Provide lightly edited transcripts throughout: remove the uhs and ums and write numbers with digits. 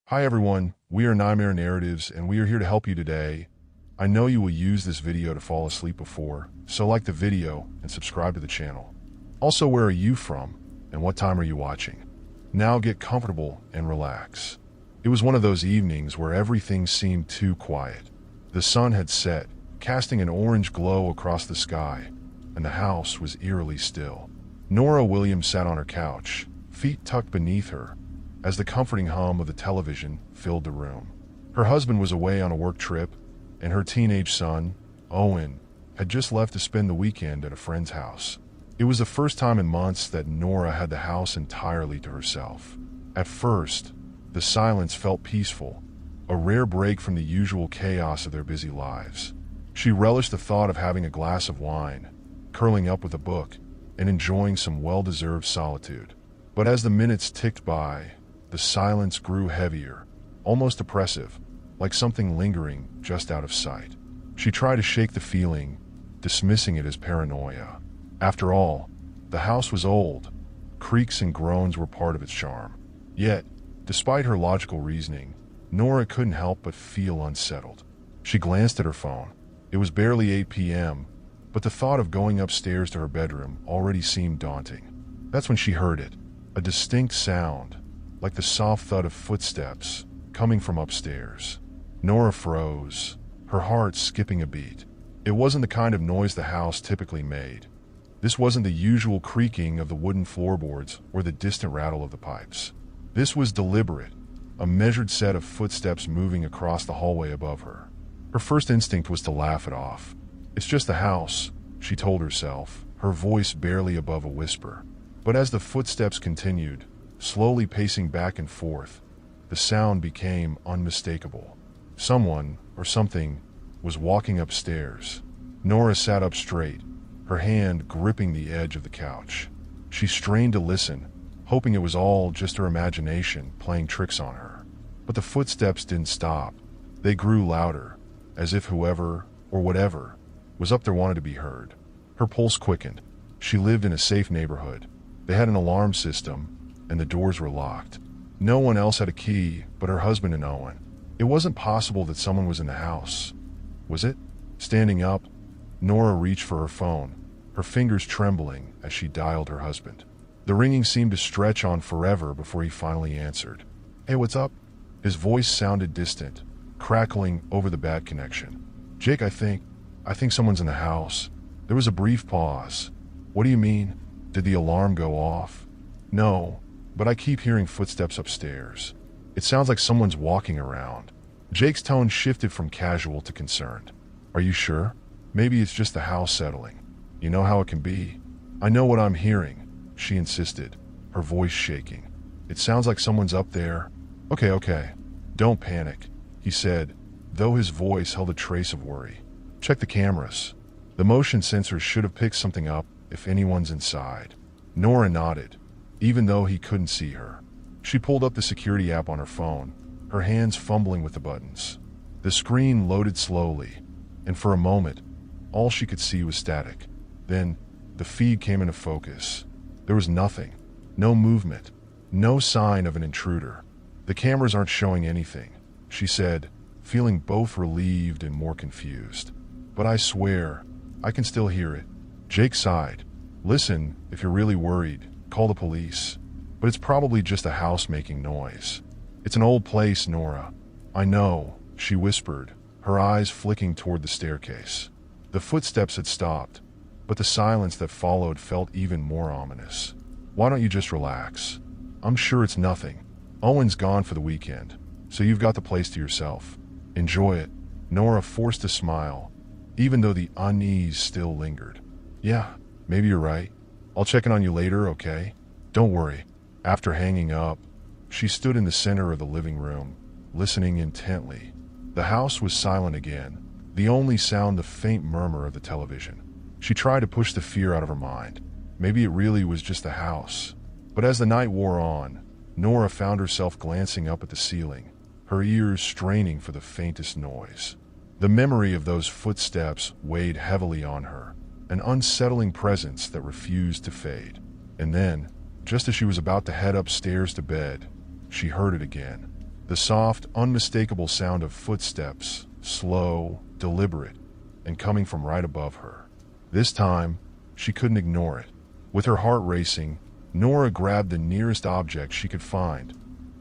Hi everyone, we are Nightmare Narratives and we are here to help you today. I know you will use this video to fall asleep before, so like the video and subscribe to the channel. Also, where are you from and what time are you watching? Now get comfortable and relax. It was one of those evenings where everything seemed too quiet. The sun had set, casting an orange glow across the sky, and the house was eerily still. Nora Williams sat on her couch, feet tucked beneath her, as the comforting hum of the television filled the room. Her husband was away on a work trip, and her teenage son, Owen, had just left to spend the weekend at a friend's house. It was the first time in months that Nora had the house entirely to herself. At first, the silence felt peaceful, a rare break from the usual chaos of their busy lives. She relished the thought of having a glass of wine, curling up with a book, and enjoying some well-deserved solitude. But as the minutes ticked by, the silence grew heavier, almost oppressive, like something lingering just out of sight. She tried to shake the feeling, dismissing it as paranoia. After all, the house was old. Creaks and groans were part of its charm. Yet, despite her logical reasoning, Nora couldn't help but feel unsettled. She glanced at her phone. It was barely 8 p.m., but the thought of going upstairs to her bedroom already seemed daunting. That's when she heard it, a distinct sound, like the soft thud of footsteps coming from upstairs. Nora froze, her heart skipping a beat. It wasn't the kind of noise the house typically made. This wasn't the usual creaking of the wooden floorboards or the distant rattle of the pipes. This was deliberate, a measured set of footsteps moving across the hallway above her. Her first instinct was to laugh it off. It's just the house, she told herself, her voice barely above a whisper. But as the footsteps continued, slowly pacing back and forth, the sound became unmistakable. Someone, or something, was walking upstairs. Nora sat up straight, her hand gripping the edge of the couch. She strained to listen, hoping it was all just her imagination playing tricks on her. But the footsteps didn't stop. They grew louder, as if whoever, or whatever, was up there wanted to be heard. Her pulse quickened. She lived in a safe neighborhood. They had an alarm system, and the doors were locked. No one else had a key but her husband and Owen. It wasn't possible that someone was in the house. Was it? Standing up, Nora reached for her phone, her fingers trembling as she dialed her husband. The ringing seemed to stretch on forever before he finally answered. "Hey, what's up?" His voice sounded distant, crackling over the bad connection. "Jake, I think someone's in the house." There was a brief pause. "What do you mean? Did the alarm go off?" "No, but I keep hearing footsteps upstairs. It sounds like someone's walking around." Jake's tone shifted from casual to concerned. "Are you sure? Maybe it's just the house settling. You know how it can be." "I know what I'm hearing," she insisted, her voice shaking. "It sounds like someone's up there." Okay. Don't panic," he said, though his voice held a trace of worry. "Check the cameras. The motion sensors should have picked something up if anyone's inside." Nora nodded, even though he couldn't see her. She pulled up the security app on her phone, her hands fumbling with the buttons. The screen loaded slowly, and for a moment, all she could see was static. Then, the feed came into focus. There was nothing. No movement. No sign of an intruder. "The cameras aren't showing anything," she said, feeling both relieved and more confused. "But I swear, I can still hear it." Jake sighed. "Listen, if you're really worried, call the police. But it's probably just a house making noise." "It's an old place, Nora." "I know," she whispered, her eyes flicking toward the staircase. The footsteps had stopped, but the silence that followed felt even more ominous. "Why don't you just relax? I'm sure it's nothing. Owen's gone for the weekend, so you've got the place to yourself. Enjoy it." Nora forced a smile, even though the unease still lingered. "Yeah, maybe you're right. I'll check in on you later, okay? Don't worry." After hanging up, she stood in the center of the living room, listening intently. The house was silent again, the only sound the faint murmur of the television. She tried to push the fear out of her mind. Maybe it really was just the house. But as the night wore on, Nora found herself glancing up at the ceiling, her ears straining for the faintest noise. The memory of those footsteps weighed heavily on her, an unsettling presence that refused to fade. And then, just as she was about to head upstairs to bed, she heard it again. The soft, unmistakable sound of footsteps, slow, deliberate, and coming from right above her. This time, she couldn't ignore it. With her heart racing, Nora grabbed the nearest object she could find,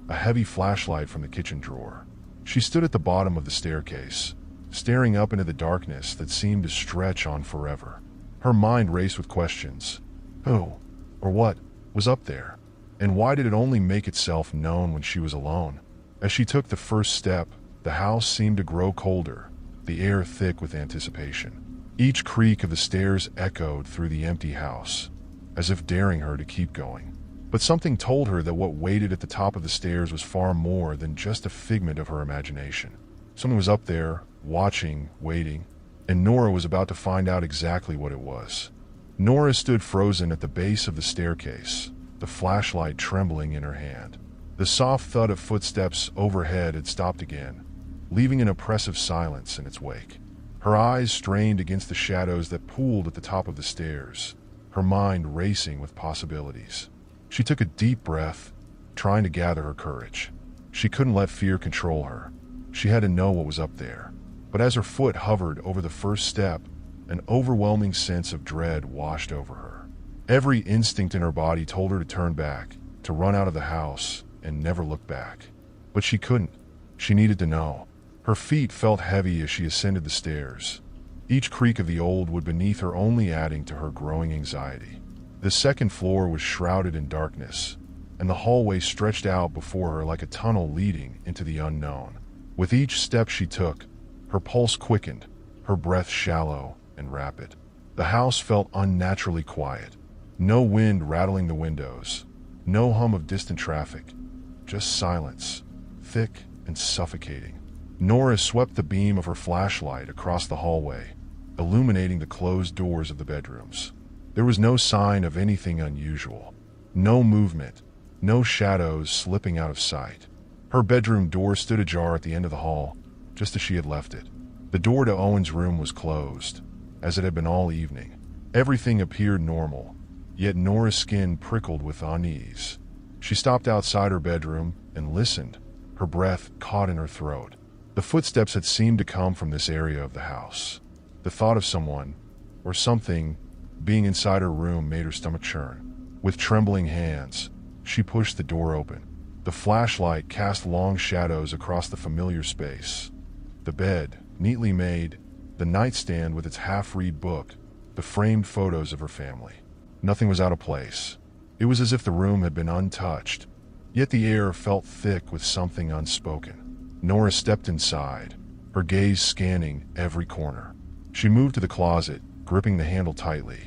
a heavy flashlight from the kitchen drawer. She stood at the bottom of the staircase, staring up into the darkness that seemed to stretch on forever. Her mind raced with questions. Who, or what, was up there? And why did it only make itself known when she was alone? As she took the first step, the house seemed to grow colder, the air thick with anticipation. Each creak of the stairs echoed through the empty house, as if daring her to keep going. But something told her that what waited at the top of the stairs was far more than just a figment of her imagination. Someone was up there, watching, waiting, and Nora was about to find out exactly what it was. Nora stood frozen at the base of the staircase, the flashlight trembling in her hand. The soft thud of footsteps overhead had stopped again, leaving an oppressive silence in its wake. Her eyes strained against the shadows that pooled at the top of the stairs, her mind racing with possibilities. She took a deep breath, trying to gather her courage. She couldn't let fear control her. She had to know what was up there. But as her foot hovered over the first step, an overwhelming sense of dread washed over her. Every instinct in her body told her to turn back, to run out of the house, and never look back. But she couldn't. She needed to know. Her feet felt heavy as she ascended the stairs, each creak of the old wood beneath her only adding to her growing anxiety. The second floor was shrouded in darkness, and the hallway stretched out before her like a tunnel leading into the unknown. With each step she took, her pulse quickened, her breath shallow and rapid. The house felt unnaturally quiet. No wind rattling the windows, no hum of distant traffic, just silence, thick and suffocating. Nora swept the beam of her flashlight across the hallway, illuminating the closed doors of the bedrooms. There was no sign of anything unusual, no movement, no shadows slipping out of sight. Her bedroom door stood ajar at the end of the hall, just as she had left it. The door to Owen's room was closed, as it had been all evening. Everything appeared normal, yet Nora's skin prickled with unease. She stopped outside her bedroom and listened, her breath caught in her throat. The footsteps had seemed to come from this area of the house. The thought of someone, or something, being inside her room made her stomach churn. With trembling hands, she pushed the door open. The flashlight cast long shadows across the familiar space. The bed, neatly made, the nightstand with its half-read book, the framed photos of her family. Nothing was out of place. It was as if the room had been untouched, yet the air felt thick with something unspoken. Nora stepped inside, her gaze scanning every corner. She moved to the closet, gripping the handle tightly.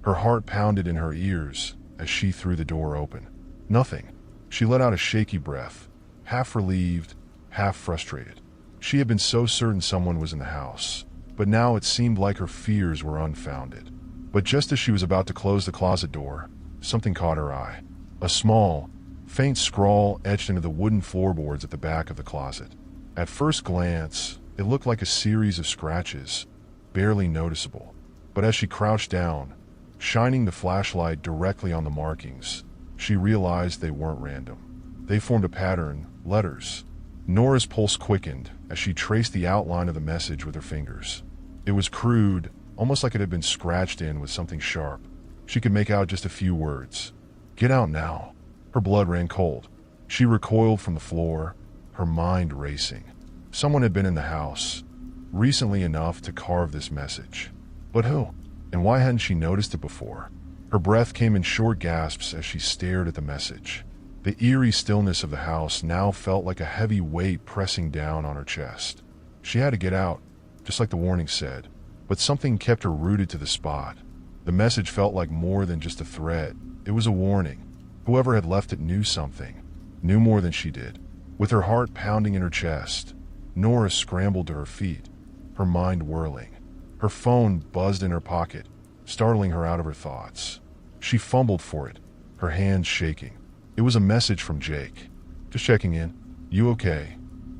Her heart pounded in her ears as she threw the door open. Nothing. She let out a shaky breath, half relieved, half frustrated. She had been so certain someone was in the house, but now it seemed like her fears were unfounded. But just as she was about to close the closet door, something caught her eye. A small, faint scrawl etched into the wooden floorboards at the back of the closet. At first glance, it looked like a series of scratches, barely noticeable. But as she crouched down, shining the flashlight directly on the markings, she realized they weren't random. They formed a pattern, letters. Nora's pulse quickened as she traced the outline of the message with her fingers. It was crude, almost like it had been scratched in with something sharp. She could make out just a few words. "Get out now." Her blood ran cold. She recoiled from the floor, her mind racing. Someone had been in the house, recently enough to carve this message. But who? And why hadn't she noticed it before? Her breath came in short gasps as she stared at the message. The eerie stillness of the house now felt like a heavy weight pressing down on her chest. She had to get out, just like the warning said, but something kept her rooted to the spot. The message felt like more than just a threat. It was a warning. Whoever had left it knew something, knew more than she did. With her heart pounding in her chest, Nora scrambled to her feet, her mind whirling. Her phone buzzed in her pocket, startling her out of her thoughts. She fumbled for it, her hands shaking. It was a message from Jake. "Just checking in. You okay?"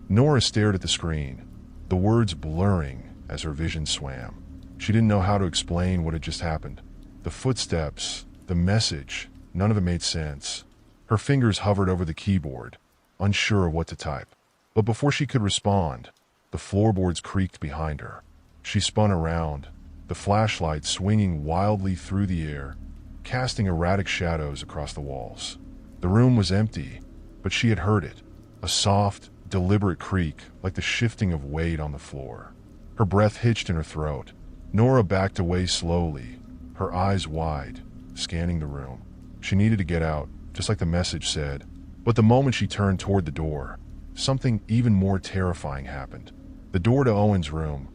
Nora stared at the screen, the words blurring as her vision swam. She didn't know how to explain what had just happened. The footsteps, the message, none of it made sense. Her fingers hovered over the keyboard, unsure of what to type. But before she could respond, the floorboards creaked behind her. She spun around, the flashlight swinging wildly through the air, casting erratic shadows across the walls. The room was empty, but she had heard it, a soft, deliberate creak like the shifting of weight on the floor. Her breath hitched in her throat. Nora backed away slowly, her eyes wide, scanning the room. She needed to get out, just like the message said. But the moment she turned toward the door, something even more terrifying happened. The door to Owen's room,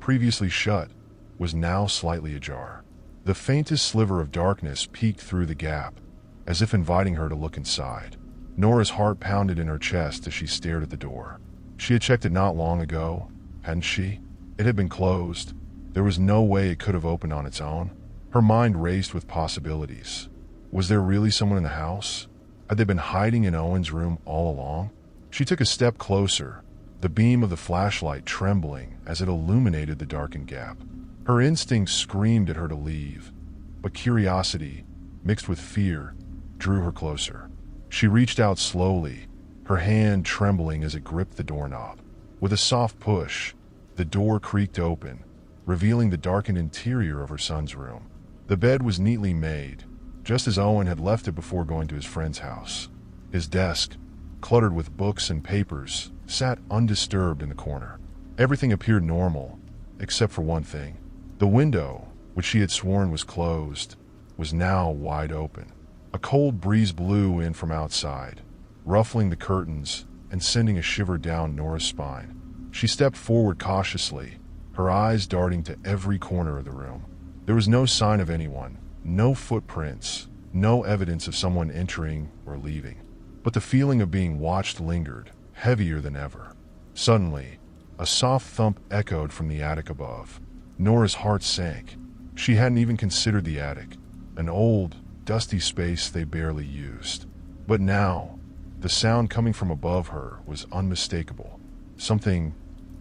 previously shut, was now slightly ajar. The faintest sliver of darkness peeked through the gap, as if inviting her to look inside. Nora's heart pounded in her chest as she stared at the door. She had checked it not long ago, hadn't she? It had been closed. There was no way it could have opened on its own. Her mind raced with possibilities. Was there really someone in the house? Had they been hiding in Owen's room all along? She took a step closer, the beam of the flashlight trembling as it illuminated the darkened gap. Her instincts screamed at her to leave, but curiosity, mixed with fear, drew her closer. She reached out slowly, her hand trembling as it gripped the doorknob. With a soft push, the door creaked open, revealing the darkened interior of her son's room. The bed was neatly made, just as Owen had left it before going to his friend's house. His desk, cluttered with books and papers, sat undisturbed in the corner. Everything appeared normal, except for one thing. The window, which she had sworn was closed, was now wide open. A cold breeze blew in from outside, ruffling the curtains and sending a shiver down Nora's spine. She stepped forward cautiously, her eyes darting to every corner of the room. There was no sign of anyone, no footprints, no evidence of someone entering or leaving. But the feeling of being watched lingered, heavier than ever. Suddenly, a soft thump echoed from the attic above. Nora's heart sank. She hadn't even considered the attic, an old, dusty space they barely used. But now, the sound coming from above her was unmistakable. Something,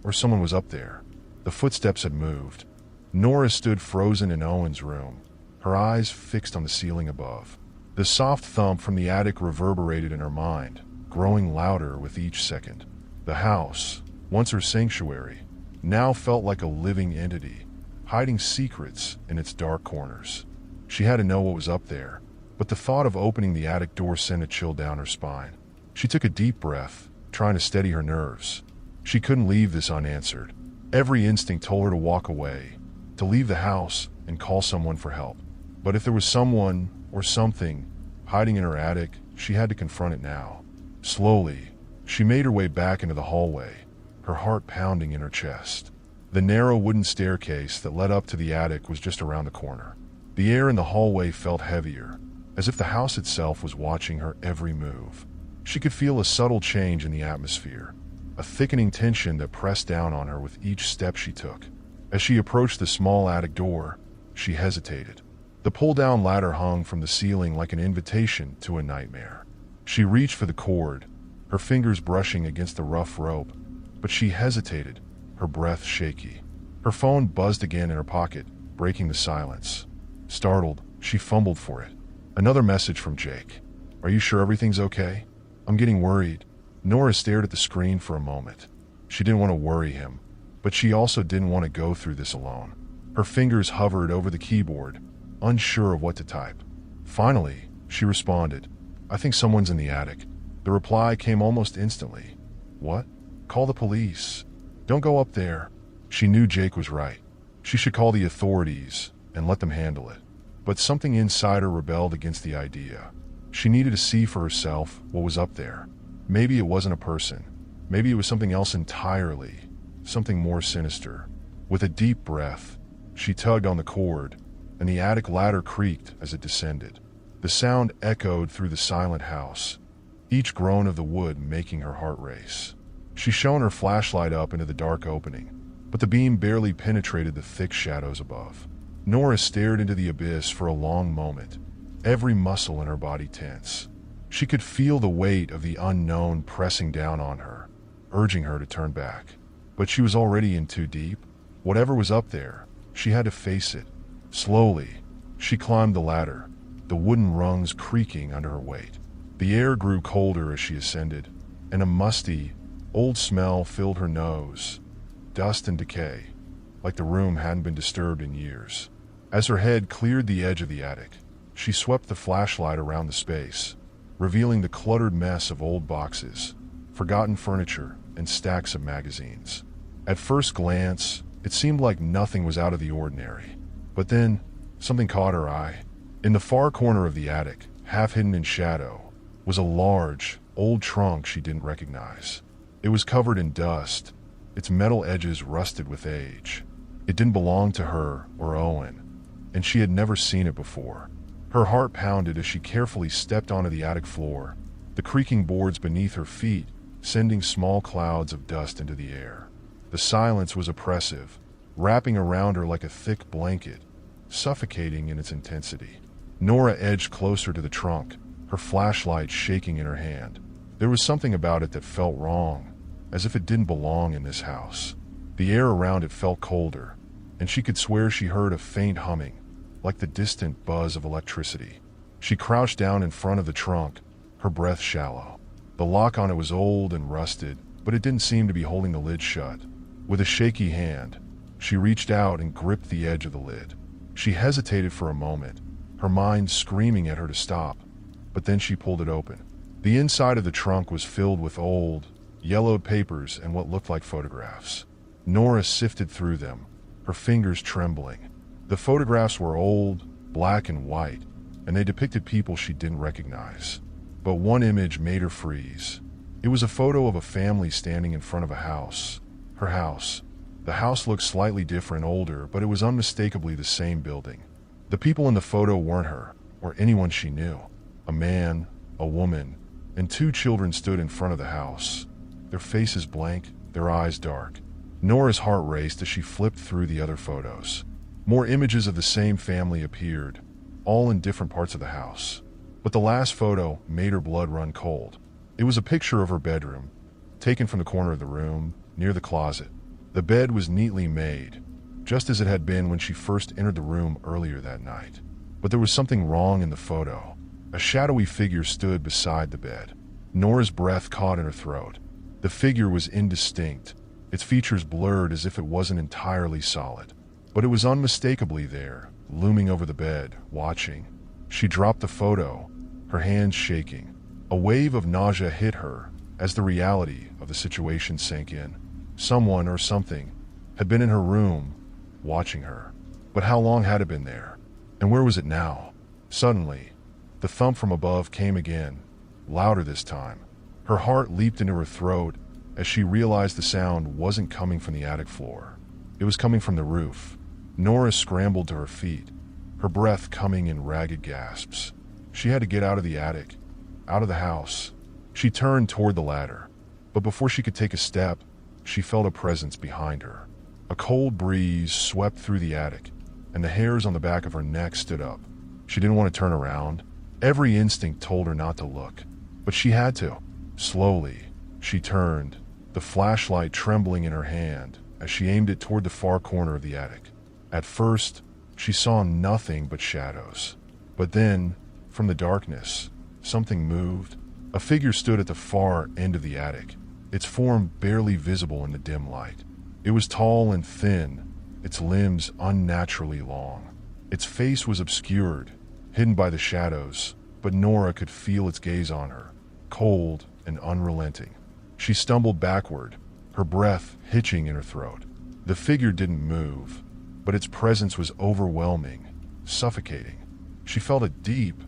or someone was up there. The footsteps had moved. Nora stood frozen in Owen's room, her eyes fixed on the ceiling above. The soft thump from the attic reverberated in her mind, growing louder with each second. The house, once her sanctuary, now felt like a living entity, hiding secrets in its dark corners. She had to know what was up there, but the thought of opening the attic door sent a chill down her spine. She took a deep breath, trying to steady her nerves. She couldn't leave this unanswered. Every instinct told her to walk away, to leave the house and call someone for help. But if there was someone, or something, hiding in her attic, she had to confront it now. Slowly, she made her way back into the hallway, her heart pounding in her chest. The narrow wooden staircase that led up to the attic was just around the corner. The air in the hallway felt heavier, as if the house itself was watching her every move. She could feel a subtle change in the atmosphere, a thickening tension that pressed down on her with each step she took. As she approached the small attic door, she hesitated. The pull-down ladder hung from the ceiling like an invitation to a nightmare. She reached for the cord, her fingers brushing against the rough rope, but she hesitated, her breath shaky. Her phone buzzed again in her pocket, breaking the silence. Startled, she fumbled for it. Another message from Jake. "Are you sure everything's okay? I'm getting worried." Nora stared at the screen for a moment. She didn't want to worry him, but she also didn't want to go through this alone. Her fingers hovered over the keyboard, unsure of what to type. Finally, she responded, "I think someone's in the attic." The reply came almost instantly. "What? Call the police. Don't go up there." She knew Jake was right. She should call the authorities and let them handle it. But something inside her rebelled against the idea. She needed to see for herself what was up there. Maybe it wasn't a person. Maybe it was something else entirely, something more sinister. With a deep breath, she tugged on the cord, and the attic ladder creaked as it descended. The sound echoed through the silent house, each groan of the wood making her heart race. She shone her flashlight up into the dark opening, but the beam barely penetrated the thick shadows above. Nora stared into the abyss for a long moment, every muscle in her body tense. She could feel the weight of the unknown pressing down on her, urging her to turn back. But she was already in too deep. Whatever was up there, she had to face it. Slowly, she climbed the ladder, the wooden rungs creaking under her weight. The air grew colder as she ascended, and a musty, Old smell filled her nose, dust and decay, like the room hadn't been disturbed in years. As her head cleared the edge of the attic, she swept the flashlight around the space, revealing the cluttered mess of old boxes, forgotten furniture, and stacks of magazines. At first glance, it seemed like nothing was out of the ordinary. But then, something caught her eye. In the far corner of the attic, half hidden in shadow, was a large, old trunk she didn't recognize. It was covered in dust, its metal edges rusted with age. It didn't belong to her or Owen, and she had never seen it before. Her heart pounded as she carefully stepped onto the attic floor, the creaking boards beneath her feet sending small clouds of dust into the air. The silence was oppressive, wrapping around her like a thick blanket, suffocating in its intensity. Nora edged closer to the trunk, her flashlight shaking in her hand. There was something about it that felt wrong, as if it didn't belong in this house. The air around it felt colder, and she could swear she heard a faint humming, like the distant buzz of electricity. She crouched down in front of the trunk, her breath shallow. The lock on it was old and rusted, but it didn't seem to be holding the lid shut. With a shaky hand, she reached out and gripped the edge of the lid. She hesitated for a moment, her mind screaming at her to stop, but then she pulled it open. The inside of the trunk was filled with old, yellowed papers and what looked like photographs. Nora sifted through them, her fingers trembling. The photographs were old, black and white, and they depicted people she didn't recognize. But one image made her freeze. It was a photo of a family standing in front of a house. Her house. The house looked slightly different, older, but it was unmistakably the same building. The people in the photo weren't her, or anyone she knew. A man, a woman, and two children stood in front of the house, their faces blank, their eyes dark. Nora's heart raced as she flipped through the other photos. More images of the same family appeared, all in different parts of the house. But the last photo made her blood run cold. It was a picture of her bedroom, taken from the corner of the room, near the closet. The bed was neatly made, just as it had been when she first entered the room earlier that night. But there was something wrong in the photo. A shadowy figure stood beside the bed. Nora's breath caught in her throat. The figure was indistinct, its features blurred as if it wasn't entirely solid. But it was unmistakably there, looming over the bed, watching. She dropped the photo, her hands shaking. A wave of nausea hit her as the reality of the situation sank in. Someone or something had been in her room, watching her. But how long had it been there? And where was it now? Suddenly, the thump from above came again, louder this time. Her heart leaped into her throat as she realized the sound wasn't coming from the attic floor. It was coming from the roof. Nora scrambled to her feet, her breath coming in ragged gasps. She had to get out of the attic, out of the house. She turned toward the ladder, but before she could take a step, she felt a presence behind her. A cold breeze swept through the attic, and the hairs on the back of her neck stood up. She didn't want to turn around. Every instinct told her not to look, but she had to. Slowly, she turned, the flashlight trembling in her hand as she aimed it toward the far corner of the attic. At first, she saw nothing but shadows. But then, from the darkness, something moved. A figure stood at the far end of the attic, its form barely visible in the dim light. It was tall and thin, its limbs unnaturally long. Its face was obscured, hidden by the shadows, but Nora could feel its gaze on her, cold and unrelenting. She stumbled backward, her breath hitching in her throat. The figure didn't move, but its presence was overwhelming, suffocating. She felt a deep,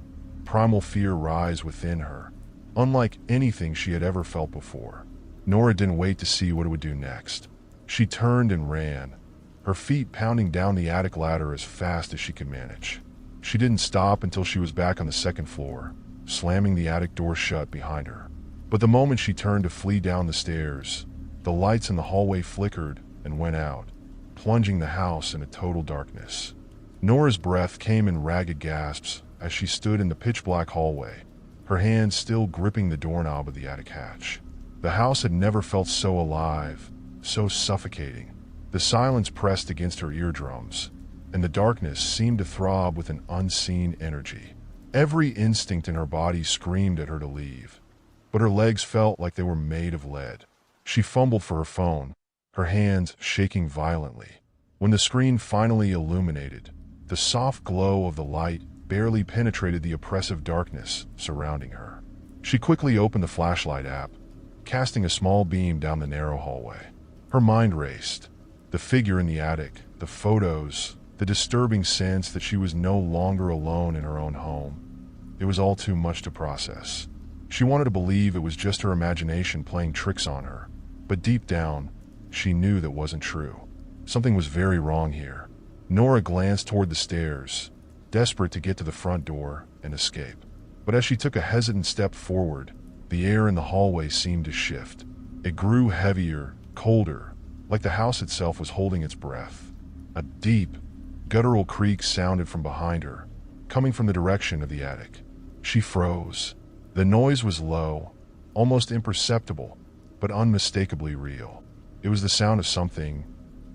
primal fear rise within her, unlike anything she had ever felt before. Nora didn't wait to see what it would do next. She turned and ran, her feet pounding down the attic ladder as fast as she could manage. She didn't stop until she was back on the second floor, slamming the attic door shut behind her. But the moment she turned to flee down the stairs, the lights in the hallway flickered and went out, plunging the house into total darkness. Nora's breath came in ragged gasps as she stood in the pitch-black hallway, her hands still gripping the doorknob of the attic hatch. The house had never felt so alive, so suffocating. The silence pressed against her eardrums, and the darkness seemed to throb with an unseen energy. Every instinct in her body screamed at her to leave, but her legs felt like they were made of lead. She fumbled for her phone, her hands shaking violently. When the screen finally illuminated, the soft glow of the light barely penetrated the oppressive darkness surrounding her. She quickly opened the flashlight app, casting a small beam down the narrow hallway. Her mind raced. The figure in the attic, the photos, the disturbing sense that she was no longer alone in her own home. It was all too much to process. She wanted to believe it was just her imagination playing tricks on her, but deep down, she knew that wasn't true. Something was very wrong here. Nora glanced toward the stairs, desperate to get to the front door and escape. But as she took a hesitant step forward, the air in the hallway seemed to shift. It grew heavier, colder, like the house itself was holding its breath. A deep, guttural creak sounded from behind her, coming from the direction of the attic. She froze. The noise was low, almost imperceptible, but unmistakably real. It was the sound of something,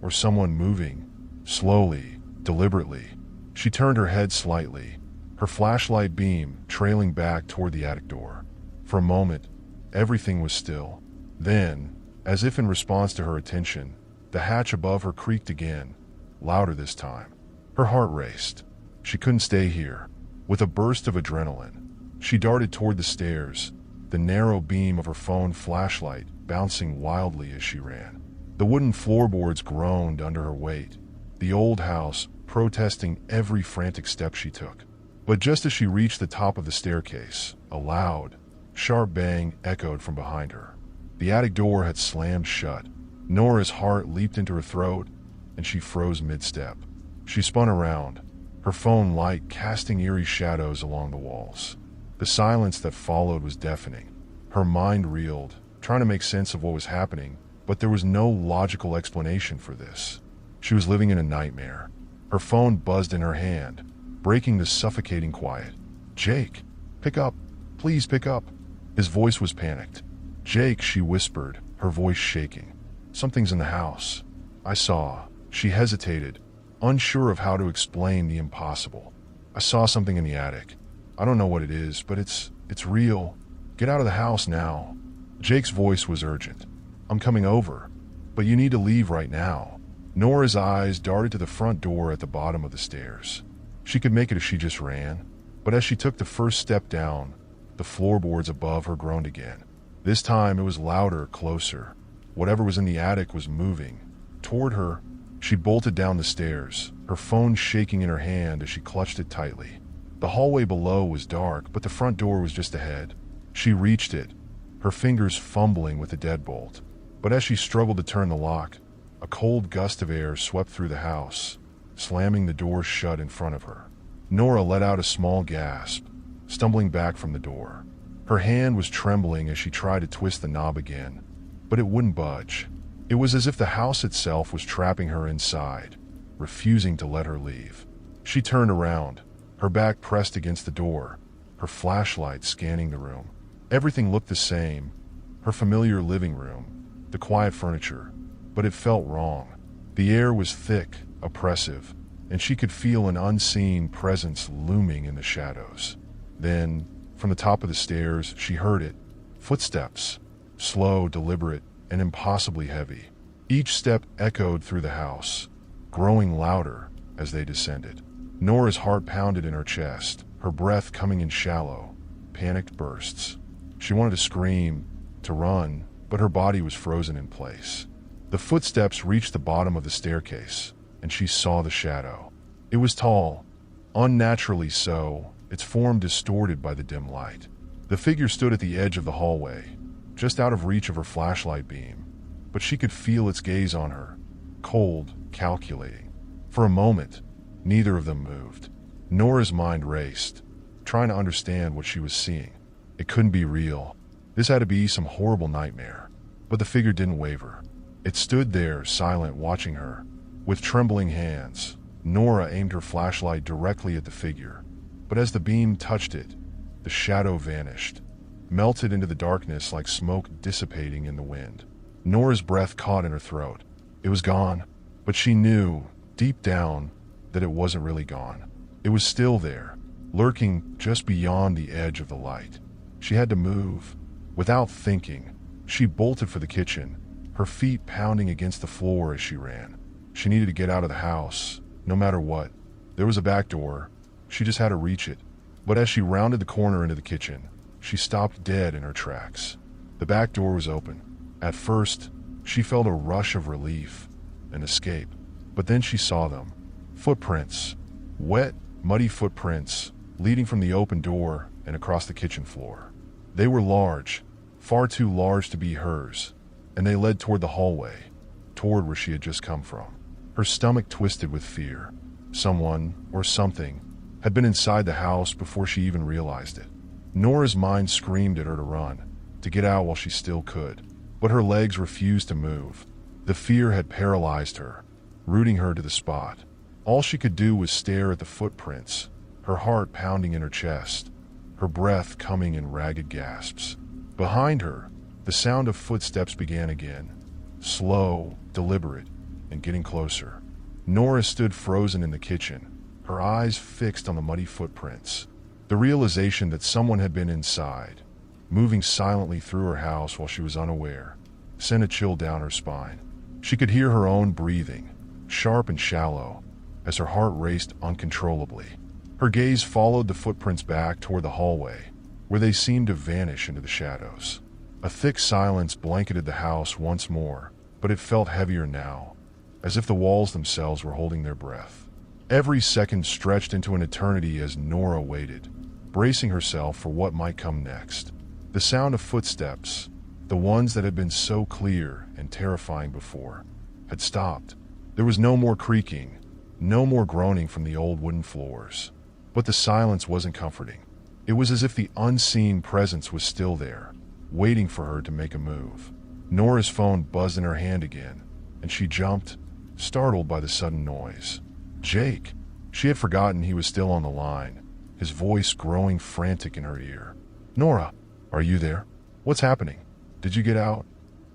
or someone moving, slowly, deliberately. She turned her head slightly, her flashlight beam trailing back toward the attic door. For a moment, everything was still. Then, as if in response to her attention, the hatch above her creaked again, louder this time. Her heart raced. She couldn't stay here. With a burst of adrenaline, she darted toward the stairs, the narrow beam of her phone flashlight bouncing wildly as she ran. The wooden floorboards groaned under her weight, the old house protesting every frantic step she took. But just as she reached the top of the staircase, a loud, sharp bang echoed from behind her. The attic door had slammed shut. Nora's heart leaped into her throat, and she froze mid-step. She spun around, her phone light casting eerie shadows along the walls. The silence that followed was deafening. Her mind reeled, trying to make sense of what was happening, but there was no logical explanation for this. She was living in a nightmare. Her phone buzzed in her hand, breaking the suffocating quiet. "Jake, pick up. Please pick up." His voice was panicked. "Jake," she whispered, her voice shaking. "Something's in the house. I saw." She hesitated, unsure of how to explain the impossible. "I saw something in the attic. I don't know what it is, but it's real. Get out of the house now." Jake's voice was urgent. "I'm coming over, but you need to leave right now." Nora's eyes darted to the front door at the bottom of the stairs. She could make it if she just ran, but as she took the first step down, the floorboards above her groaned again. This time it was louder, closer. Whatever was in the attic was moving toward her. She bolted down the stairs, her phone shaking in her hand as she clutched it tightly. The hallway below was dark, but the front door was just ahead. She reached it, her fingers fumbling with the deadbolt. But as she struggled to turn the lock, a cold gust of air swept through the house, slamming the door shut in front of her. Nora let out a small gasp, stumbling back from the door. Her hand was trembling as she tried to twist the knob again, but it wouldn't budge. It was as if the house itself was trapping her inside, refusing to let her leave. She turned around, her back pressed against the door, her flashlight scanning the room. Everything looked the same, her familiar living room, the quiet furniture, but it felt wrong. The air was thick, oppressive, and she could feel an unseen presence looming in the shadows. Then, from the top of the stairs, she heard it. Footsteps, slow, deliberate, and impossibly heavy. Each step echoed through the house, growing louder as they descended. Nora's heart pounded in her chest, her breath coming in shallow, panicked bursts. She wanted to scream, to run, but her body was frozen in place. The footsteps reached the bottom of the staircase, and she saw the shadow. It was tall, unnaturally so, its form distorted by the dim light. The figure stood at the edge of the hallway, just out of reach of her flashlight beam, but she could feel its gaze on her, cold, calculating. For a moment, neither of them moved. Nora's mind raced, trying to understand what she was seeing. It couldn't be real. This had to be some horrible nightmare. But the figure didn't waver. It stood there, silent, watching her. With trembling hands, Nora aimed her flashlight directly at the figure. But as the beam touched it, the shadow vanished, melted into the darkness like smoke dissipating in the wind. Nora's breath caught in her throat. It was gone, but she knew, deep down, that it wasn't really gone. It was still there, lurking just beyond the edge of the light. She had to move. Without thinking, She bolted for the kitchen, her feet pounding against the floor as she ran. She needed to get out of the house, no matter what. There was a back door. She just had to reach it. But as she rounded the corner into the kitchen, she stopped dead in her tracks. The back door was open. At first, she felt a rush of relief, an escape. But then she saw them. Footprints. Wet, muddy footprints, leading from the open door and across the kitchen floor. They were large, far too large to be hers, and they led toward the hallway, toward where she had just come from. Her stomach twisted with fear. Someone, or something, had been inside the house before she even realized it. Nora's mind screamed at her to run, to get out while she still could, but her legs refused to move. The fear had paralyzed her, rooting her to the spot. All she could do was stare at the footprints, her heart pounding in her chest, her breath coming in ragged gasps. Behind her, the sound of footsteps began again, slow, deliberate, and getting closer. Nora stood frozen in the kitchen, her eyes fixed on the muddy footprints. The realization that someone had been inside, moving silently through her house while she was unaware, sent a chill down her spine. She could hear her own breathing, sharp and shallow, as her heart raced uncontrollably. Her gaze followed the footprints back toward the hallway, where they seemed to vanish into the shadows. A thick silence blanketed the house once more, but it felt heavier now, as if the walls themselves were holding their breath. Every second stretched into an eternity as Nora waited, bracing herself for what might come next. The sound of footsteps, the ones that had been so clear and terrifying before, had stopped. There was no more creaking, no more groaning from the old wooden floors. But the silence wasn't comforting. It was as if the unseen presence was still there, waiting for her to make a move. Nora's phone buzzed in her hand again, and she jumped, startled by the sudden noise. Jake. She had forgotten he was still on the line, his voice growing frantic in her ear. Nora, are you there? What's happening? Did you get out?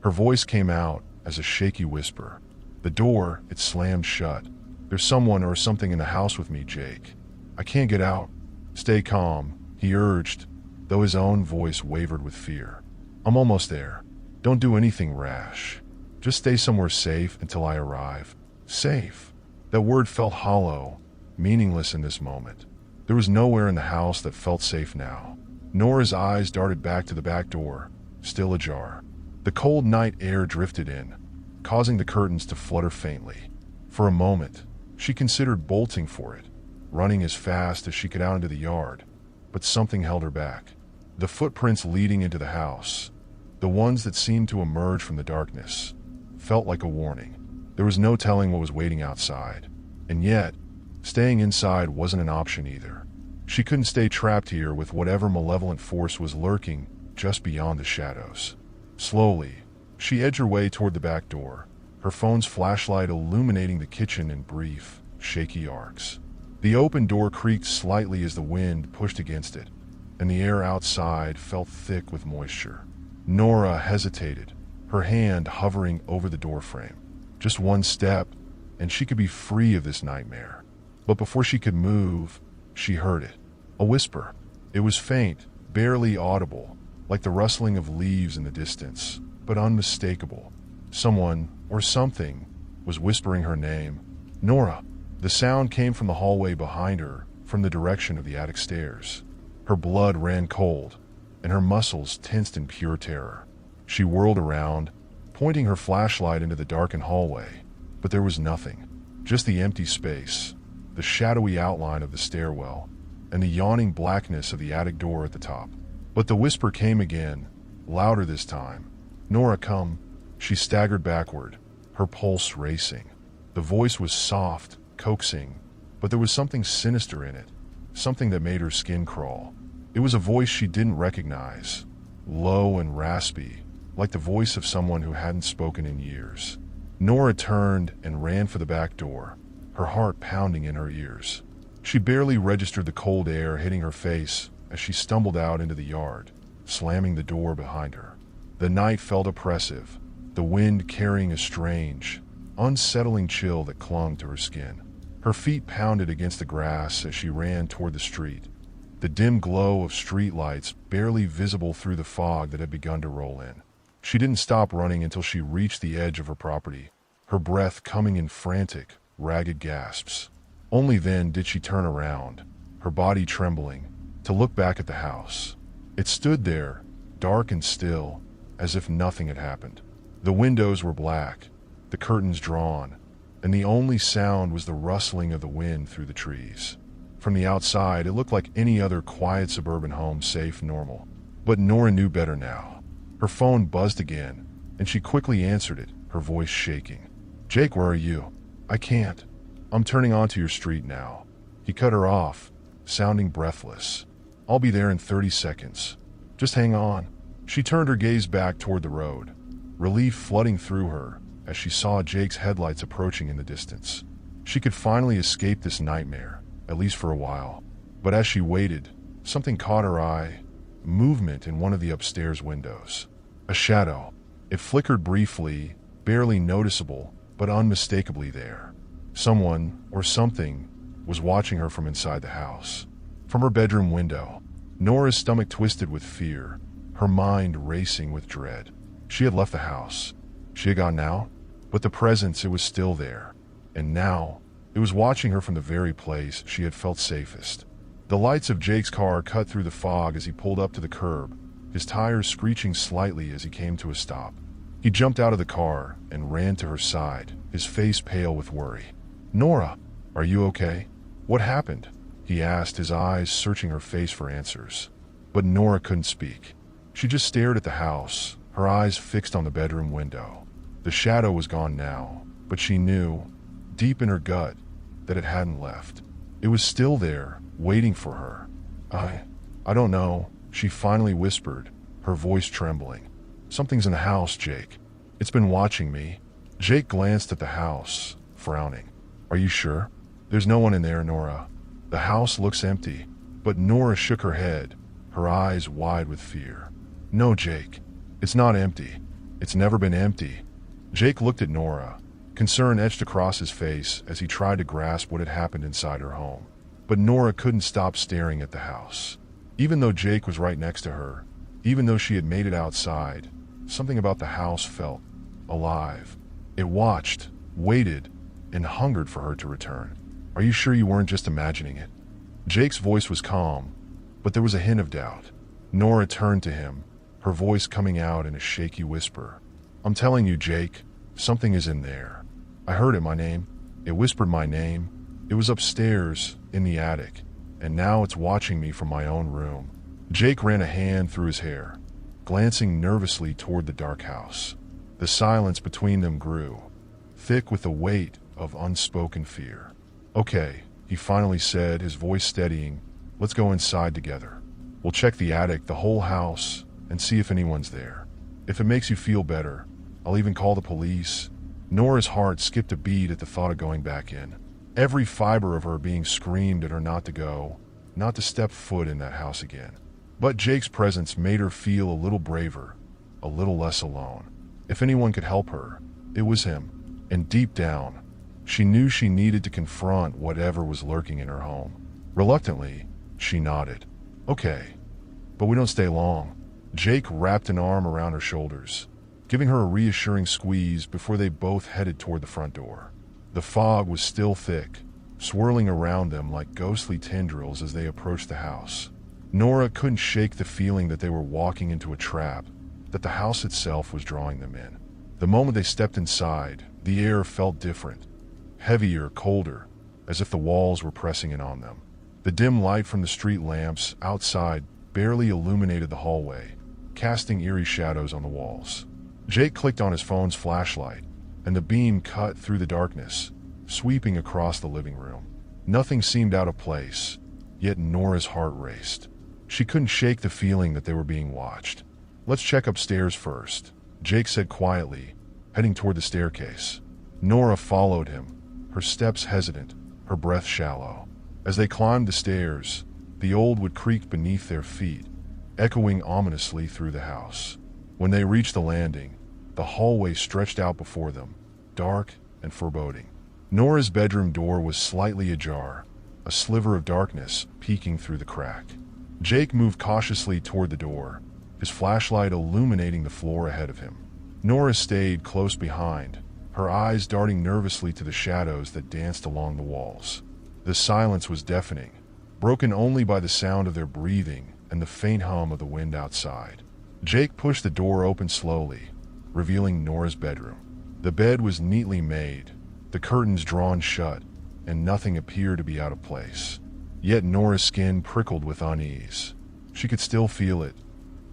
Her voice came out as a shaky whisper. The door, it slammed shut. There's someone or something in the house with me, Jake. I can't get out. Stay calm, he urged, though his own voice wavered with fear. I'm almost there. Don't do anything rash. Just stay somewhere safe until I arrive. Safe. That word felt hollow, meaningless in this moment. There was nowhere in the house that felt safe now. Nora's eyes darted back to the back door, still ajar. The cold night air drifted in, causing the curtains to flutter faintly. For a moment, she considered bolting for it, running as fast as she could out into the yard, but something held her back. The footprints leading into the house, the ones that seemed to emerge from the darkness, felt like a warning. There was no telling what was waiting outside, and yet, staying inside wasn't an option either. She couldn't stay trapped here with whatever malevolent force was lurking just beyond the shadows. Slowly, she edged her way toward the back door, her phone's flashlight illuminating the kitchen in brief, shaky arcs. The open door creaked slightly as the wind pushed against it, and the air outside felt thick with moisture. Nora hesitated, her hand hovering over the doorframe. Just one step, and she could be free of this nightmare. But before she could move, she heard it. A whisper. It was faint, barely audible, like the rustling of leaves in the distance, but unmistakable. Someone, or something, was whispering her name. Nora. The sound came from the hallway behind her, from the direction of the attic stairs. Her blood ran cold, and her muscles tensed in pure terror. She whirled around, pointing her flashlight into the darkened hallway, but there was nothing. Just the empty space, the shadowy outline of the stairwell, and the yawning blackness of the attic door at the top. But the whisper came again, louder this time. Nora, come. She staggered backward, her pulse racing. The voice was soft, coaxing, but there was something sinister in it, something that made her skin crawl. It was a voice she didn't recognize, low and raspy, like the voice of someone who hadn't spoken in years. Nora turned and ran for the back door, her heart pounding in her ears. She barely registered the cold air hitting her face as she stumbled out into the yard, slamming the door behind her. The night felt oppressive, the wind carrying a strange, unsettling chill that clung to her skin. Her feet pounded against the grass as she ran toward the street, the dim glow of streetlights barely visible through the fog that had begun to roll in. She didn't stop running until she reached the edge of her property, her breath coming in frantic, ragged gasps. Only then did she turn around, her body trembling, to look back at the house. It stood there, dark and still, as if nothing had happened. The windows were black, the curtains drawn, and the only sound was the rustling of the wind through the trees. From the outside, it looked like any other quiet suburban home, safe, normal. But Nora knew better now. Her phone buzzed again, and she quickly answered it, her voice shaking. "Jake, where are you? I can't. I'm turning onto your street now." He cut her off, sounding breathless. "I'll be there in 30 seconds. Just hang on." She turned her gaze back toward the road, relief flooding through her as she saw Jake's headlights approaching in the distance. She could finally escape this nightmare, at least for a while. But as she waited, something caught her eye, movement in one of the upstairs windows. A shadow. It flickered briefly, barely noticeable, but unmistakably there. Someone, or something, was watching her from inside the house. From her bedroom window, Nora's stomach twisted with fear, her mind racing with dread. She had left the house. She had gone out, but the presence, it was still there. And now, it was watching her from the very place she had felt safest. The lights of Jake's car cut through the fog as he pulled up to the curb, his tires screeching slightly as he came to a stop. He jumped out of the car and ran to her side, his face pale with worry. "Nora, are you okay? What happened?" he asked, his eyes searching her face for answers. But Nora couldn't speak. She just stared at the house, her eyes fixed on the bedroom window. The shadow was gone now, but she knew, deep in her gut, that it hadn't left. It was still there, waiting for her. I don't know," she finally whispered, her voice trembling. "Something's in the house, Jake. It's been watching me." Jake glanced at the house, frowning. "Are you sure? There's no one in there, Nora. The house looks empty." But Nora shook her head, her eyes wide with fear. "No, Jake. It's not empty. It's never been empty." Jake looked at Nora. Concern etched across his face as he tried to grasp what had happened inside her home. But Nora couldn't stop staring at the house. Even though Jake was right next to her, even though she had made it outside, something about the house felt alive. It watched, waited, and hungered for her to return. "Are you sure you weren't just imagining it?" Jake's voice was calm, but there was a hint of doubt. Nora turned to him, her voice coming out in a shaky whisper. "I'm telling you, Jake, something is in there. I heard it, my name. It whispered my name. It was upstairs, in the attic, and now it's watching me from my own room." Jake ran a hand through his hair, glancing nervously toward the dark house. The silence between them grew, thick with the weight of unspoken fear. "Okay," he finally said, his voice steadying. "Let's go inside together. We'll check the attic, the whole house, and see if anyone's there. If it makes you feel better, I'll even call the police." Nora's heart skipped a beat at the thought of going back in. Every fiber of her being screamed at her not to go, not to step foot in that house again. But Jake's presence made her feel a little braver, a little less alone. If anyone could help her, it was him. And deep down, she knew she needed to confront whatever was lurking in her home. Reluctantly, she nodded. "Okay, but we don't stay long." Jake wrapped an arm around her shoulders, giving her a reassuring squeeze before they both headed toward the front door. The fog was still thick, swirling around them like ghostly tendrils as they approached the house. Nora couldn't shake the feeling that they were walking into a trap, that the house itself was drawing them in. The moment they stepped inside, the air felt different, heavier, colder, as if the walls were pressing in on them. The dim light from the street lamps outside barely illuminated the hallway, casting eerie shadows on the walls. Jake clicked on his phone's flashlight, and the beam cut through the darkness, sweeping across the living room. Nothing seemed out of place, yet Nora's heart raced. She couldn't shake the feeling that they were being watched. "Let's check upstairs first," Jake said quietly, heading toward the staircase. Nora followed him, her steps hesitant, her breath shallow. As they climbed the stairs, the old wood creaked beneath their feet, echoing ominously through the house. When they reached the landing, the hallway stretched out before them, dark and foreboding. Nora's bedroom door was slightly ajar, a sliver of darkness peeking through the crack. Jake moved cautiously toward the door, his flashlight illuminating the floor ahead of him. Nora stayed close behind, her eyes darting nervously to the shadows that danced along the walls. The silence was deafening, broken only by the sound of their breathing and the faint hum of the wind outside. Jake pushed the door open slowly, revealing Nora's bedroom. The bed was neatly made, the curtains drawn shut, and nothing appeared to be out of place. Yet Nora's skin prickled with unease. She could still feel it,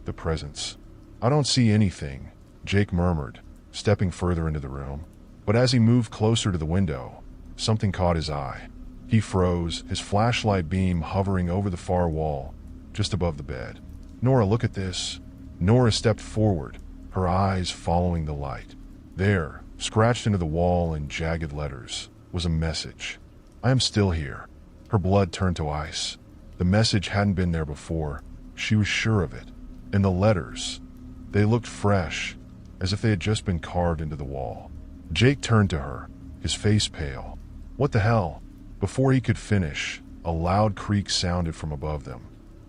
the presence. "I don't see anything," Jake murmured, stepping further into the room. But as he moved closer to the window, something caught his eye. He froze, his flashlight beam hovering over the far wall, just above the bed. "Nora, look at this." Nora stepped forward, her eyes following the light. There, scratched into the wall in jagged letters, was a message. "I am still here." Her blood turned to ice. The message hadn't been there before. She was sure of it. And the letters, they looked fresh, as if they had just been carved into the wall. Jake turned to her, his face pale. "What the hell?" Before he could finish, a loud creak sounded from above them.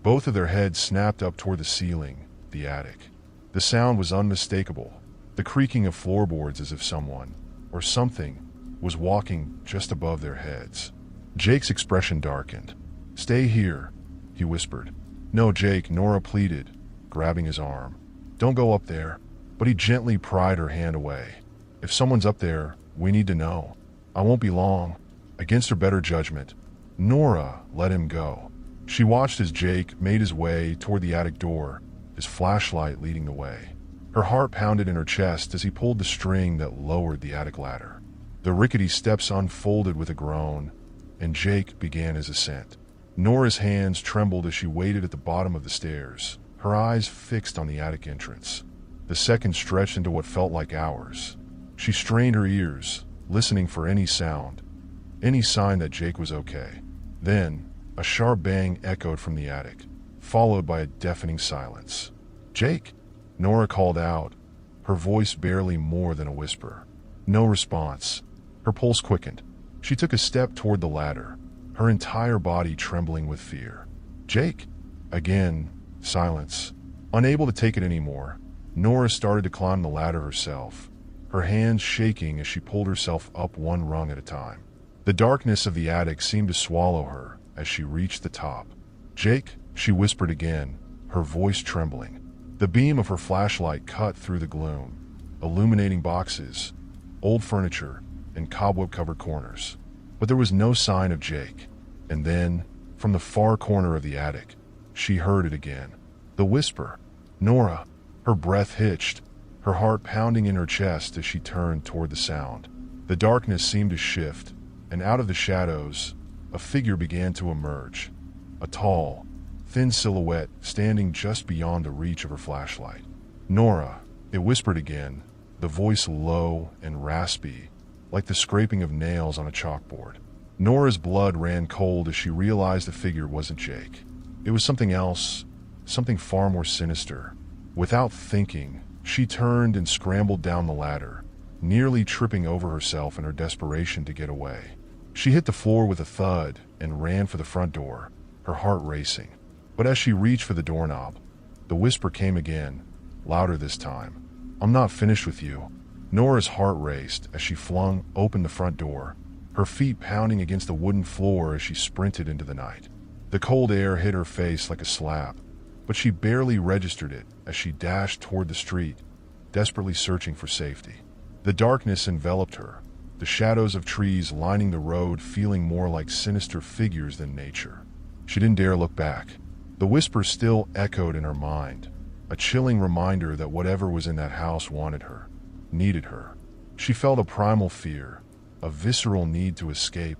Both of their heads snapped up toward the ceiling, the attic. The sound was unmistakable, the creaking of floorboards, as if someone, or something, was walking just above their heads. Jake's expression darkened. "Stay here," he whispered. "No, Jake," Nora pleaded, grabbing his arm. "Don't go up there." But he gently pried her hand away. "If someone's up there, we need to know. I won't be long." Against her better judgment, Nora let him go. She watched as Jake made his way toward the attic door, his flashlight leading the way. Her heart pounded in her chest as he pulled the string that lowered the attic ladder. The rickety steps unfolded with a groan, and Jake began his ascent. Nora's hands trembled as she waited at the bottom of the stairs, her eyes fixed on the attic entrance. The seconds stretched into what felt like hours. She strained her ears, listening for any sound, any sign that Jake was okay. Then, a sharp bang echoed from the attic, followed by a deafening silence. "Jake!" Nora called out, her voice barely more than a whisper. No response. Her pulse quickened. She took a step toward the ladder, her entire body trembling with fear. "Jake!" Again, silence. Unable to take it anymore, Nora started to climb the ladder herself, her hands shaking as she pulled herself up one rung at a time. The darkness of the attic seemed to swallow her as she reached the top. "Jake," she whispered again, her voice trembling. The beam of her flashlight cut through the gloom, illuminating boxes, old furniture, and cobweb-covered corners. But there was no sign of Jake. And then, from the far corner of the attic, she heard it again. The whisper. "Nora." Her breath hitched, her heart pounding in her chest as she turned toward the sound. The darkness seemed to shift, and out of the shadows, a figure began to emerge. A tall, thin silhouette standing just beyond the reach of her flashlight. "Nora," it whispered again, the voice low and raspy, like the scraping of nails on a chalkboard. Nora's blood ran cold as she realized the figure wasn't Jake. It was something else, something far more sinister. Without thinking, she turned and scrambled down the ladder, nearly tripping over herself in her desperation to get away. She hit the floor with a thud and ran for the front door, her heart racing. But as she reached for the doorknob, the whisper came again, louder this time. "I'm not finished with you." Nora's heart raced as she flung open the front door, her feet pounding against the wooden floor as she sprinted into the night. The cold air hit her face like a slap, but she barely registered it as she dashed toward the street, desperately searching for safety. The darkness enveloped her, the shadows of trees lining the road feeling more like sinister figures than nature. She didn't dare look back. The whisper still echoed in her mind, a chilling reminder that whatever was in that house wanted her, needed her. She felt a primal fear, a visceral need to escape,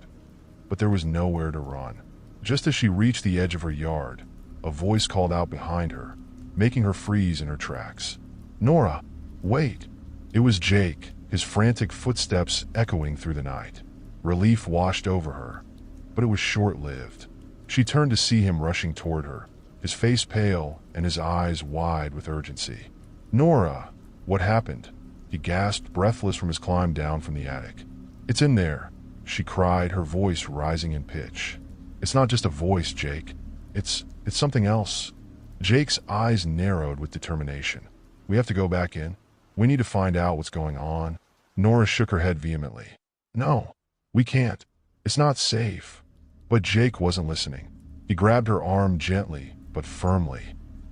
but there was nowhere to run. Just as she reached the edge of her yard, a voice called out behind her, making her freeze in her tracks. "Nora, wait!" It was Jake, his frantic footsteps echoing through the night. Relief washed over her, but it was short-lived. She turned to see him rushing toward her, his face pale and his eyes wide with urgency. "Nora, what happened?" He gasped, breathless from his climb down from the attic. "It's in there," she cried, her voice rising in pitch. "It's not just a voice, Jake. It's something else." Jake's eyes narrowed with determination. We have to go back in. We need to find out what's going on. Nora shook her head vehemently. No, we can't. It's not safe. But Jake wasn't listening. He grabbed her arm gently, but firmly.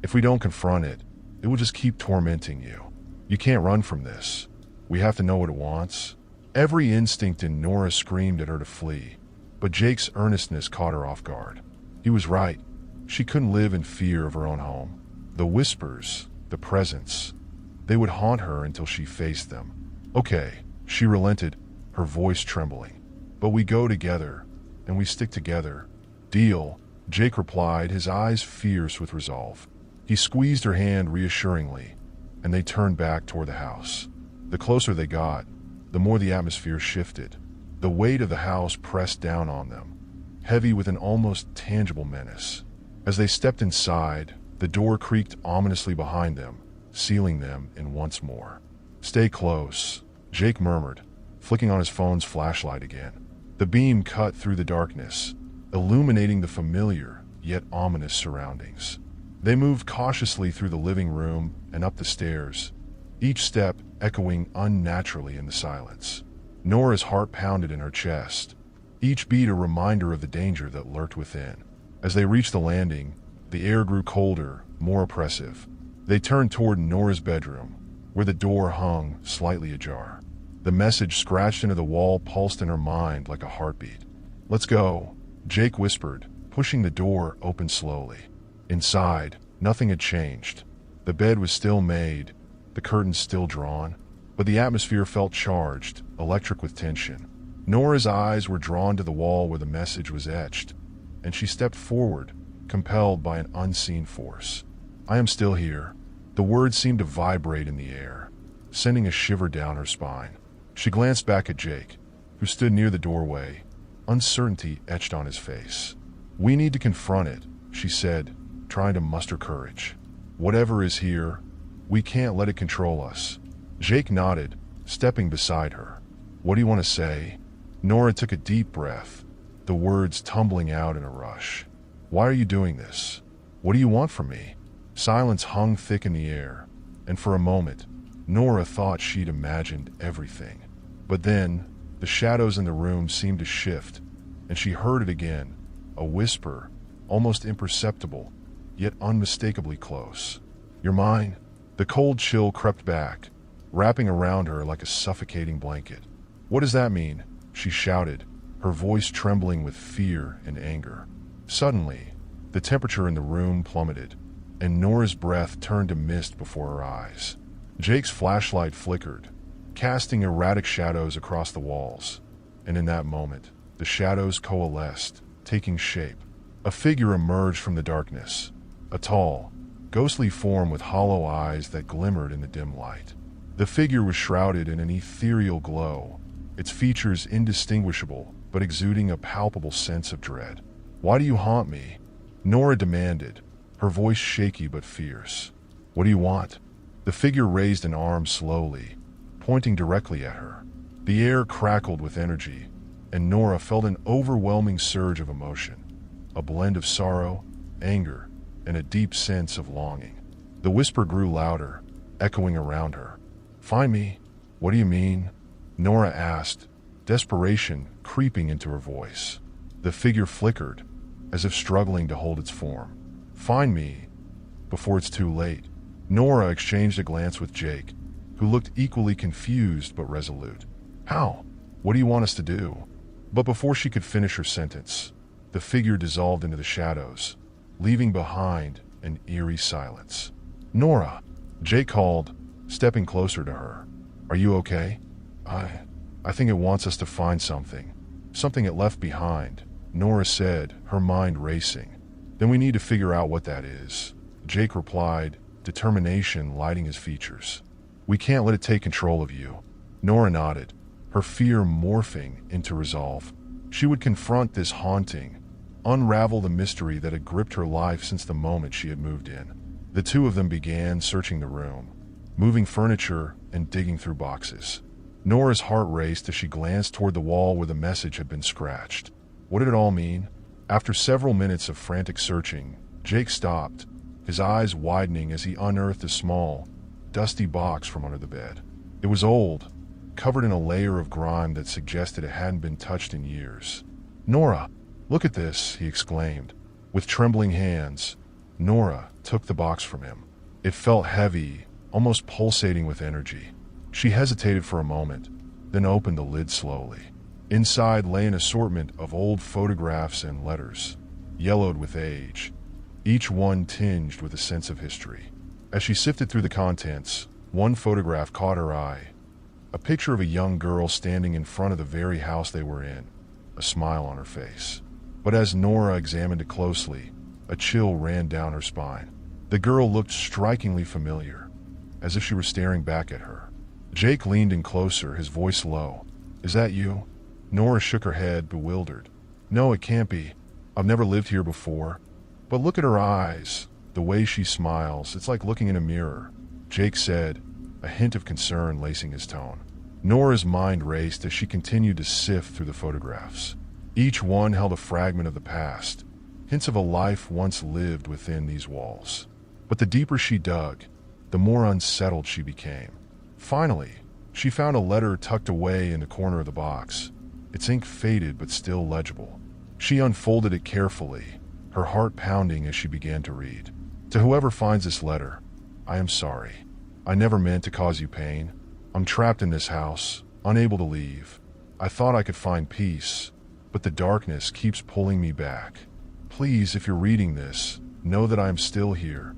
If we don't confront it, it will just keep tormenting you. You can't run from this. We have to know what it wants. Every instinct in Nora screamed at her to flee, but Jake's earnestness caught her off guard. He was right. She couldn't live in fear of her own home. The whispers, the presence, they would haunt her until she faced them. Okay, she relented, her voice trembling. But we go together, and we stick together. Deal, Jake replied, his eyes fierce with resolve. He squeezed her hand reassuringly, and they turned back toward the house. The closer they got, the more the atmosphere shifted. The weight of the house pressed down on them, heavy with an almost tangible menace. As they stepped inside, the door creaked ominously behind them, sealing them in once more. Stay close, Jake murmured, flicking on his phone's flashlight again. The beam cut through the darkness, illuminating the familiar yet ominous surroundings. They moved cautiously through the living room and up the stairs, each step echoing unnaturally in the silence. Nora's heart pounded in her chest, each beat a reminder of the danger that lurked within. As they reached the landing, the air grew colder, more oppressive. They turned toward Nora's bedroom, where the door hung slightly ajar. The message scratched into the wall pulsed in her mind like a heartbeat. Let's go, Jake whispered, pushing the door open slowly. Inside, nothing had changed. The bed was still made, the curtains still drawn, but the atmosphere felt charged, electric with tension. Nora's eyes were drawn to the wall where the message was etched, and she stepped forward, compelled by an unseen force. I am still here. The words seemed to vibrate in the air, sending a shiver down her spine. She glanced back at Jake, who stood near the doorway, uncertainty etched on his face. We need to confront it, she said, trying to muster courage. Whatever is here, we can't let it control us. Jake nodded, stepping beside her. What do you want to say? Nora took a deep breath, the words tumbling out in a rush. Why are you doing this? What do you want from me? Silence hung thick in the air, and for a moment, Nora thought she'd imagined everything. But then, the shadows in the room seemed to shift, and she heard it again, a whisper, almost imperceptible, yet unmistakably close. You're mine. The cold chill crept back, wrapping around her like a suffocating blanket. What does that mean? She shouted, her voice trembling with fear and anger. Suddenly, the temperature in the room plummeted, and Nora's breath turned to mist before her eyes. Jake's flashlight flickered, casting erratic shadows across the walls, and in that moment, the shadows coalesced, taking shape. A figure emerged from the darkness, a tall, ghostly form with hollow eyes that glimmered in the dim light. The figure was shrouded in an ethereal glow, its features indistinguishable but exuding a palpable sense of dread. Why do you haunt me? Nora demanded, her voice shaky but fierce. What do you want? The figure raised an arm slowly, pointing directly at her. The air crackled with energy, and Nora felt an overwhelming surge of emotion, a blend of sorrow, anger, and a deep sense of longing. The whisper grew louder, echoing around her. Find me? What do you mean? Nora asked, desperation creeping into her voice. The figure flickered, as if struggling to hold its form. Find me, before it's too late. Nora exchanged a glance with Jake, who looked equally confused but resolute. How? What do you want us to do? But before she could finish her sentence, the figure dissolved into the shadows, leaving behind an eerie silence. Nora, Jake called, stepping closer to her. Are you okay? I think it wants us to find something. Something it left behind, Nora said, her mind racing. Then we need to figure out what that is, Jake replied, determination lighting his features. We can't let it take control of you. Nora nodded, her fear morphing into resolve. She would confront this haunting, unravel the mystery that had gripped her life since the moment she had moved in. The two of them began searching the room, moving furniture and digging through boxes. Nora's heart raced as she glanced toward the wall where the message had been scratched. What did it all mean? After several minutes of frantic searching, Jake stopped, his eyes widening as he unearthed a small, dusty box from under the bed. It was old, covered in a layer of grime that suggested it hadn't been touched in years. "Nora, look at this," he exclaimed. With trembling hands, Nora took the box from him. It felt heavy, almost pulsating with energy. She hesitated for a moment, then opened the lid slowly. Inside lay an assortment of old photographs and letters, yellowed with age, each one tinged with a sense of history. As she sifted through the contents, one photograph caught her eye. A picture of a young girl standing in front of the very house they were in, a smile on her face. But as Nora examined it closely, a chill ran down her spine. The girl looked strikingly familiar, as if she were staring back at her. Jake leaned in closer, his voice low. "Is that you?" Nora shook her head, bewildered. "No, it can't be. I've never lived here before." "But look at her eyes, the way she smiles. It's like looking in a mirror," Jake said, a hint of concern lacing his tone. Nora's mind raced as she continued to sift through the photographs. Each one held a fragment of the past, hints of a life once lived within these walls. But the deeper she dug, the more unsettled she became. Finally, she found a letter tucked away in the corner of the box, its ink faded but still legible. She unfolded it carefully, her heart pounding as she began to read. "To whoever finds this letter, I am sorry. I never meant to cause you pain. I'm trapped in this house, unable to leave. I thought I could find peace, but the darkness keeps pulling me back. Please, if you're reading this, know that I am still here,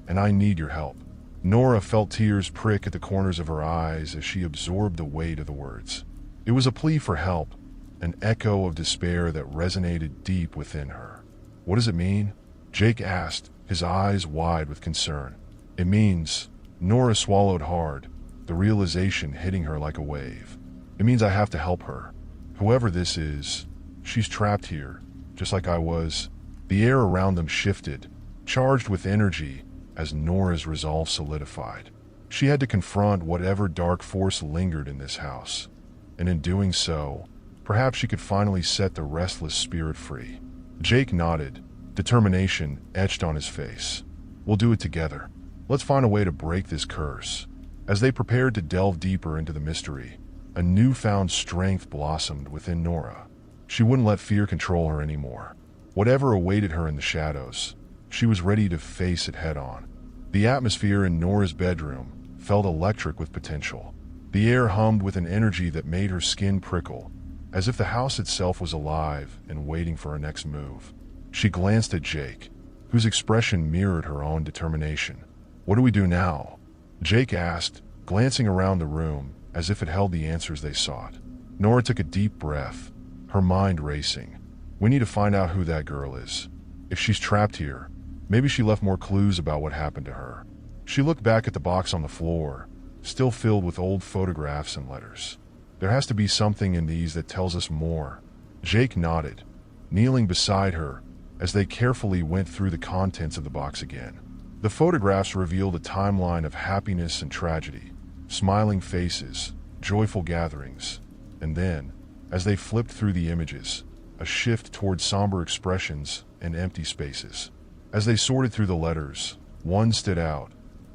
and I need your help." Nora felt tears prick at the corners of her eyes as she absorbed the weight of the words. It was a plea for help, an echo of despair that resonated deep within her. "What does it mean?" Jake asked, his eyes wide with concern. "It means," Nora swallowed hard, the realization hitting her like a wave. "It means I have to help her. Whoever this is, she's trapped here, just like I was." The air around them shifted, charged with energy, as Nora's resolve solidified. She had to confront whatever dark force lingered in this house, and in doing so, perhaps she could finally set the restless spirit free. Jake nodded, determination etched on his face. "We'll do it together. Let's find a way to break this curse." As they prepared to delve deeper into the mystery, a newfound strength blossomed within Nora. She wouldn't let fear control her anymore. Whatever awaited her in the shadows, she was ready to face it head-on. The atmosphere in Nora's bedroom felt electric with potential. The air hummed with an energy that made her skin prickle, as if the house itself was alive and waiting for her next move. She glanced at Jake, whose expression mirrored her own determination. "What do we do now?" Jake asked, glancing around the room as if it held the answers they sought. Nora took a deep breath, her mind racing. "We need to find out who that girl is. If she's trapped here, maybe she left more clues about what happened to her." She looked back at the box on the floor, still filled with old photographs and letters. "There has to be something in these that tells us more." Jake nodded, kneeling beside her as they carefully went through the contents of the box again. The photographs revealed a timeline of happiness and tragedy, smiling faces, joyful gatherings, and then, as they flipped through the images, a shift toward somber expressions and empty spaces. As they sorted through the letters, one stood out,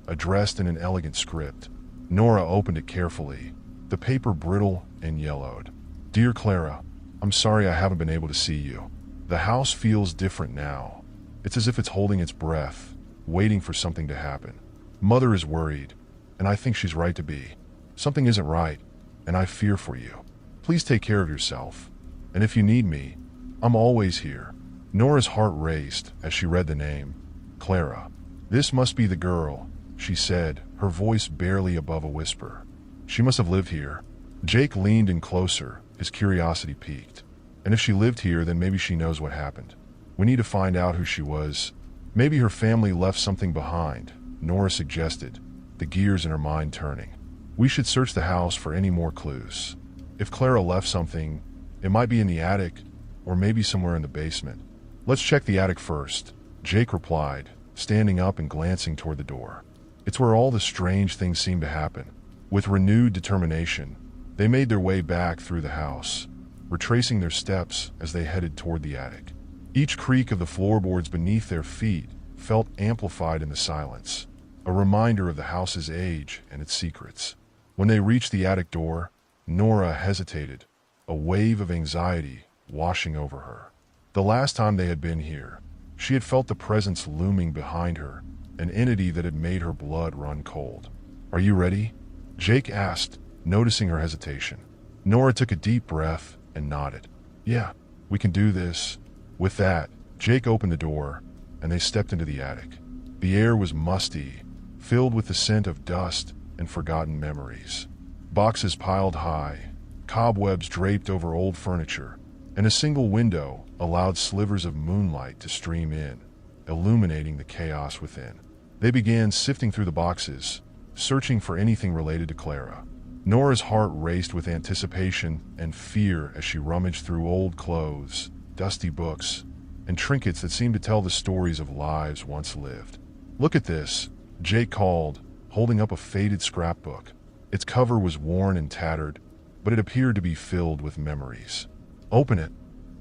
addressed in an elegant script. Nora opened it carefully, the paper brittle and yellowed. "Dear Clara, I'm sorry I haven't been able to see you. The house feels different now. It's as if it's holding its breath, waiting for something to happen. Mother is worried, and I think she's right to be. Something isn't right, and I fear for you. Please take care of yourself. And if you need me, I'm always here." Nora's heart raced as she read the name. Clara. "This must be the girl," she said, her voice barely above a whisper. "She must have lived here." Jake leaned in closer, his curiosity piqued. "And if she lived here, then maybe she knows what happened. We need to find out who she was. Maybe her family left something behind," Nora suggested, the gears in her mind turning. "We should search the house for any more clues. If Clara left something, it might be in the attic, or maybe somewhere in the basement." "Let's check the attic first," Jake replied, standing up and glancing toward the door. "It's where all the strange things seem to happen." With renewed determination, they made their way back through the house, retracing their steps as they headed toward the attic. Each creak of the floorboards beneath their feet felt amplified in the silence, a reminder of the house's age and its secrets. When they reached the attic door, Nora hesitated, a wave of anxiety washing over her. The last time they had been here, she had felt the presence looming behind her, an entity that had made her blood run cold. "Are you ready?" Jake asked, noticing her hesitation. Nora took a deep breath and nodded. "Yeah, we can do this." With that, Jake opened the door, and they stepped into the attic. The air was musty, filled with the scent of dust and forgotten memories. Boxes piled high, cobwebs draped over old furniture, and a single window allowed slivers of moonlight to stream in, illuminating the chaos within. They began sifting through the boxes, searching for anything related to Clara. Nora's heart raced with anticipation and fear as she rummaged through old clothes, dusty books, and trinkets that seemed to tell the stories of lives once lived. "Look at this," Jake called, holding up a faded scrapbook. Its cover was worn and tattered, but it appeared to be filled with memories. "Open it,"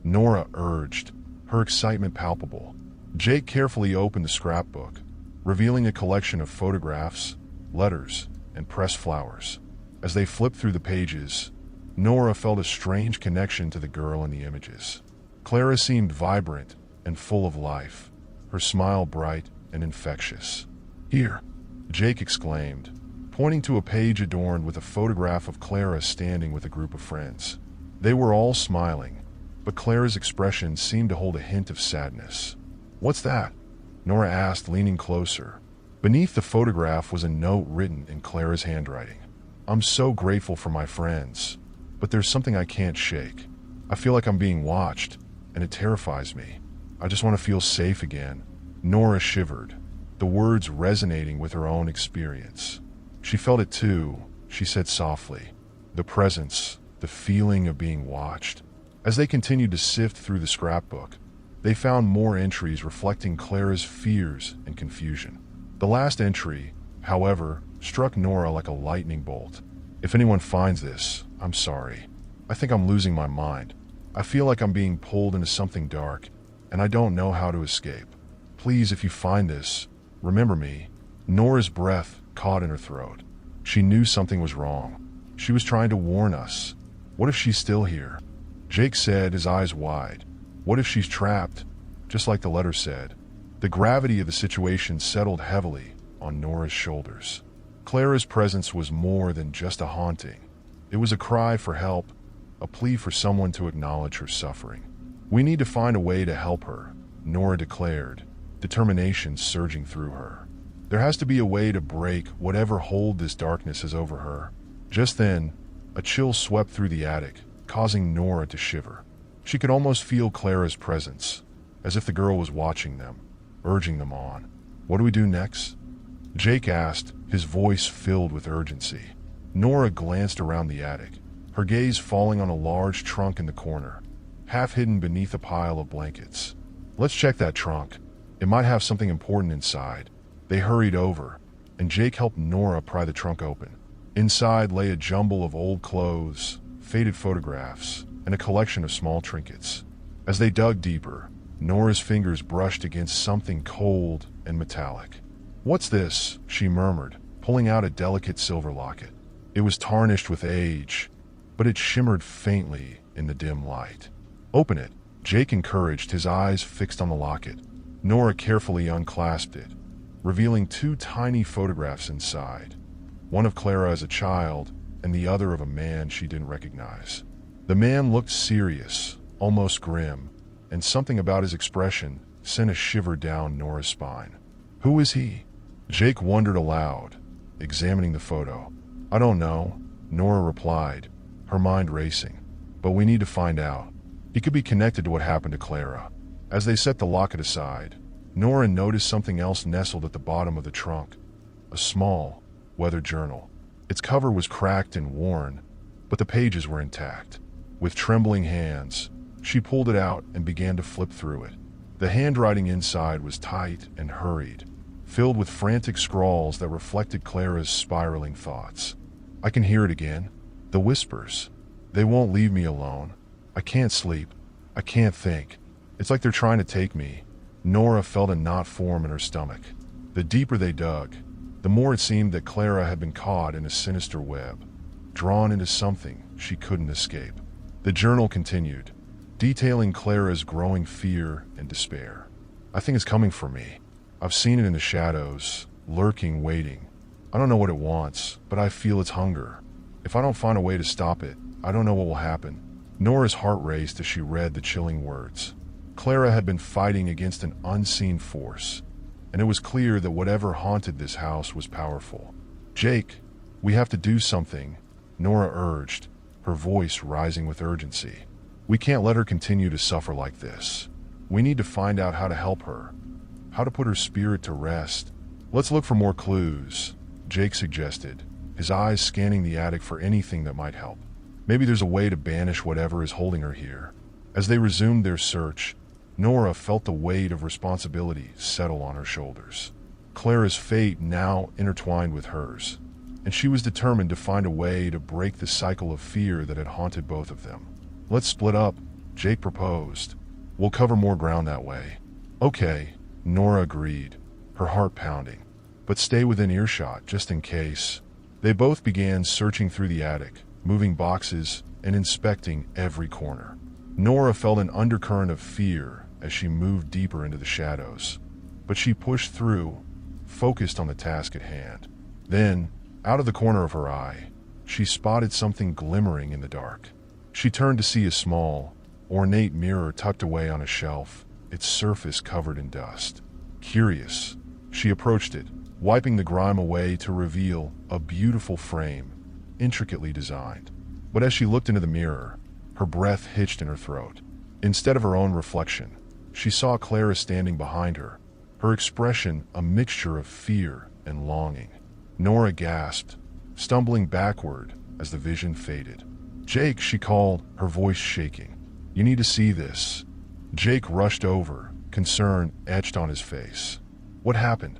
Nora urged, her excitement palpable. Jake carefully opened the scrapbook, revealing a collection of photographs, letters, and pressed flowers. As they flipped through the pages, Nora felt a strange connection to the girl in the images. Clara seemed vibrant and full of life, her smile bright and infectious. "Here," Jake exclaimed, pointing to a page adorned with a photograph of Clara standing with a group of friends. They were all smiling, but Clara's expression seemed to hold a hint of sadness. "What's that?" Nora asked, leaning closer. Beneath the photograph was a note written in Clara's handwriting. "I'm so grateful for my friends, but there's something I can't shake. I feel like I'm being watched, and it terrifies me. I just want to feel safe again." Nora shivered, the words resonating with her own experience. "She felt it too," she said softly. "The presence, the feeling of being watched." As they continued to sift through the scrapbook, they found more entries reflecting Clara's fears and confusion. The last entry, however, struck Nora like a lightning bolt. "If anyone finds this, I'm sorry. I think I'm losing my mind. I feel like I'm being pulled into something dark, and I don't know how to escape. Please, if you find this, remember me." Nora's breath caught in her throat. She knew something was wrong. She was trying to warn us. What if she's still here? Jake said, his eyes wide. What if she's trapped, just like the letter said? The gravity of the situation settled heavily on Nora's shoulders. Clara's presence was more than just a haunting. It was a cry for help, a plea for someone to acknowledge her suffering. "We need to find a way to help her," Nora declared, determination surging through her. "There has to be a way to break whatever hold this darkness has over her." Just then, a chill swept through the attic, causing Nora to shiver. She could almost feel Clara's presence, as if the girl was watching them, urging them on. "What do we do next?" Jake asked, his voice filled with urgency. Nora glanced around the attic, her gaze falling on a large trunk in the corner, half hidden beneath a pile of blankets. "Let's check that trunk. It might have something important inside." They hurried over, and Jake helped Nora pry the trunk open. Inside lay a jumble of old clothes, faded photographs, and a collection of small trinkets. As they dug deeper, Nora's fingers brushed against something cold and metallic. "What's this?" she murmured, pulling out a delicate silver locket. It was tarnished with age, but it shimmered faintly in the dim light. "Open it," Jake encouraged, his eyes fixed on the locket. Nora carefully unclasped it, revealing two tiny photographs inside, one of Clara as a child and the other of a man she didn't recognize. The man looked serious, almost grim, and something about his expression sent a shiver down Nora's spine. "Who is he?" Jake wondered aloud, examining the photo. "I don't know," Nora replied, her mind racing. "But we need to find out. He could be connected to what happened to Clara." As they set the locket aside, Nora noticed something else nestled at the bottom of the trunk. A small, weathered journal. Its cover was cracked and worn, but the pages were intact. With trembling hands, she pulled it out and began to flip through it. The handwriting inside was tight and hurried, filled with frantic scrawls that reflected Clara's spiraling thoughts. "I can hear it again. The whispers. They won't leave me alone. I can't sleep. I can't think. It's like they're trying to take me. Nora felt a knot form in her stomach. The deeper they dug, the more it seemed that Clara had been caught in a sinister web, drawn into something she couldn't escape. The journal continued, detailing Clara's growing fear and despair. I think it's coming for me. I've seen it in the shadows, lurking, waiting. I don't know what it wants, but I feel its hunger. If I don't find a way to stop it, I don't know what will happen. Nora's heart raced as she read the chilling words. Clara had been fighting against an unseen force, and it was clear that whatever haunted this house was powerful. Jake, we have to do something, Nora urged, her voice rising with urgency. We can't let her continue to suffer like this. We need to find out how to help her, how to put her spirit to rest. Let's look for more clues, Jake suggested, his eyes scanning the attic for anything that might help. Maybe there's a way to banish whatever is holding her here. As they resumed their search, Nora felt the weight of responsibility settle on her shoulders. Clara's fate now intertwined with hers, and she was determined to find a way to break the cycle of fear that had haunted both of them. Let's split up, Jake proposed. We'll cover more ground that way. Okay, Nora agreed, her heart pounding. But stay within earshot, just in case. They both began searching through the attic, moving boxes and inspecting every corner. Nora felt an undercurrent of fear as she moved deeper into the shadows, but she pushed through, focused on the task at hand. Then, out of the corner of her eye, she spotted something glimmering in the dark. She turned to see a small, ornate mirror tucked away on a shelf, its surface covered in dust. Curious, she approached it, wiping the grime away to reveal a beautiful frame, intricately designed. But as she looked into the mirror, her breath hitched in her throat. Instead of her own reflection, she saw Clara standing behind her, her expression a mixture of fear and longing. Nora gasped, stumbling backward as the vision faded. Jake, she called, her voice shaking. You need to see this. Jake rushed over, concern etched on his face. What happened?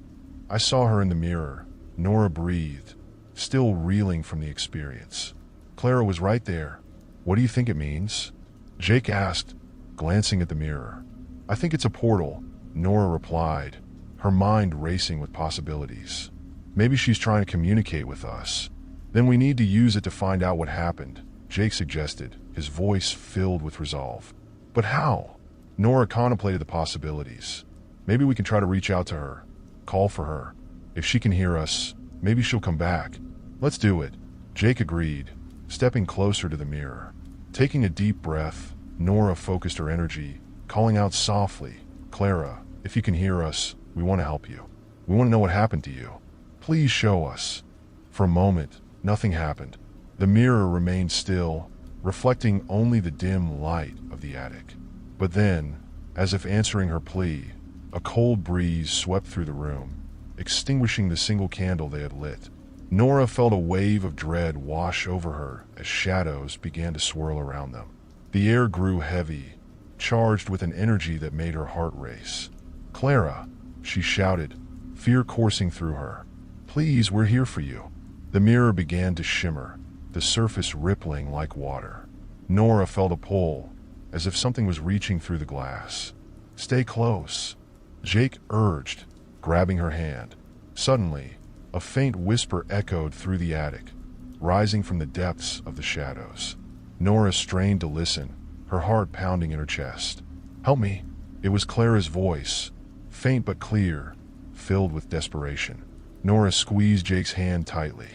I saw her in the mirror, Nora breathed, still reeling from the experience. Clara was right there. What do you think it means? Jake asked, glancing at the mirror. I think it's a portal, Nora replied, her mind racing with possibilities. Maybe she's trying to communicate with us. Then we need to use it to find out what happened, Jake suggested, his voice filled with resolve. But how? Nora contemplated the possibilities. Maybe we can try to reach out to her, call for her. If she can hear us, maybe she'll come back. Let's do it, Jake agreed, stepping closer to the mirror. Taking a deep breath, Nora focused her energy, calling out softly, Clara, if you can hear us, we want to help you. We want to know what happened to you. Please show us. For a moment, nothing happened. The mirror remained still, reflecting only the dim light of the attic. But then, as if answering her plea, a cold breeze swept through the room, extinguishing the single candle they had lit. Nora felt a wave of dread wash over her as shadows began to swirl around them. The air grew heavy, charged with an energy that made her heart race. Clara, she shouted, fear coursing through her. Please, we're here for you. The mirror began to shimmer, the surface rippling like water. Nora felt a pull, as if something was reaching through the glass. Stay close, Jake urged, grabbing her hand. Suddenly, a faint whisper echoed through the attic, rising from the depths of the shadows. Nora strained to listen, her heart pounding in her chest. Help me. It was Clara's voice, faint but clear, filled with desperation. Nora squeezed Jake's hand tightly.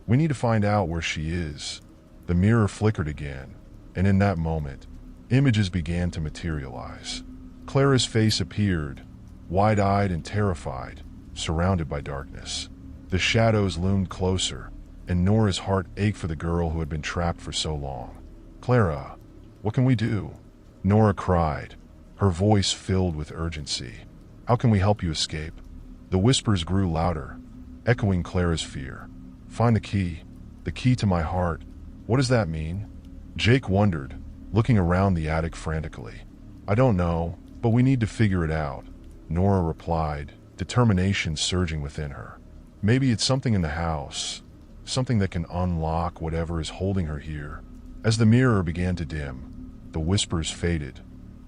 We need to find out where she is. The mirror flickered again, and in that moment, images began to materialize. Clara's face appeared, wide-eyed and terrified, surrounded by darkness. The shadows loomed closer, and Nora's heart ached for the girl who had been trapped for so long. Clara, what can we do? Nora cried, her voice filled with urgency. How can we help you escape? The whispers grew louder, echoing Clara's fear. Find the key to my heart. What does that mean? Jake wondered, looking around the attic frantically. I don't know, but we need to figure it out, Nora replied, determination surging within her. Maybe it's something in the house, something that can unlock whatever is holding her here. As the mirror began to dim, the whispers faded,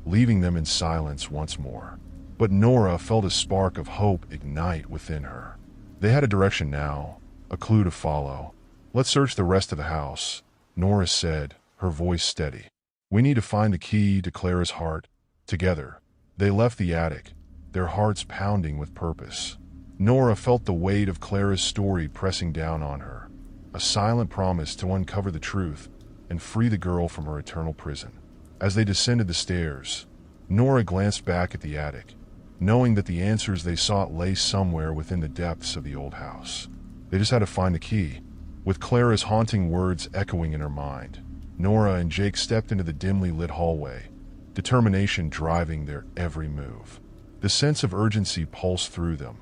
leaving them in silence once more. But Nora felt a spark of hope ignite within her. They had a direction now, a clue to follow. "Let's search the rest of the house," Nora said, her voice steady. "We need to find the key to Clara's heart." Together, they left the attic, their hearts pounding with purpose. Nora felt the weight of Clara's story pressing down on her, a silent promise to uncover the truth and free the girl from her eternal prison. As they descended the stairs, Nora glanced back at the attic, knowing that the answers they sought lay somewhere within the depths of the old house. They just had to find the key. With Clara's haunting words echoing in her mind, Nora and Jake stepped into the dimly lit hallway, determination driving their every move. The sense of urgency pulsed through them,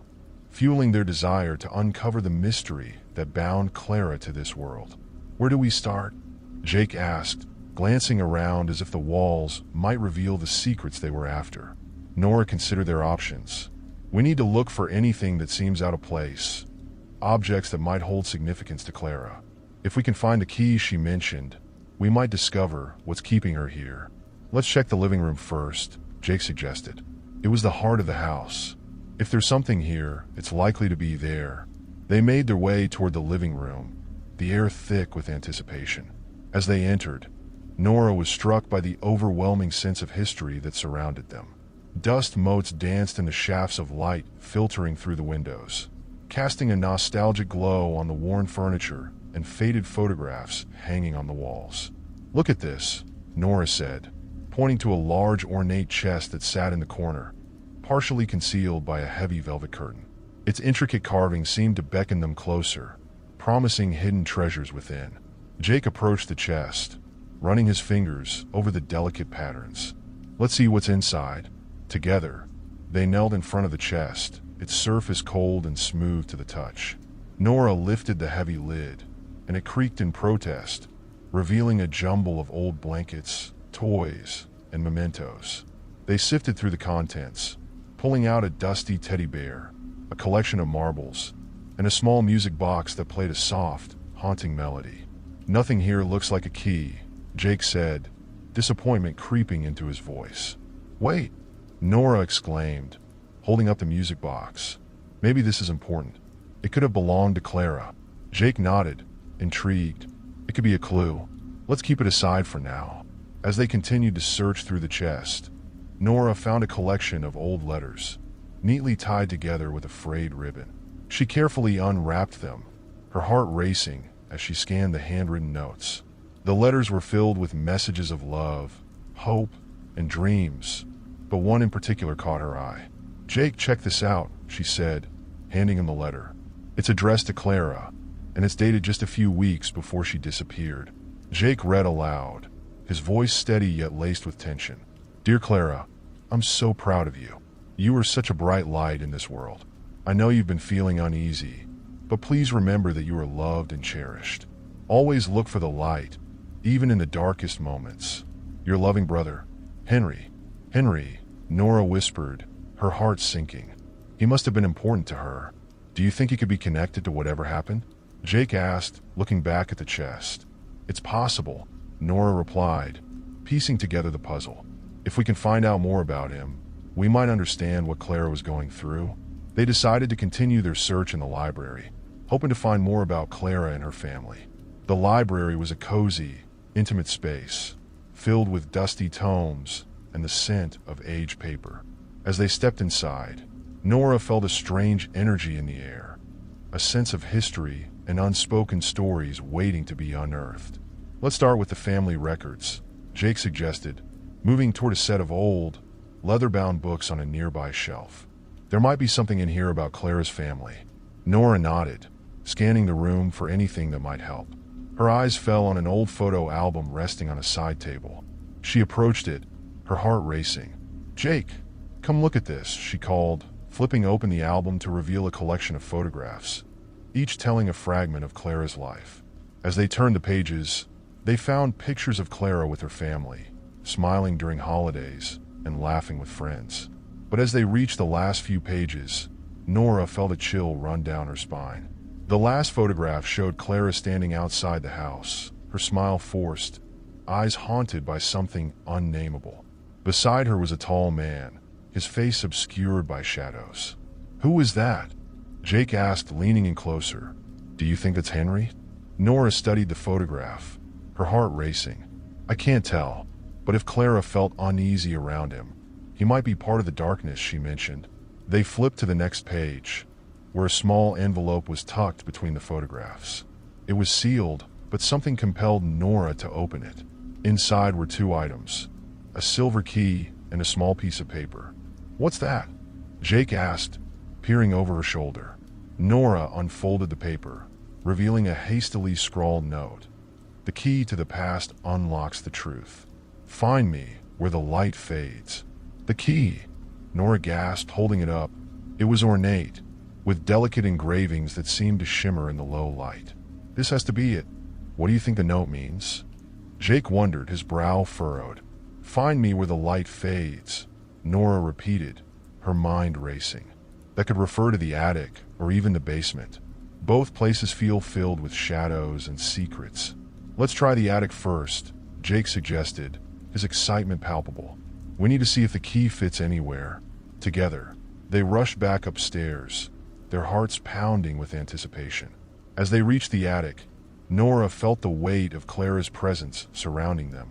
fueling their desire to uncover the mystery that bound Clara to this world. "Where do we start?" Jake asked, glancing around as if the walls might reveal the secrets they were after. Nora considered their options. "We need to look for anything that seems out of place, objects that might hold significance to Clara. If we can find the key she mentioned, we might discover what's keeping her here." "Let's check the living room first," Jake suggested. It was the heart of the house. If there's something here, it's likely to be there. They made their way toward the living room, the air thick with anticipation. As they entered, Nora was struck by the overwhelming sense of history that surrounded them. Dust motes danced in the shafts of light filtering through the windows, casting a nostalgic glow on the worn furniture and faded photographs hanging on the walls. "Look at this," Nora said, pointing to a large ornate chest that sat in the corner, partially concealed by a heavy velvet curtain. Its intricate carving seemed to beckon them closer, promising hidden treasures within. Jake approached the chest, running his fingers over the delicate patterns. "Let's see what's inside." Together, they knelt in front of the chest, its surface cold and smooth to the touch. Nora lifted the heavy lid, and it creaked in protest, revealing a jumble of old blankets, toys, and mementos. They sifted through the contents, pulling out a dusty teddy bear, a collection of marbles, and a small music box that played a soft, haunting melody. "Nothing here looks like a key," Jake said, disappointment creeping into his voice. "Wait," Nora exclaimed, holding up the music box. "Maybe this is important. It could have belonged to Clara." Jake nodded, intrigued. "It could be a clue. Let's keep it aside for now." As they continued to search through the chest, Nora found a collection of old letters, neatly tied together with a frayed ribbon. She carefully unwrapped them, her heart racing as she scanned the handwritten notes. The letters were filled with messages of love, hope, and dreams, but one in particular caught her eye. "Jake, check this out," she said, handing him the letter. "It's addressed to Clara, and it's dated just a few weeks before she disappeared." Jake read aloud, his voice steady yet laced with tension. "Dear Clara, I'm so proud of you. You are such a bright light in this world. I know you've been feeling uneasy, but please remember that you are loved and cherished. Always look for the light, even in the darkest moments. Your loving brother, Henry." "Henry," Nora whispered, her heart sinking. "He must have been important to her. Do you think he could be connected to whatever happened?" Jake asked, looking back at the chest. "It's possible," Nora replied, piecing together the puzzle. "If we can find out more about him, we might understand what Clara was going through." They decided to continue their search in the library, hoping to find more about Clara and her family. The library was a cozy, intimate space, filled with dusty tomes and the scent of aged paper. As they stepped inside, Nora felt a strange energy in the air, a sense of history and unspoken stories waiting to be unearthed. "Let's start with the family records," Jake suggested, moving toward a set of old, leather-bound books on a nearby shelf. "There might be something in here about Clara's family." Nora nodded, scanning the room for anything that might help. Her eyes fell on an old photo album resting on a side table. She approached it, her heart racing. "Jake, come look at this," she called, flipping open the album to reveal a collection of photographs, each telling a fragment of Clara's life. As they turned the pages, they found pictures of Clara with her family, smiling during holidays and laughing with friends. But as they reached the last few pages, Nora felt a chill run down her spine. The last photograph showed Clara standing outside the house, her smile forced, eyes haunted by something unnameable. Beside her was a tall man, his face obscured by shadows. "Who is that?" Jake asked, leaning in closer. "Do you think it's Henry?" Nora studied the photograph, her heart racing. "I can't tell, but if Clara felt uneasy around him, he might be part of the darkness," she mentioned. They flipped to the next page, where a small envelope was tucked between the photographs. It was sealed, but something compelled Nora to open it. Inside were two items, a silver key and a small piece of paper. "What's that?" Jake asked, peering over her shoulder. Nora unfolded the paper, revealing a hastily scrawled note. "The key to the past unlocks the truth. Find me where the light fades." "The key," Nora gasped, holding it up. It was ornate, with delicate engravings that seemed to shimmer in the low light. "This has to be it. What do you think the note means?" Jake wondered, his brow furrowed. "Find me where the light fades," Nora repeated, her mind racing. That could refer to the attic or even the basement. Both places feel filled with shadows and secrets. "Let's try the attic first," Jake suggested, his excitement palpable. "We need to see if the key fits anywhere." Together, they rushed back upstairs, their hearts pounding with anticipation. As they reached the attic, Nora felt the weight of Clara's presence surrounding them,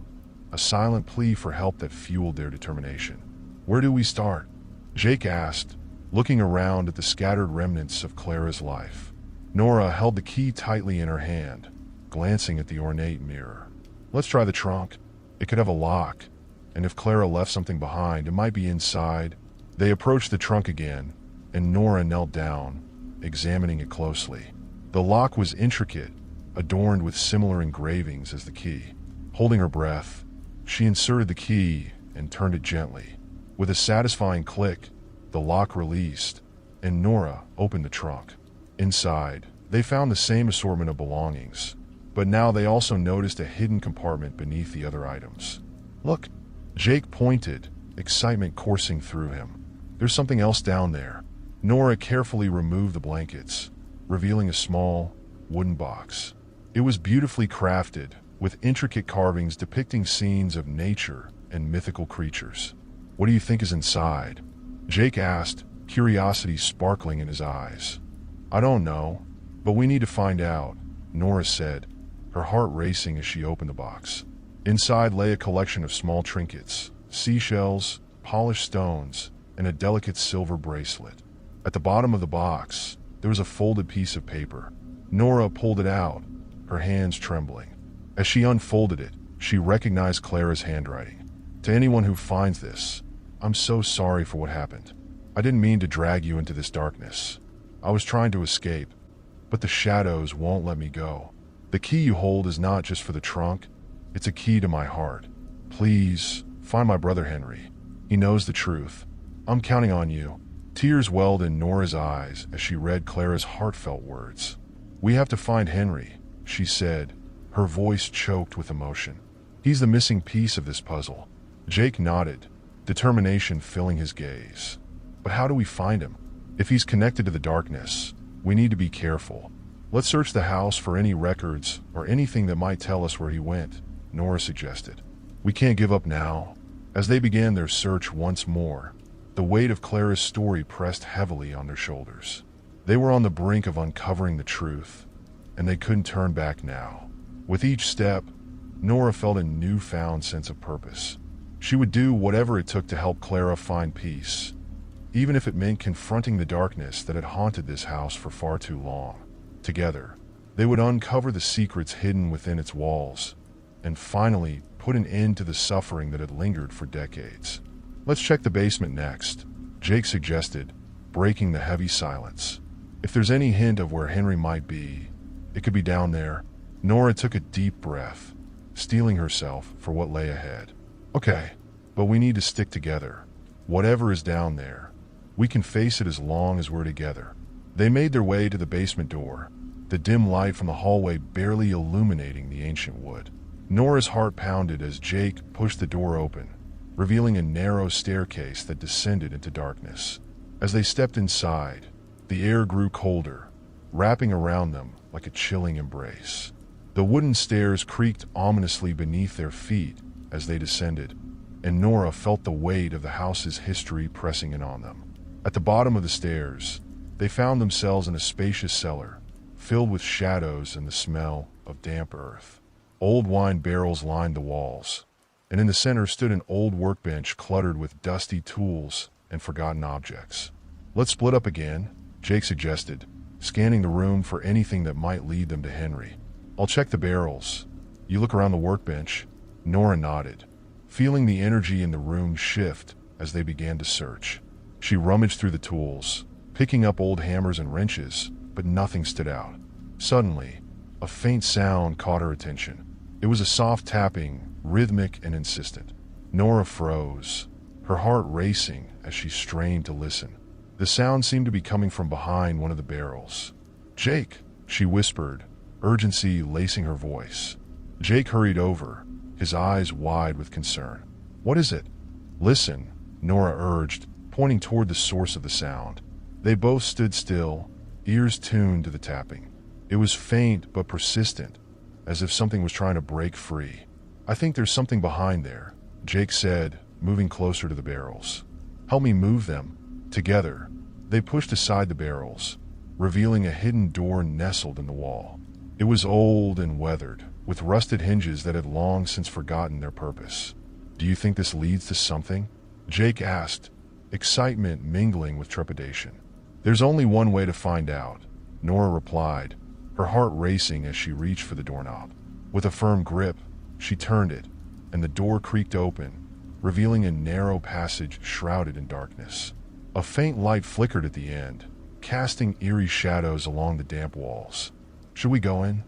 a silent plea for help that fueled their determination. "Where do we start?" Jake asked, looking around at the scattered remnants of Clara's life. Nora held the key tightly in her hand, glancing at the ornate mirror. "Let's try the trunk. It could have a lock, and if Clara left something behind, it might be inside." They approached the trunk again, and Nora knelt down, examining it closely. The lock was intricate, adorned with similar engravings as the key. Holding her breath, she inserted the key and turned it gently. With a satisfying click, the lock released, and Nora opened the trunk. Inside, they found the same assortment of belongings, but now they also noticed a hidden compartment beneath the other items. "Look," Jake pointed, excitement coursing through him. "There's something else down there." Nora carefully removed the blankets, revealing a small, wooden box. It was beautifully crafted, with intricate carvings depicting scenes of nature and mythical creatures. "What do you think is inside?" Jake asked, curiosity sparkling in his eyes. "I don't know, but we need to find out," Nora said, her heart racing as she opened the box. Inside lay a collection of small trinkets, seashells, polished stones, and a delicate silver bracelet. At the bottom of the box, there was a folded piece of paper. Nora pulled it out, her hands trembling. As she unfolded it, she recognized Clara's handwriting. "To anyone who finds this, I'm so sorry for what happened. I didn't mean to drag you into this darkness. I was trying to escape, but the shadows won't let me go. The key you hold is not just for the trunk, it's a key to my heart. Please, find my brother Henry. He knows the truth. I'm counting on you." Tears welled in Nora's eyes as she read Clara's heartfelt words. "We have to find Henry," she said, her voice choked with emotion. "He's the missing piece of this puzzle." Jake nodded, determination filling his gaze. "But how do we find him? If he's connected to the darkness, we need to be careful. Let's search the house for any records or anything that might tell us where he went," Nora suggested. "We can't give up now." As they began their search once more, the weight of Clara's story pressed heavily on their shoulders. They were on the brink of uncovering the truth, and they couldn't turn back now. With each step, Nora felt a newfound sense of purpose. She would do whatever it took to help Clara find peace, even if it meant confronting the darkness that had haunted this house for far too long. Together, they would uncover the secrets hidden within its walls, and finally put an end to the suffering that had lingered for decades. "Let's check the basement next," Jake suggested, breaking the heavy silence. "If there's any hint of where Henry might be, it could be down there." Nora took a deep breath, steeling herself for what lay ahead. "Okay, but we need to stick together. Whatever is down there, we can face it as long as we're together." They made their way to the basement door, the dim light from the hallway barely illuminating the ancient wood. Nora's heart pounded as Jake pushed the door open, revealing a narrow staircase that descended into darkness. As they stepped inside, the air grew colder, wrapping around them like a chilling embrace. The wooden stairs creaked ominously beneath their feet as they descended, and Nora felt the weight of the house's history pressing in on them. At the bottom of the stairs, they found themselves in a spacious cellar, filled with shadows and the smell of damp earth. Old wine barrels lined the walls, and in the center stood an old workbench cluttered with dusty tools and forgotten objects. "Let's split up again," Jake suggested, scanning the room for anything that might lead them to Henry. "I'll check the barrels. You look around the workbench." Nora nodded, feeling the energy in the room shift as they began to search. She rummaged through the tools, picking up old hammers and wrenches, but nothing stood out. Suddenly, a faint sound caught her attention. It was a soft tapping, rhythmic and insistent. Nora froze, her heart racing as she strained to listen. The sound seemed to be coming from behind one of the barrels. "Jake," she whispered, urgency lacing her voice. Jake hurried over, his eyes wide with concern. "What is it?" "Listen," Nora urged, pointing toward the source of the sound. They both stood still, ears tuned to the tapping. It was faint but persistent, as if something was trying to break free. "I think there's something behind there," Jake said, moving closer to the barrels. "Help me move them." Together, they pushed aside the barrels, revealing a hidden door nestled in the wall. It was old and weathered, with rusted hinges that had long since forgotten their purpose. "Do you think this leads to something?" Jake asked, excitement mingling with trepidation. "There's only one way to find out," Nora replied, her heart racing as she reached for the doorknob. With a firm grip, she turned it, and the door creaked open, revealing a narrow passage shrouded in darkness. A faint light flickered at the end, casting eerie shadows along the damp walls. "Should we go in?"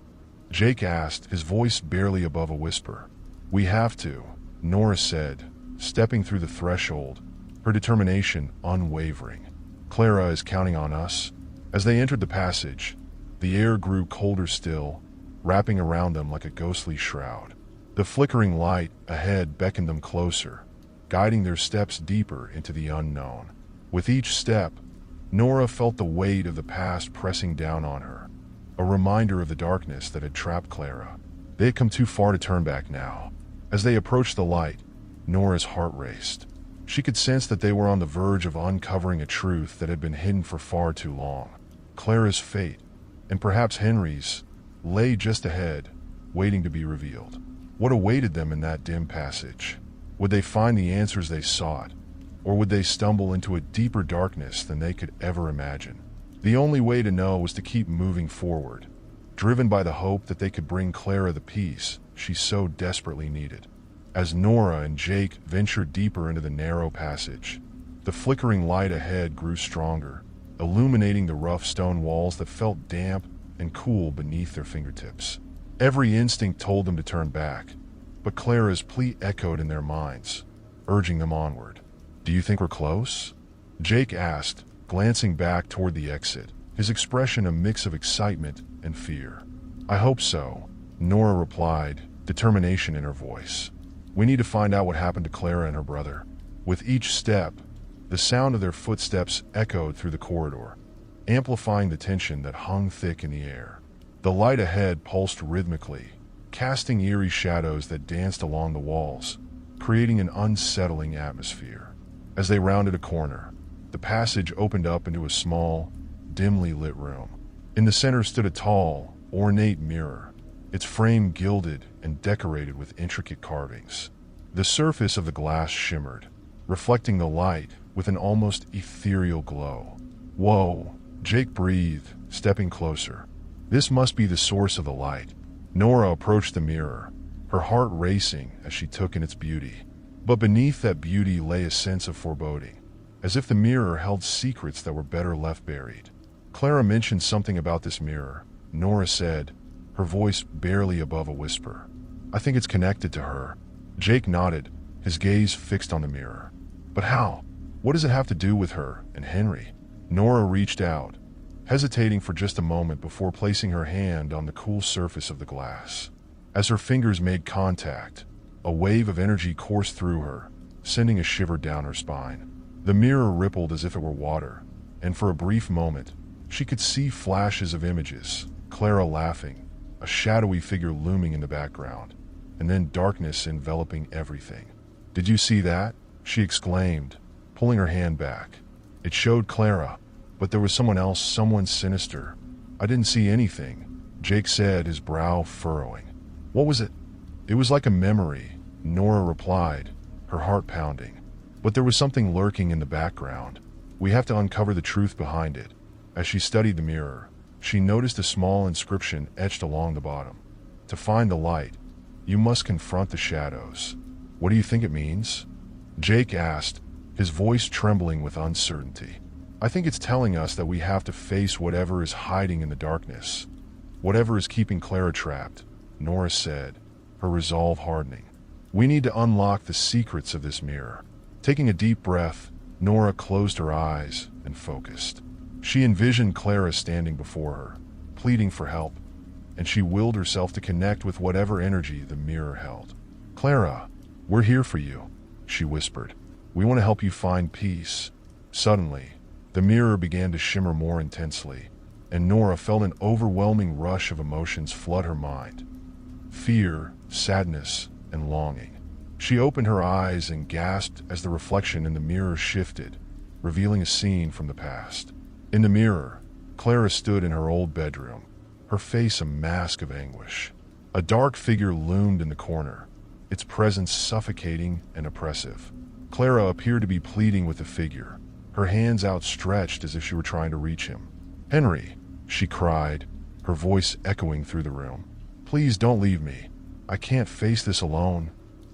Jake asked, his voice barely above a whisper. "We have to," Nora said, stepping through the threshold, her determination unwavering. "Clara is counting on us." As they entered the passage, the air grew colder still, wrapping around them like a ghostly shroud. The flickering light ahead beckoned them closer, guiding their steps deeper into the unknown. With each step, Nora felt the weight of the past pressing down on her, a reminder of the darkness that had trapped Clara. They had come too far to turn back now. As they approached the light, Nora's heart raced. She could sense that they were on the verge of uncovering a truth that had been hidden for far too long. Clara's fate, and perhaps Henry's, lay just ahead, waiting to be revealed. What awaited them in that dim passage? Would they find the answers they sought, or would they stumble into a deeper darkness than they could ever imagine? The only way to know was to keep moving forward, driven by the hope that they could bring Clara the peace she so desperately needed. As Nora and Jake ventured deeper into the narrow passage, the flickering light ahead grew stronger, illuminating the rough stone walls that felt damp and cool beneath their fingertips. Every instinct told them to turn back, but Clara's plea echoed in their minds, urging them onward. "Do you think we're close?" Jake asked, glancing back toward the exit, his expression a mix of excitement and fear. "I hope so," Nora replied, determination in her voice. "We need to find out what happened to Clara and her brother." With each step, the sound of their footsteps echoed through the corridor, amplifying the tension that hung thick in the air. The light ahead pulsed rhythmically, casting eerie shadows that danced along the walls, creating an unsettling atmosphere. As they rounded a corner, the passage opened up into a small, dimly lit room. In the center stood a tall, ornate mirror, its frame gilded and decorated with intricate carvings. The surface of the glass shimmered, reflecting the light with an almost ethereal glow. "Whoa," Jake breathed, stepping closer. "This must be the source of the light." Nora approached the mirror, her heart racing as she took in its beauty. But beneath that beauty lay a sense of foreboding, as if the mirror held secrets that were better left buried. "Clara mentioned something about this mirror," Nora said, her voice barely above a whisper. "I think it's connected to her." Jake nodded, his gaze fixed on the mirror. "But how? What does it have to do with her and Henry?" Nora reached out, hesitating for just a moment before placing her hand on the cool surface of the glass. As her fingers made contact, a wave of energy coursed through her, sending a shiver down her spine. The mirror rippled as if it were water, and for a brief moment, she could see flashes of images, Clara laughing, a shadowy figure looming in the background, and then darkness enveloping everything. "Did you see that?" she exclaimed, pulling her hand back. It showed Clara, but there was someone else, someone sinister. "I didn't see anything," Jake said, his brow furrowing. "What was it?" "It was like a memory," Nora replied, her heart pounding. "But there was something lurking in the background. We have to uncover the truth behind it." As she studied the mirror, she noticed a small inscription etched along the bottom. "To find the light, you must confront the shadows." "What do you think it means?" Jake asked, his voice trembling with uncertainty. "I think it's telling us that we have to face whatever is hiding in the darkness. Whatever is keeping Clara trapped," Nora said, her resolve hardening. "We need to unlock the secrets of this mirror." Taking a deep breath, Nora closed her eyes and focused. She envisioned Clara standing before her, pleading for help, and she willed herself to connect with whatever energy the mirror held. "Clara, we're here for you," she whispered. "We want to help you find peace." Suddenly, the mirror began to shimmer more intensely, and Nora felt an overwhelming rush of emotions flood her mind. Fear, sadness, and longing. She opened her eyes and gasped as the reflection in the mirror shifted, revealing a scene from the past. In the mirror, Clara stood in her old bedroom, her face a mask of anguish. A dark figure loomed in the corner, its presence suffocating and oppressive. Clara appeared to be pleading with the figure, her hands outstretched as if she were trying to reach him. "Henry," she cried, her voice echoing through the room. "Please don't leave me. I can't face this alone."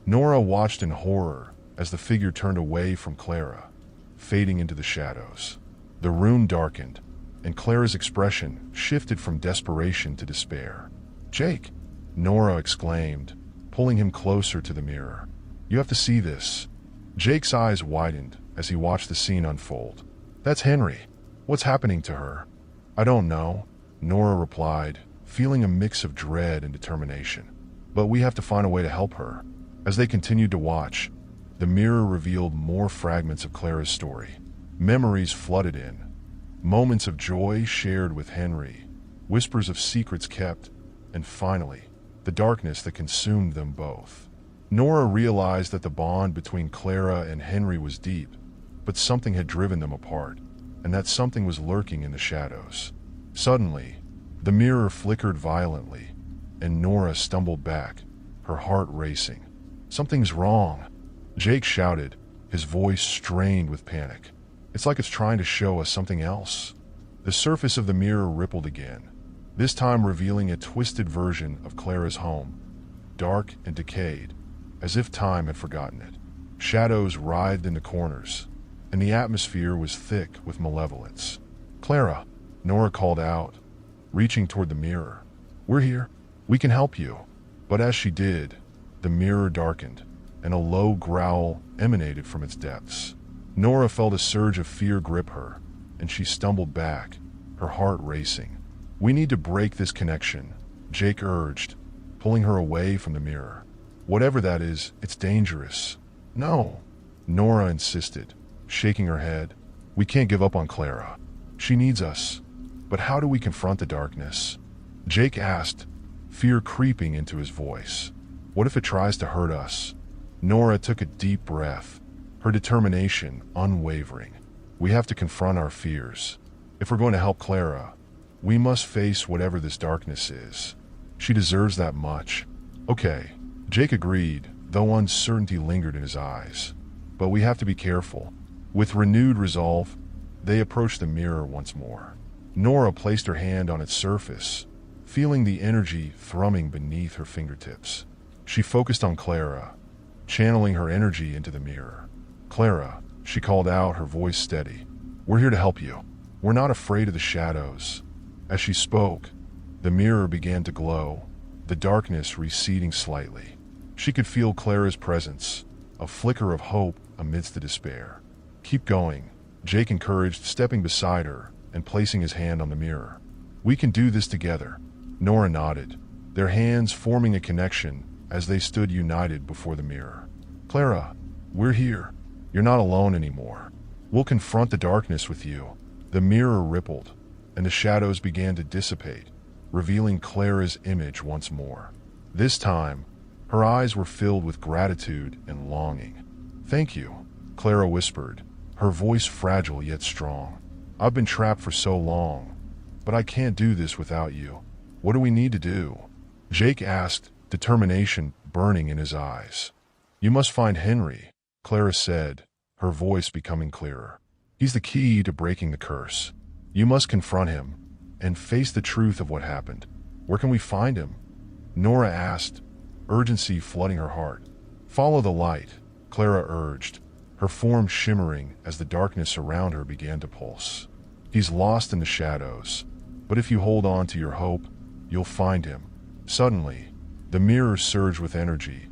Nora watched in horror as the figure turned away from Clara, fading into the shadows. The room darkened, and Clara's expression shifted from desperation to despair. "Jake!" Nora exclaimed, pulling him closer to the mirror. "You have to see this." Jake's eyes widened as he watched the scene unfold. "That's Henry. What's happening to her?" "I don't know," Nora replied, feeling a mix of dread and determination. "But we have to find a way to help her." As they continued to watch, the mirror revealed more fragments of Clara's story. Memories flooded in, moments of joy shared with Henry, whispers of secrets kept, and finally, the darkness that consumed them both. Nora realized that the bond between Clara and Henry was deep, but something had driven them apart, and that something was lurking in the shadows. Suddenly, the mirror flickered violently, and Nora stumbled back, her heart racing. "Something's wrong," Jake shouted, his voice strained with panic. "It's like it's trying to show us something else." The surface of the mirror rippled again, this time revealing a twisted version of Clara's home, dark and decayed, as if time had forgotten it. Shadows writhed in the corners, and the atmosphere was thick with malevolence. "Clara," Nora called out, reaching toward the mirror. "We're here. We can help you." But as she did, the mirror darkened, and a low growl emanated from its depths. Nora felt a surge of fear grip her, and she stumbled back, her heart racing. "We need to break this connection," Jake urged, pulling her away from the mirror. "Whatever that is, it's dangerous." "No," Nora insisted, shaking her head. "We can't give up on Clara. She needs us." "But how do we confront the darkness?" Jake asked, fear creeping into his voice. "What if it tries to hurt us?" Nora took a deep breath, her determination unwavering. "We have to confront our fears. If we're going to help Clara, we must face whatever this darkness is. She deserves that much." "Okay," Jake agreed, though uncertainty lingered in his eyes. "But we have to be careful." With renewed resolve, they approached the mirror once more. Nora placed her hand on its surface, feeling the energy thrumming beneath her fingertips. She focused on Clara, channeling her energy into the mirror. "Clara," she called out, her voice steady. "We're here to help you. We're not afraid of the shadows." As she spoke, the mirror began to glow, the darkness receding slightly. She could feel Clara's presence, a flicker of hope amidst the despair. "Keep going," Jake encouraged, stepping beside her and placing his hand on the mirror. "We can do this together." Nora nodded, their hands forming a connection as they stood united before the mirror. "Clara, we're here. You're not alone anymore. We'll confront the darkness with you." The mirror rippled, and the shadows began to dissipate, revealing Clara's image once more. This time, her eyes were filled with gratitude and longing. "Thank you," Clara whispered, her voice fragile yet strong. "I've been trapped for so long, but I can't do this without you. What do we need to do?" Jake asked, determination burning in his eyes. "You must find Henry," Clara said, her voice becoming clearer. "He's the key to breaking the curse. You must confront him and face the truth of what happened." "Where can we find him?" Nora asked, urgency flooding her heart. "Follow the light," Clara urged, her form shimmering as the darkness around her began to pulse. "He's lost in the shadows, but if you hold on to your hope, you'll find him." Suddenly, the mirror surged with energy,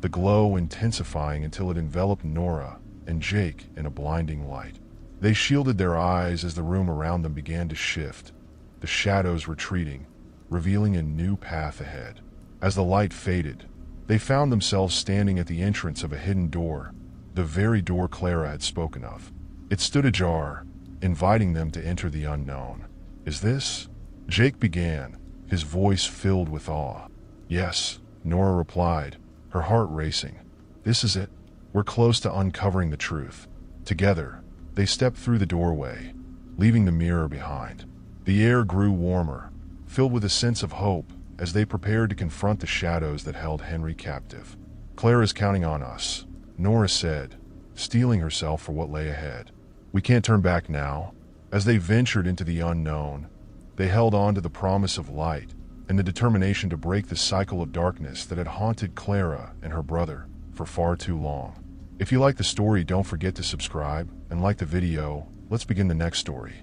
the glow intensifying until it enveloped Nora and Jake in a blinding light. They shielded their eyes as the room around them began to shift, the shadows retreating, revealing a new path ahead. As the light faded, they found themselves standing at the entrance of a hidden door, the very door Clara had spoken of. It stood ajar, inviting them to enter the unknown. "Is this?" Jake began, his voice filled with awe. "Yes," Nora replied, her heart racing. "This is it. We're close to uncovering the truth." Together, they stepped through the doorway, leaving the mirror behind. The air grew warmer, filled with a sense of hope as they prepared to confront the shadows that held Henry captive. "Clara's counting on us," Nora said, steeling herself for what lay ahead. "We can't turn back now." As they ventured into the unknown, they held on to the promise of light and the determination to break the cycle of darkness that had haunted Clara and her brother for far too long. If you like the story, don't forget to subscribe and like the video. Let's begin the next story.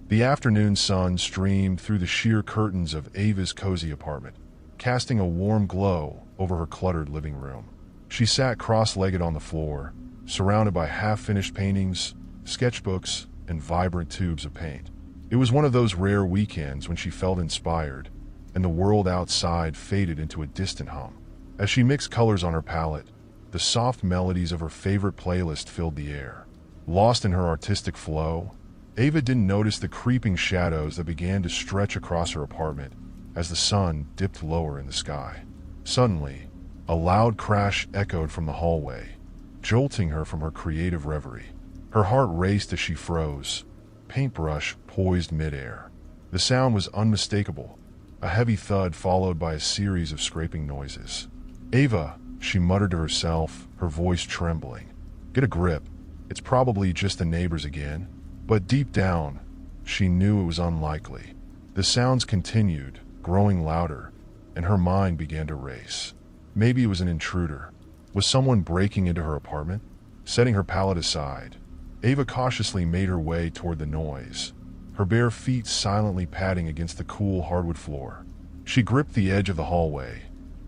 The afternoon sun streamed through the sheer curtains of Ava's cozy apartment, casting a warm glow over her cluttered living room. She sat cross-legged on the floor, surrounded by half-finished paintings, sketchbooks, and vibrant tubes of paint. It was one of those rare weekends when she felt inspired, and the world outside faded into a distant hum. As she mixed colors on her palette, the soft melodies of her favorite playlist filled the air. Lost in her artistic flow, Ava didn't notice the creeping shadows that began to stretch across her apartment as the sun dipped lower in the sky. Suddenly, a loud crash echoed from the hallway, jolting her from her creative reverie. Her heart raced as she froze, paintbrush poised midair. The sound was unmistakable, a heavy thud followed by a series of scraping noises. "Ava," she muttered to herself, her voice trembling. "Get a grip. It's probably just the neighbors again." But deep down, she knew it was unlikely. The sounds continued, growing louder, and her mind began to race. Maybe it was an intruder. Was someone breaking into her apartment? Setting her palette aside, Ava cautiously made her way toward the noise, her bare feet silently padding against the cool hardwood floor. She gripped the edge of the hallway,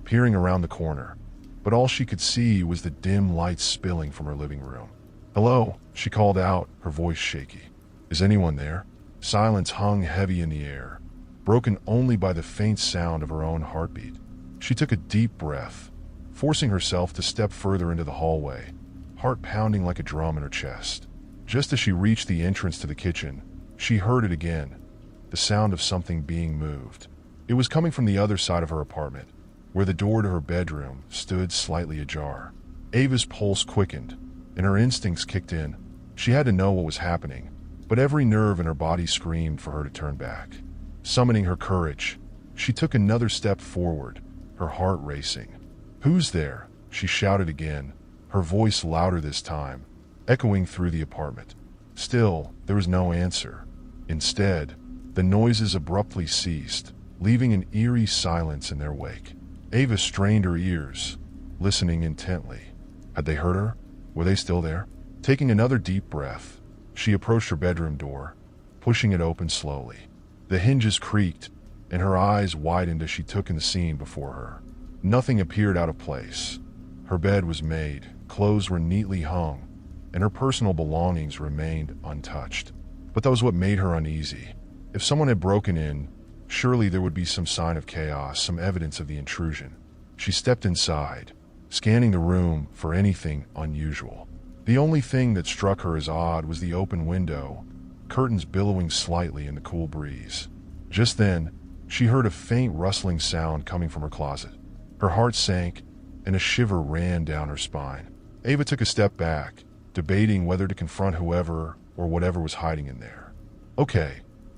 peering around the corner, but all she could see was the dim light spilling from her living room. "Hello," she called out, her voice shaky. "Is anyone there?" Silence hung heavy in the air, broken only by the faint sound of her own heartbeat. She took a deep breath, forcing herself to step further into the hallway, heart pounding like a drum in her chest. Just as she reached the entrance to the kitchen, she heard it again, the sound of something being moved. It was coming from the other side of her apartment, where the door to her bedroom stood slightly ajar. Ava's pulse quickened, and her instincts kicked in. She had to know what was happening, but every nerve in her body screamed for her to turn back. Summoning her courage, she took another step forward, her heart racing. "Who's there?" she shouted again, her voice louder this time, echoing through the apartment. Still, there was no answer. Instead, the noises abruptly ceased, leaving an eerie silence in their wake. Ava strained her ears, listening intently. Had they heard her? Were they still there? Taking another deep breath, she approached her bedroom door, pushing it open slowly. The hinges creaked, and her eyes widened as she took in the scene before her. Nothing appeared out of place. Her bed was made, clothes were neatly hung, and her personal belongings remained untouched. But that was what made her uneasy. If someone had broken in, surely there would be some sign of chaos, some evidence of the intrusion. She stepped inside, scanning the room for anything unusual. The only thing that struck her as odd was the open window, curtains billowing slightly in the cool breeze. Just then, she heard a faint rustling sound coming from her closet. Her heart sank, and a shiver ran down her spine. Ava took a step back, debating whether to confront whoever or whatever was hiding in there. "Okay,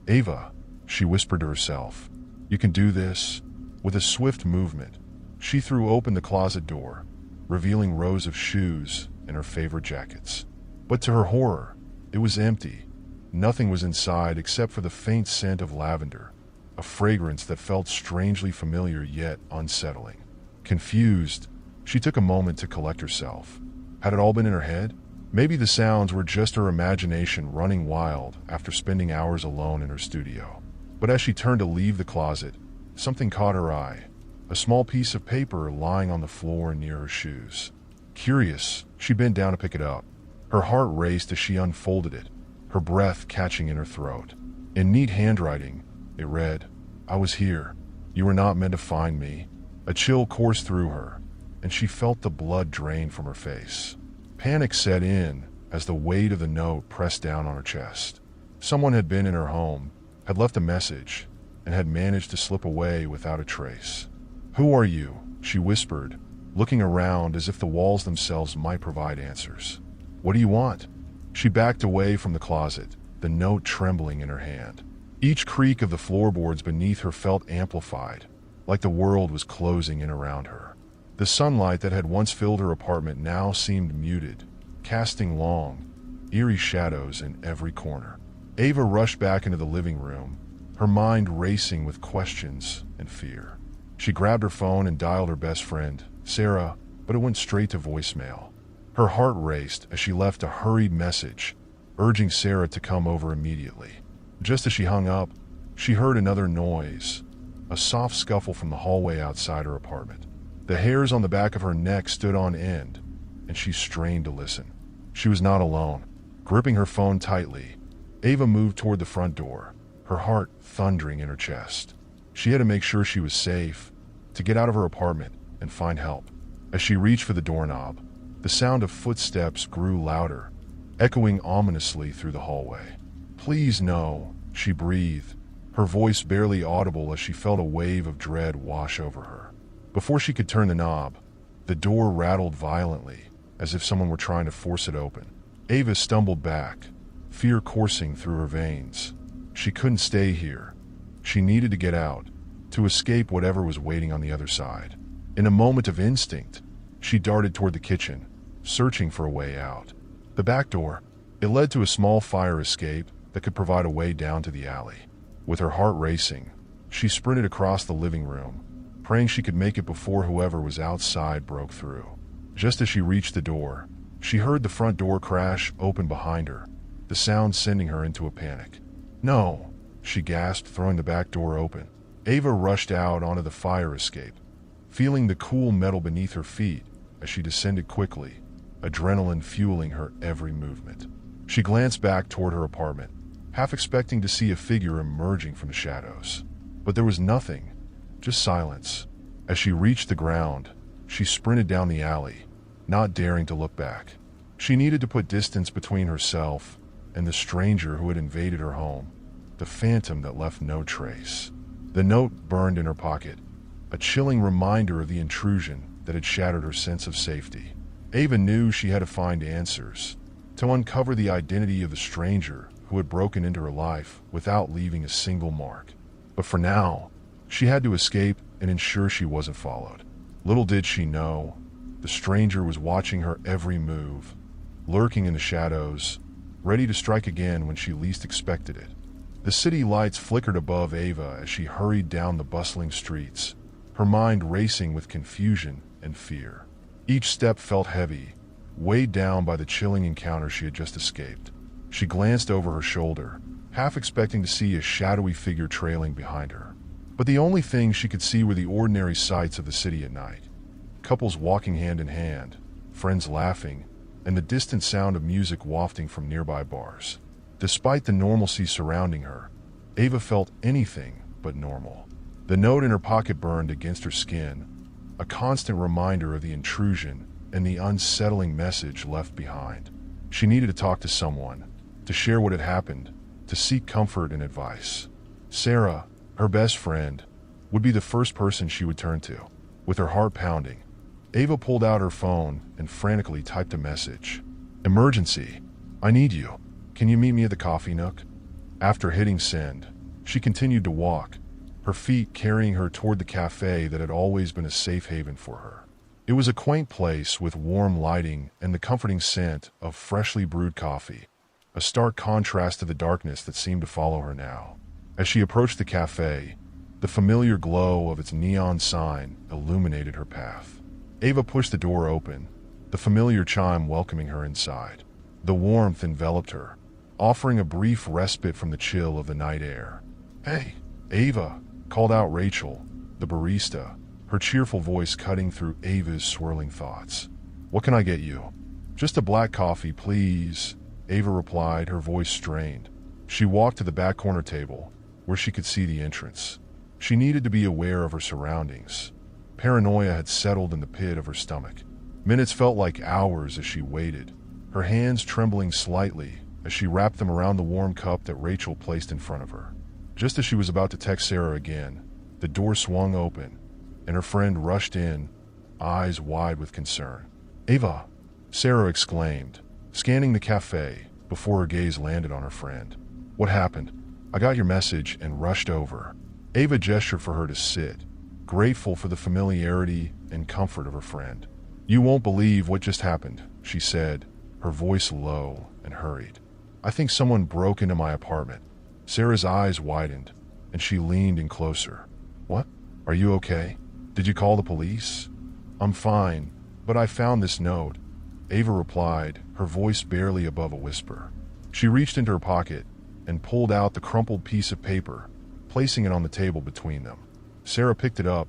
Ava," she whispered to herself. "You can do this." With a swift movement, she threw open the closet door, revealing rows of shoes and her favorite jackets. But to her horror, it was empty. Nothing was inside except for the faint scent of lavender, a fragrance that felt strangely familiar yet unsettling. Confused, she took a moment to collect herself. Had it all been in her head? Maybe the sounds were just her imagination running wild after spending hours alone in her studio. But as she turned to leave the closet, something caught her eye. A small piece of paper lying on the floor near her shoes. Curious, she bent down to pick it up. Her heart raced as she unfolded it, her breath catching in her throat. In neat handwriting, it read, "I was here. You were not meant to find me." A chill coursed through her, and she felt the blood drain from her face. Panic set in as the weight of the note pressed down on her chest. Someone had been in her home, had left a message, and had managed to slip away without a trace. "Who are you?" she whispered, looking around as if the walls themselves might provide answers. "What do you want?" She backed away from the closet, the note trembling in her hand. Each creak of the floorboards beneath her felt amplified, like the world was closing in around her. The sunlight that had once filled her apartment now seemed muted, casting long, eerie shadows in every corner. Ava rushed back into the living room, her mind racing with questions and fear. She grabbed her phone and dialed her best friend, Sarah, but it went straight to voicemail. Her heart raced as she left a hurried message, urging Sarah to come over immediately. Just as she hung up, she heard another noise, a soft scuffle from the hallway outside her apartment. The hairs on the back of her neck stood on end, and she strained to listen. She was not alone. Gripping her phone tightly, Ava moved toward the front door, her heart thundering in her chest. She had to make sure she was safe, to get out of her apartment and find help. As she reached for the doorknob, the sound of footsteps grew louder, echoing ominously through the hallway. "Please no," she breathed, her voice barely audible as she felt a wave of dread wash over her. Before she could turn the knob, the door rattled violently, as if someone were trying to force it open. Ava stumbled back, fear coursing through her veins. She couldn't stay here. She needed to get out, to escape whatever was waiting on the other side. In a moment of instinct, she darted toward the kitchen, searching for a way out. The back door, it led to a small fire escape that could provide a way down to the alley. With her heart racing, she sprinted across the living room, praying she could make it before whoever was outside broke through. Just as she reached the door, she heard the front door crash open behind her, the sound sending her into a panic. "No," she gasped, throwing the back door open. Ava rushed out onto the fire escape, feeling the cool metal beneath her feet as she descended quickly, adrenaline fueling her every movement. She glanced back toward her apartment, half expecting to see a figure emerging from the shadows. But there was nothing, just silence. As she reached the ground, she sprinted down the alley, not daring to look back. She needed to put distance between herself and the stranger who had invaded her home, the phantom that left no trace. The note burned in her pocket, a chilling reminder of the intrusion that had shattered her sense of safety. Ava knew she had to find answers, to uncover the identity of the stranger who had broken into her life without leaving a single mark. But for now, she had to escape and ensure she wasn't followed. Little did she know, the stranger was watching her every move, lurking in the shadows, ready to strike again when she least expected it. The city lights flickered above Ava as she hurried down the bustling streets, her mind racing with confusion and fear. Each step felt heavy, weighed down by the chilling encounter she had just escaped. She glanced over her shoulder, half expecting to see a shadowy figure trailing behind her. But the only thing she could see were the ordinary sights of the city at night. Couples walking hand in hand, friends laughing, and the distant sound of music wafting from nearby bars. Despite the normalcy surrounding her, Ava felt anything but normal. The note in her pocket burned against her skin, a constant reminder of the intrusion and the unsettling message left behind. She needed to talk to someone, to share what had happened, to seek comfort and advice. Sarah, her best friend, would be the first person she would turn to. With her heart pounding, Ava pulled out her phone and frantically typed a message. Emergency. I need you. Can you meet me at the coffee nook? After hitting send, she continued to walk, her feet carrying her toward the cafe that had always been a safe haven for her. It was a quaint place with warm lighting and the comforting scent of freshly brewed coffee, a stark contrast to the darkness that seemed to follow her now. As she approached the cafe, the familiar glow of its neon sign illuminated her path. Ava pushed the door open, the familiar chime welcoming her inside. The warmth enveloped her, offering a brief respite from the chill of the night air. "Hey, Ava," called out Rachel, the barista, her cheerful voice cutting through Ava's swirling thoughts. "What can I get you?" "Just a black coffee, please," Ava replied, her voice strained. She walked to the back corner table, where she could see the entrance. She needed to be aware of her surroundings. Paranoia had settled in the pit of her stomach. Minutes felt like hours as she waited, her hands trembling slightly as she wrapped them around the warm cup that Rachel placed in front of her. Just as she was about to text Sarah again, the door swung open, and her friend rushed in, eyes wide with concern. "Ava!" Sarah exclaimed, scanning the cafe before her gaze landed on her friend. "What happened?" "I got your message and rushed over." Ava gestured for her to sit, grateful for the familiarity and comfort of her friend. "You won't believe what just happened," she said, her voice low and hurried. "I think someone broke into my apartment." Sarah's eyes widened, and she leaned in closer. "What? Are you okay? Did you call the police?" "I'm fine, but I found this note," Ava replied, her voice barely above a whisper. She reached into her pocket and pulled out the crumpled piece of paper, placing it on the table between them. Sarah picked it up,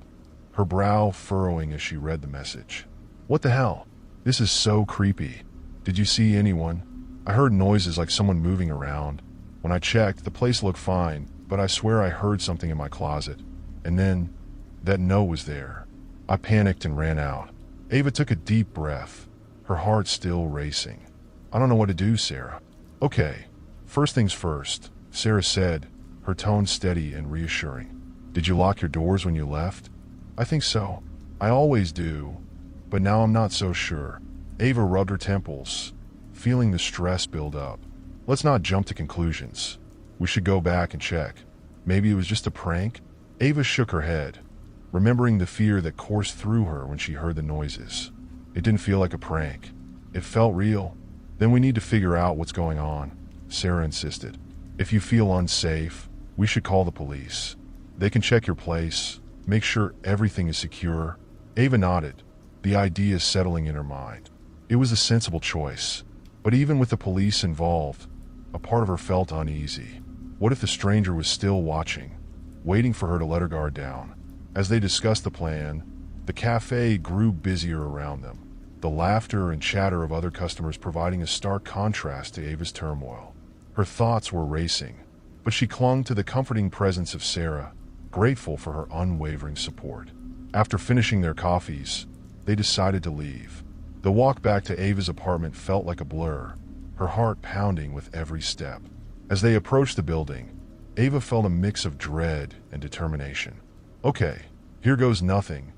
her brow furrowing as she read the message. "What the hell? This is so creepy. Did you see anyone? I heard noises like someone moving around. When I checked, the place looked fine, but I swear I heard something in my closet. And then, that note was there." I panicked and ran out. Ava took a deep breath, her heart still racing. "I don't know what to do, Sarah." "Okay, first things first," Sarah said, her tone steady and reassuring. "Did you lock your doors when you left?" "I think so. I always do, but now I'm not so sure." Ava rubbed her temples, feeling the stress build up. "Let's not jump to conclusions. We should go back and check. Maybe it was just a prank?" Ava shook her head, remembering the fear that coursed through her when she heard the noises. "It didn't feel like a prank. It felt real." "Then we need to figure out what's going on," Sarah insisted. "If you feel unsafe, we should call the police. They can check your place, make sure everything is secure." Ava nodded, the idea settling in her mind. It was a sensible choice, but even with the police involved, a part of her felt uneasy. What if the stranger was still watching, waiting for her to let her guard down? As they discussed the plan, the cafe grew busier around them, the laughter and chatter of other customers providing a stark contrast to Ava's turmoil. Her thoughts were racing, but she clung to the comforting presence of Sarah, grateful for her unwavering support. After finishing their coffees, they decided to leave. The walk back to Ava's apartment felt like a blur, her heart pounding with every step. As they approached the building, Ava felt a mix of dread and determination. "Okay, here goes nothing,"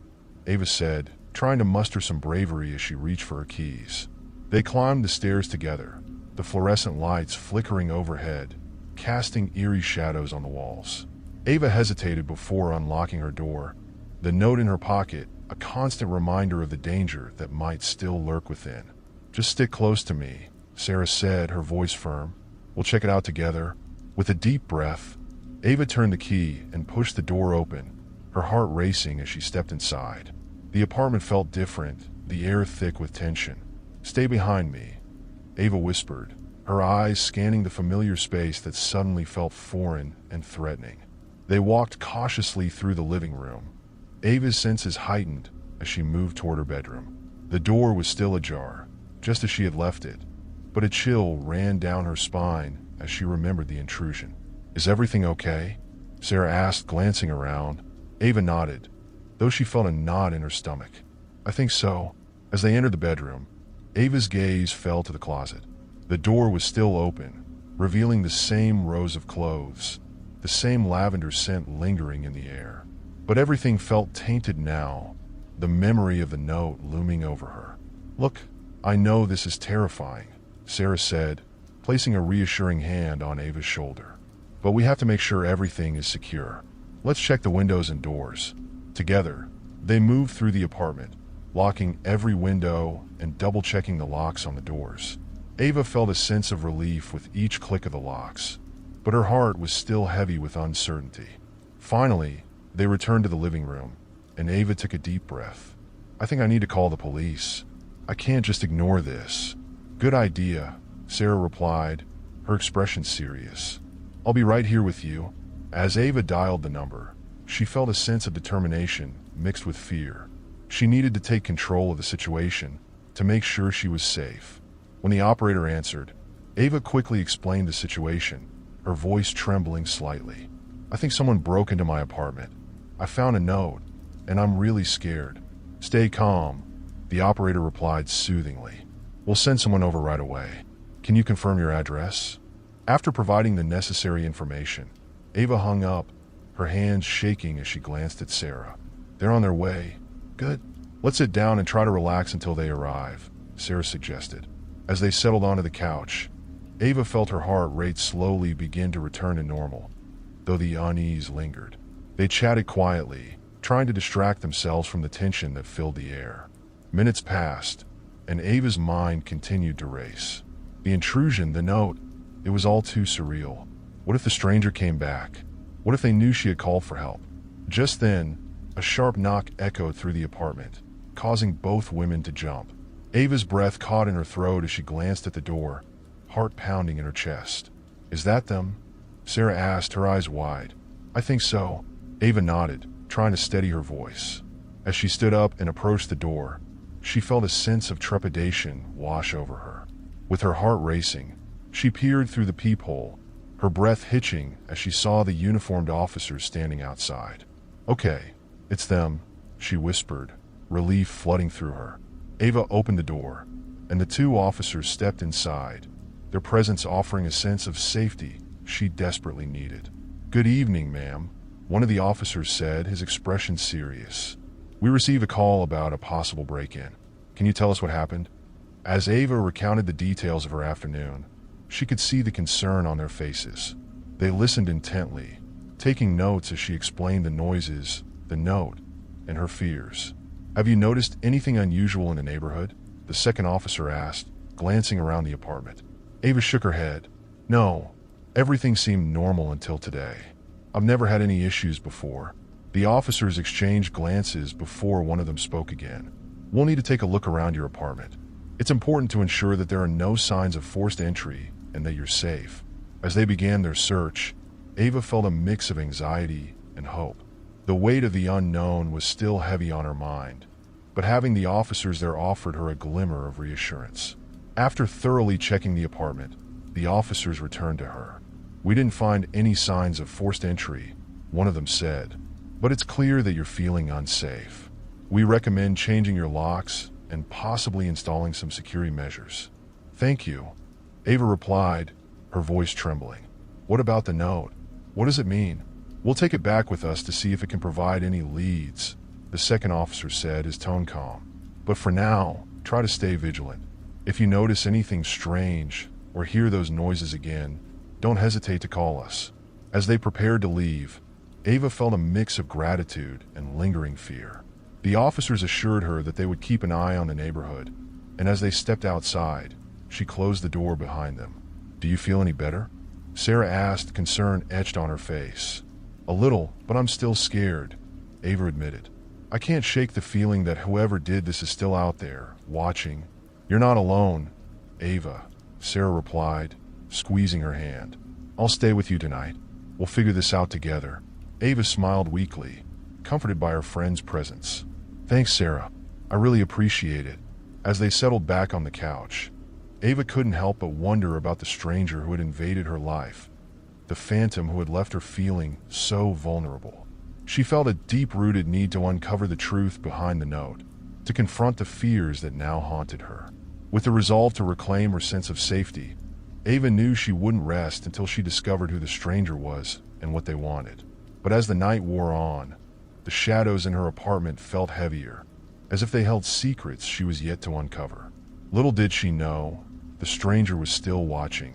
Ava said, trying to muster some bravery as she reached for her keys. They climbed the stairs together, the fluorescent lights flickering overhead, casting eerie shadows on the walls. Ava hesitated before unlocking her door, the note in her pocket a constant reminder of the danger that might still lurk within. "Just stick close to me," Sarah said, her voice firm. "We'll check it out together." With a deep breath, Ava turned the key and pushed the door open, her heart racing as she stepped inside. The apartment felt different, the air thick with tension. "Stay behind me," Ava whispered, her eyes scanning the familiar space that suddenly felt foreign and threatening. They walked cautiously through the living room, Ava's senses heightened as she moved toward her bedroom. The door was still ajar, just as she had left it, but a chill ran down her spine as she remembered the intrusion. "Is everything okay?" Sarah asked, glancing around. Ava nodded, though she felt a knot in her stomach. "I think so." As they entered the bedroom, Ava's gaze fell to the closet. The door was still open, revealing the same rows of clothes, the same lavender scent lingering in the air. But everything felt tainted now, the memory of the note looming over her. "Look, I know this is terrifying," Sarah said, placing a reassuring hand on Ava's shoulder. "But we have to make sure everything is secure. Let's check the windows and doors." Together, they moved through the apartment, locking every window and double-checking the locks on the doors. Ava felt a sense of relief with each click of the locks, but her heart was still heavy with uncertainty. Finally, they returned to the living room, and Ava took a deep breath. "I think I need to call the police. I can't just ignore this." "Good idea," Sarah replied, her expression serious. "I'll be right here with you." As Ava dialed the number, she felt a sense of determination mixed with fear. She needed to take control of the situation to make sure she was safe. When the operator answered, Ava quickly explained the situation, her voice trembling slightly. "I think someone broke into my apartment. I found a note, and I'm really scared." "Stay calm," the operator replied soothingly. "We'll send someone over right away. Can you confirm your address?" After providing the necessary information, Ava hung up, her hands shaking as she glanced at Sarah. "They're on their way." "Good. Let's sit down and try to relax until they arrive," Sarah suggested. As they settled onto the couch, Ava felt her heart rate slowly begin to return to normal, though the unease lingered. They chatted quietly, trying to distract themselves from the tension that filled the air. Minutes passed, and Ava's mind continued to race. The intrusion, the note, it was all too surreal. What if the stranger came back? What if they knew she had called for help? Just then, a sharp knock echoed through the apartment, causing both women to jump. Ava's breath caught in her throat as she glanced at the door, heart pounding in her chest. "Is that them?" Sarah asked, her eyes wide. "I think so." Ava nodded, trying to steady her voice. As she stood up and approached the door, she felt a sense of trepidation wash over her. With her heart racing, she peered through the peephole, her breath hitching as she saw the uniformed officers standing outside. "Okay, it's them," she whispered, relief flooding through her. Ava opened the door, and the two officers stepped inside, their presence offering a sense of safety she desperately needed. "Good evening, ma'am," one of the officers said, his expression serious. "We received a call about a possible break-in. Can you tell us what happened?" As Ava recounted the details of her afternoon, she could see the concern on their faces. They listened intently, taking notes as she explained the noises, the note, and her fears. "Have you noticed anything unusual in the neighborhood?" the second officer asked, glancing around the apartment. Ava shook her head. "No, everything seemed normal until today. I've never had any issues before." The officers exchanged glances before one of them spoke again. "We'll need to take a look around your apartment. It's important to ensure that there are no signs of forced entry and that you're safe." As they began their search, Ava felt a mix of anxiety and hope. The weight of the unknown was still heavy on her mind, but having the officers there offered her a glimmer of reassurance. After thoroughly checking the apartment, the officers returned to her. "We didn't find any signs of forced entry," one of them said, "but it's clear that you're feeling unsafe. We recommend changing your locks and possibly installing some security measures." "Thank you," Ava replied, her voice trembling. "What about the note? What does it mean?" "We'll take it back with us to see if it can provide any leads," the second officer said, his tone calm. "But for now, try to stay vigilant. If you notice anything strange or hear those noises again, don't hesitate to call us." As they prepared to leave, Ava felt a mix of gratitude and lingering fear. The officers assured her that they would keep an eye on the neighborhood, and as they stepped outside, she closed the door behind them. "Do you feel any better?" Sarah asked, concern etched on her face. "A little, but I'm still scared," Ava admitted. "I can't shake the feeling that whoever did this is still out there, watching." "You're not alone, Ava," Sarah replied, squeezing her hand. "I'll stay with you tonight. We'll figure this out together." Ava smiled weakly, comforted by her friend's presence. "Thanks, Sarah. I really appreciate it." As they settled back on the couch, Ava couldn't help but wonder about the stranger who had invaded her life, the phantom who had left her feeling so vulnerable. She felt a deep-rooted need to uncover the truth behind the note, to confront the fears that now haunted her. With the resolve to reclaim her sense of safety, Ava knew she wouldn't rest until she discovered who the stranger was and what they wanted. But as the night wore on, the shadows in her apartment felt heavier, as if they held secrets she was yet to uncover. Little did she know, the stranger was still watching,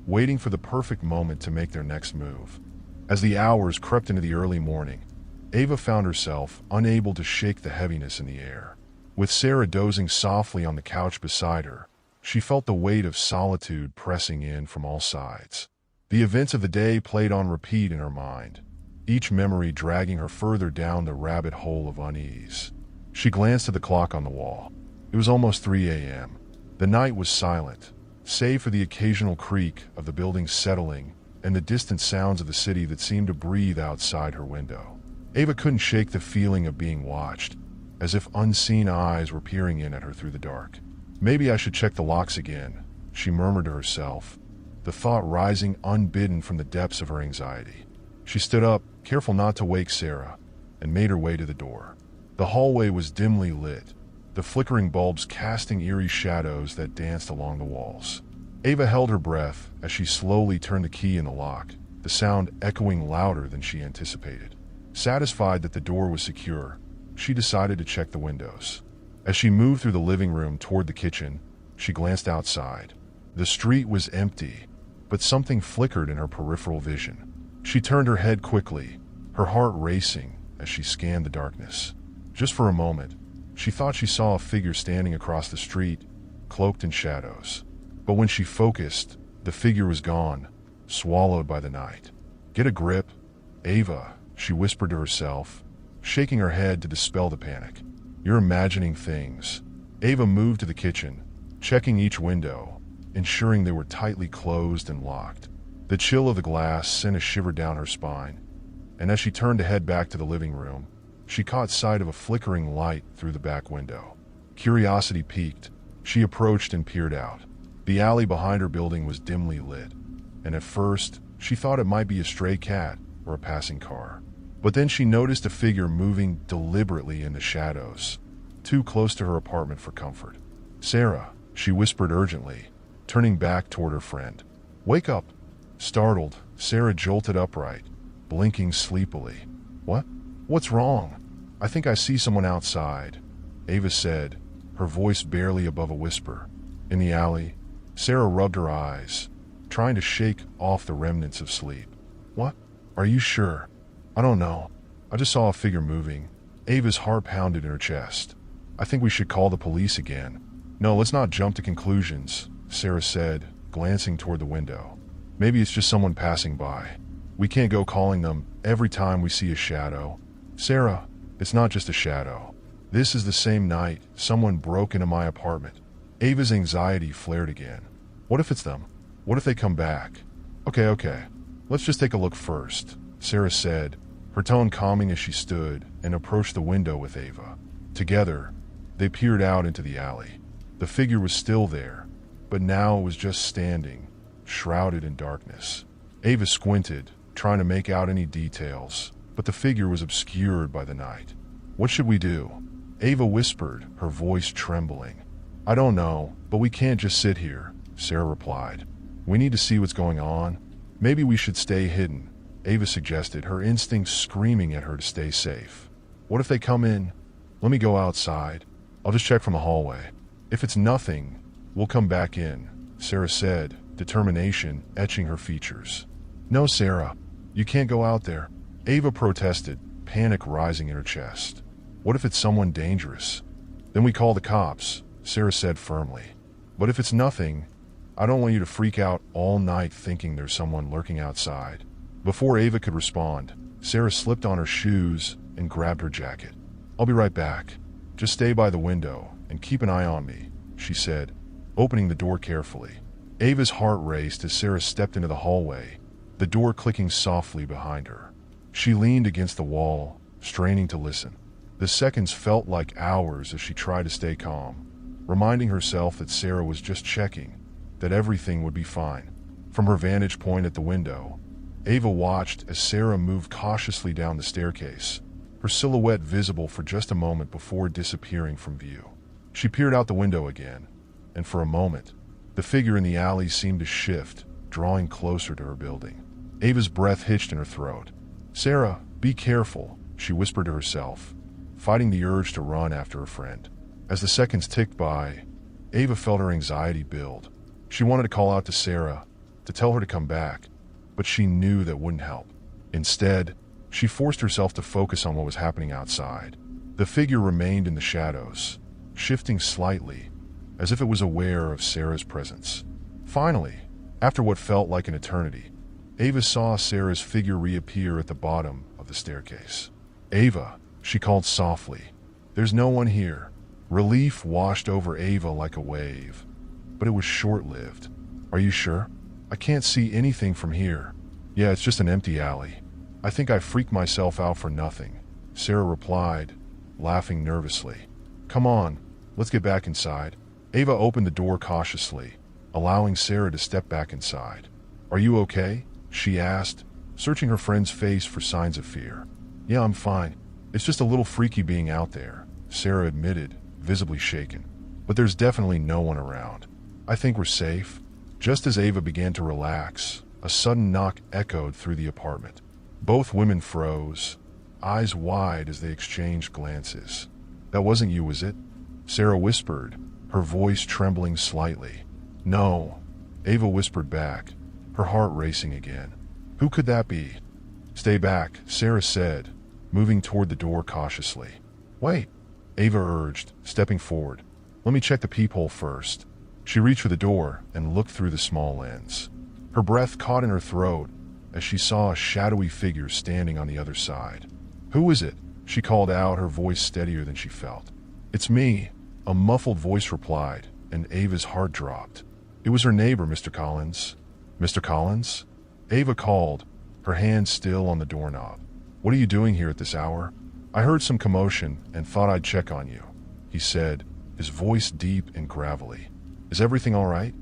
waiting for the perfect moment to make their next move. As the hours crept into the early morning, Ava found herself unable to shake the heaviness in the air. With Sarah dozing softly on the couch beside her, she felt the weight of solitude pressing in from all sides. The events of the day played on repeat in her mind, each memory dragging her further down the rabbit hole of unease. She glanced at the clock on the wall. It was almost 3 a.m. The night was silent, save for the occasional creak of the buildings settling and the distant sounds of the city that seemed to breathe outside her window. Ava couldn't shake the feeling of being watched, as if unseen eyes were peering in at her through the dark. Maybe I should check the locks again, she murmured to herself, the thought rising unbidden from the depths of her anxiety. She stood up, careful not to wake Sarah, and made her way to the door. The hallway was dimly lit, the flickering bulbs casting eerie shadows that danced along the walls. Ava held her breath as she slowly turned the key in the lock, the sound echoing louder than she anticipated. Satisfied that the door was secure, she decided to check the windows. As she moved through the living room toward the kitchen, she glanced outside. The street was empty, but something flickered in her peripheral vision. She turned her head quickly, her heart racing as she scanned the darkness. Just for a moment, she thought she saw a figure standing across the street, cloaked in shadows. But when she focused, the figure was gone, swallowed by the night. "Get a grip, Ava," she whispered to herself, shaking her head to dispel the panic. "You're imagining things." Ava moved to the kitchen, checking each window, ensuring they were tightly closed and locked. The chill of the glass sent a shiver down her spine, and as she turned to head back to the living room, she caught sight of a flickering light through the back window. Curiosity piqued, she approached and peered out. The alley behind her building was dimly lit, and at first, she thought it might be a stray cat or a passing car. But then she noticed a figure moving deliberately in the shadows, too close to her apartment for comfort. "Sarah," she whispered urgently, turning back toward her friend. "Wake up." Startled, Sarah jolted upright, blinking sleepily. "What? What's wrong?" "I think I see someone outside," Ava said, her voice barely above a whisper. In the alley, Sarah rubbed her eyes, trying to shake off the remnants of sleep. "What? Are you sure?" "I don't know. I just saw a figure moving." Ava's heart pounded in her chest. "I think we should call the police again." "No, let's not jump to conclusions," Sarah said, glancing toward the window. "Maybe it's just someone passing by. We can't go calling them every time we see a shadow." "Sarah, it's not just a shadow. This is the same night someone broke into my apartment." Ava's anxiety flared again. "What if it's them? What if they come back?" Okay. Let's just take a look first," Sarah said, her tone calming as she stood and approached the window with Ava. Together, they peered out into the alley. The figure was still there, but now it was just standing, shrouded in darkness. Ava squinted, trying to make out any details, but the figure was obscured by the night. "What should we do?" Ava whispered, her voice trembling. "I don't know, but we can't just sit here," Sarah replied. "We need to see what's going on. Maybe we should stay hidden," Ava suggested, her instincts screaming at her to stay safe. "What if they come in?" "Let me go outside. I'll just check from the hallway. If it's nothing, we'll come back in," Sarah said, determination etching her features. "No, Sarah, you can't go out there," Ava protested, panic rising in her chest. "What if it's someone dangerous?" "Then we call the cops," Sarah said firmly. "But if it's nothing, I don't want you to freak out all night thinking there's someone lurking outside." Before Ava could respond, Sarah slipped on her shoes and grabbed her jacket. "I'll be right back. Just stay by the window and keep an eye on me," she said, opening the door carefully. Ava's heart raced as Sarah stepped into the hallway, the door clicking softly behind her. She leaned against the wall, straining to listen. The seconds felt like hours as she tried to stay calm, reminding herself that Sarah was just checking, that everything would be fine. From her vantage point at the window, Ava watched as Sarah moved cautiously down the staircase, her silhouette visible for just a moment before disappearing from view. She peered out the window again, and for a moment, the figure in the alley seemed to shift, drawing closer to her building. Ava's breath hitched in her throat. "Sarah, be careful," she whispered to herself, fighting the urge to run after her friend. As the seconds ticked by, Ava felt her anxiety build. She wanted to call out to Sarah, to tell her to come back, but she knew that wouldn't help. Instead, she forced herself to focus on what was happening outside. The figure remained in the shadows, shifting slightly, as if it was aware of Sarah's presence. Finally, after what felt like an eternity, Ava saw Sarah's figure reappear at the bottom of the staircase. "Ava," she called softly. "There's no one here." Relief washed over Ava like a wave, but it was short-lived. "Are you sure? I can't see anything from here." "Yeah, it's just an empty alley. I think I freaked myself out for nothing," Sarah replied, laughing nervously. "Come on, let's get back inside." Ava opened the door cautiously, allowing Sarah to step back inside. "Are you okay?" she asked, searching her friend's face for signs of fear. "Yeah, I'm fine. It's just a little freaky being out there," Sarah admitted, visibly shaken. "But there's definitely no one around. I think we're safe." Just as Ava began to relax, a sudden knock echoed through the apartment. Both women froze, eyes wide as they exchanged glances. "That wasn't you, was it?" Sarah whispered, her voice trembling slightly. "No," Ava whispered back, her heart racing again. "Who could that be?" "Stay back," Sarah said, moving toward the door cautiously. "Wait," Ava urged, stepping forward. "Let me check the peephole first." She reached for the door and looked through the small lens. Her breath caught in her throat as she saw a shadowy figure standing on the other side. "Who is it?" she called out, her voice steadier than she felt. "It's me," a muffled voice replied, and Ava's heart dropped. It was her neighbor, Mr. Collins. "Mr. Collins?" Ava called, her hand still on the doorknob. "What are you doing here at this hour?" "I heard some commotion and thought I'd check on you," he said, his voice deep and gravelly. "Is everything all right?"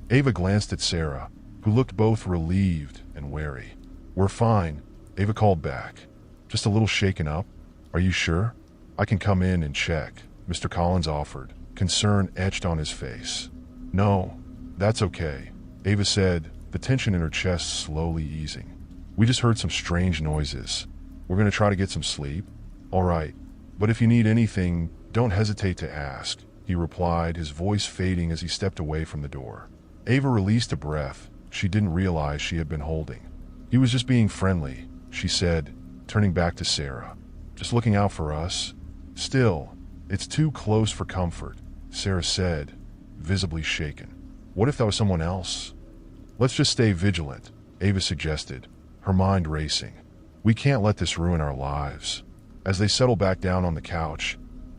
Ava glanced at Sarah, who looked both relieved and wary. "We're fine," Ava called back. "Just a little shaken up." "Are you sure?" "I can come in and check," Mr. Collins offered, concern etched on his face. "No, that's okay," Ava said, the tension in her chest slowly easing. "We just heard some strange noises. We're going to try to get some sleep." "All right, but if you need anything, don't hesitate to ask," he replied, his voice fading as he stepped away from the door. Ava released a breath she didn't realize she had been holding. "He was just being friendly," she said, turning back to Sarah. "Just looking out for us." "Still, it's too close for comfort," Sarah said, visibly shaken. "What if that was someone else?" "Let's just stay vigilant," Ava suggested, her mind racing. "We can't let this ruin our lives." As they settled back down on the couch,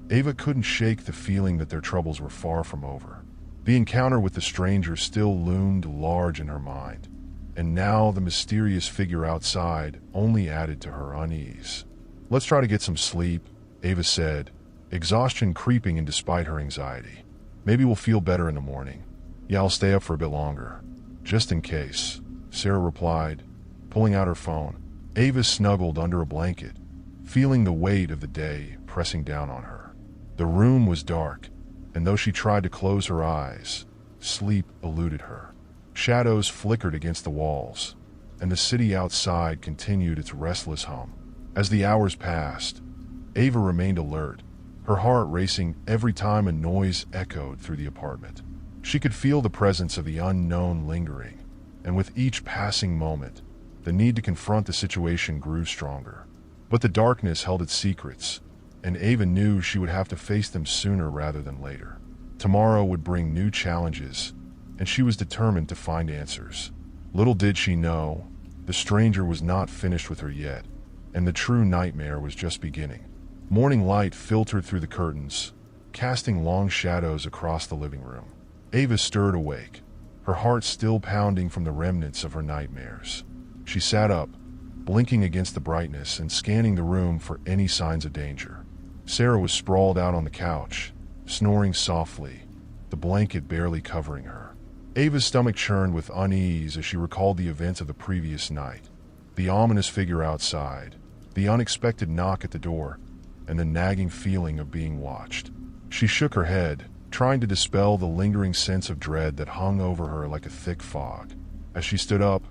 Ava couldn't shake the feeling that their troubles were far from over. The encounter with the stranger still loomed large in her mind, and now the mysterious figure outside only added to her unease. "Let's try to get some sleep," Ava said, exhaustion creeping in despite her anxiety. "Maybe we'll feel better in the morning." "Yeah, I'll stay up for a bit longer, just in case," Sarah replied, pulling out her phone. Ava snuggled under a blanket, feeling the weight of the day pressing down on her. The room was dark, and though she tried to close her eyes, sleep eluded her. Shadows flickered against the walls, and the city outside continued its restless hum. As the hours passed, Ava remained alert, her heart racing every time a noise echoed through the apartment. She could feel the presence of the unknown lingering, and with each passing moment, the need to confront the situation grew stronger. But the darkness held its secrets, and Ava knew she would have to face them sooner rather than later. Tomorrow would bring new challenges, and she was determined to find answers. Little did she know, the stranger was not finished with her yet, and the true nightmare was just beginning. Morning light filtered through the curtains, casting long shadows across the living room. Ava stirred awake, her heart still pounding from the remnants of her nightmares. She sat up, blinking against the brightness and scanning the room for any signs of danger. Sarah was sprawled out on the couch, snoring softly, the blanket barely covering her. Ava's stomach churned with unease as she recalled the events of the previous night. The ominous figure outside, the unexpected knock at the door, and the nagging feeling of being watched. She shook her head, trying to dispel the lingering sense of dread that hung over her like a thick fog. As she stood up,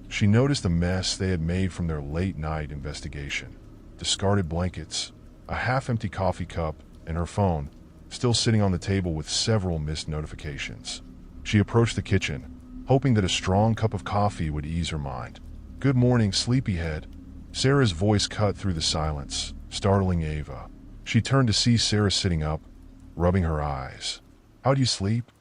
she noticed the mess they had made from their late-night investigation. Discarded blankets, a half-empty coffee cup, and her phone, still sitting on the table with several missed notifications. She approached the kitchen, hoping that a strong cup of coffee would ease her mind. "Good morning, sleepyhead." Sarah's voice cut through the silence, startling Ava. She turned to see Sarah sitting up, rubbing her eyes. "How'd you sleep?"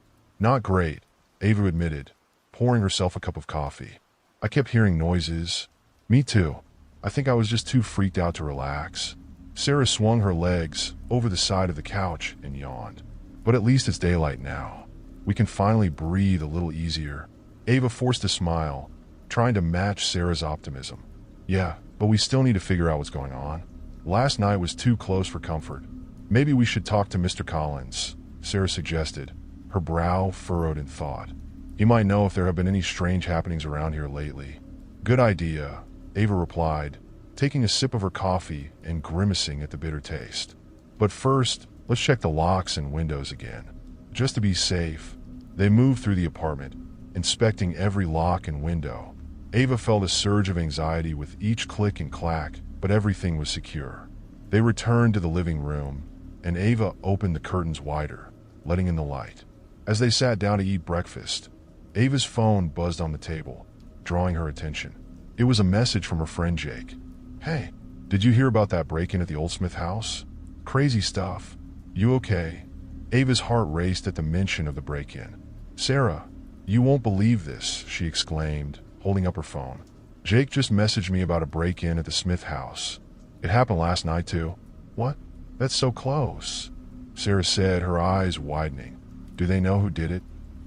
"Not great," Ava admitted, pouring herself a cup of coffee. "I kept hearing noises." "Me too. I think I was just too freaked out to relax." Sarah swung her legs over the side of the couch and yawned. "But at least it's daylight now. We can finally breathe a little easier." Ava forced a smile, trying to match Sarah's optimism. "Yeah, but we still need to figure out what's going on. Last night was too close for comfort. Maybe we should talk to Mr. Collins," Sarah suggested, her brow furrowed in thought. "He might know if there have been any strange happenings around here lately." "Good idea," Ava replied, taking a sip of her coffee and grimacing at the bitter taste. "But first, let's check the locks and windows again. Just to be safe." They moved through the apartment, inspecting every lock and window. Ava felt a surge of anxiety with each click and clack, but everything was secure. They returned to the living room, and Ava opened the curtains wider, letting in the light. As they sat down to eat breakfast, Ava's phone buzzed on the table, drawing her attention. It was a message from her friend Jake. "Hey, did you hear about that break-in at the old Smith house? Crazy stuff. You okay?" Ava's heart raced at the mention of the break-in. "Sarah, you won't believe this," she exclaimed, holding up her phone. "Jake just messaged me about a break-in at the Smith house. It happened last night too." "What? That's so close," Sarah said, her eyes widening. "Do they know who did it?"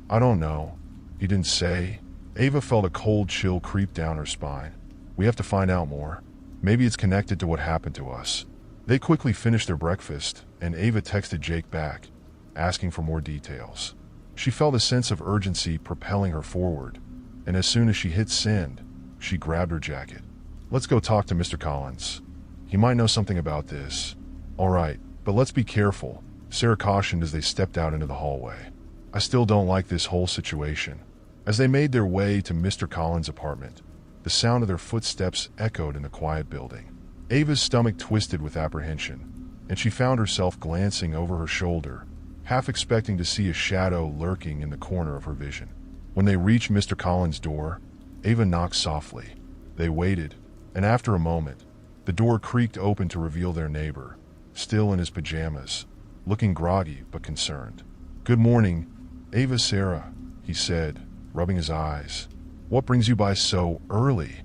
"I don't know. He didn't say." Ava felt a cold chill creep down her spine. "We have to find out more. Maybe it's connected to what happened to us." They quickly finished their breakfast, and Ava texted Jake back, asking for more details. She felt a sense of urgency propelling her forward, and as soon as she hit send, she grabbed her jacket. "Let's go talk to Mr. Collins. He might know something about this." "All right, but let's be careful," Sarah cautioned as they stepped out into the hallway. "I still don't like this whole situation." As they made their way to Mr. Collins' apartment, the sound of their footsteps echoed in the quiet building. Ava's stomach twisted with apprehension, and she found herself glancing over her shoulder, half expecting to see a shadow lurking in the corner of her vision. When they reached Mr. Collins' door, Ava knocked softly. They waited, and after a moment, the door creaked open to reveal their neighbor, still in his pajamas, looking groggy but concerned. "Good morning, Ava. Sarah," he said, rubbing his eyes. "What brings you by so early?"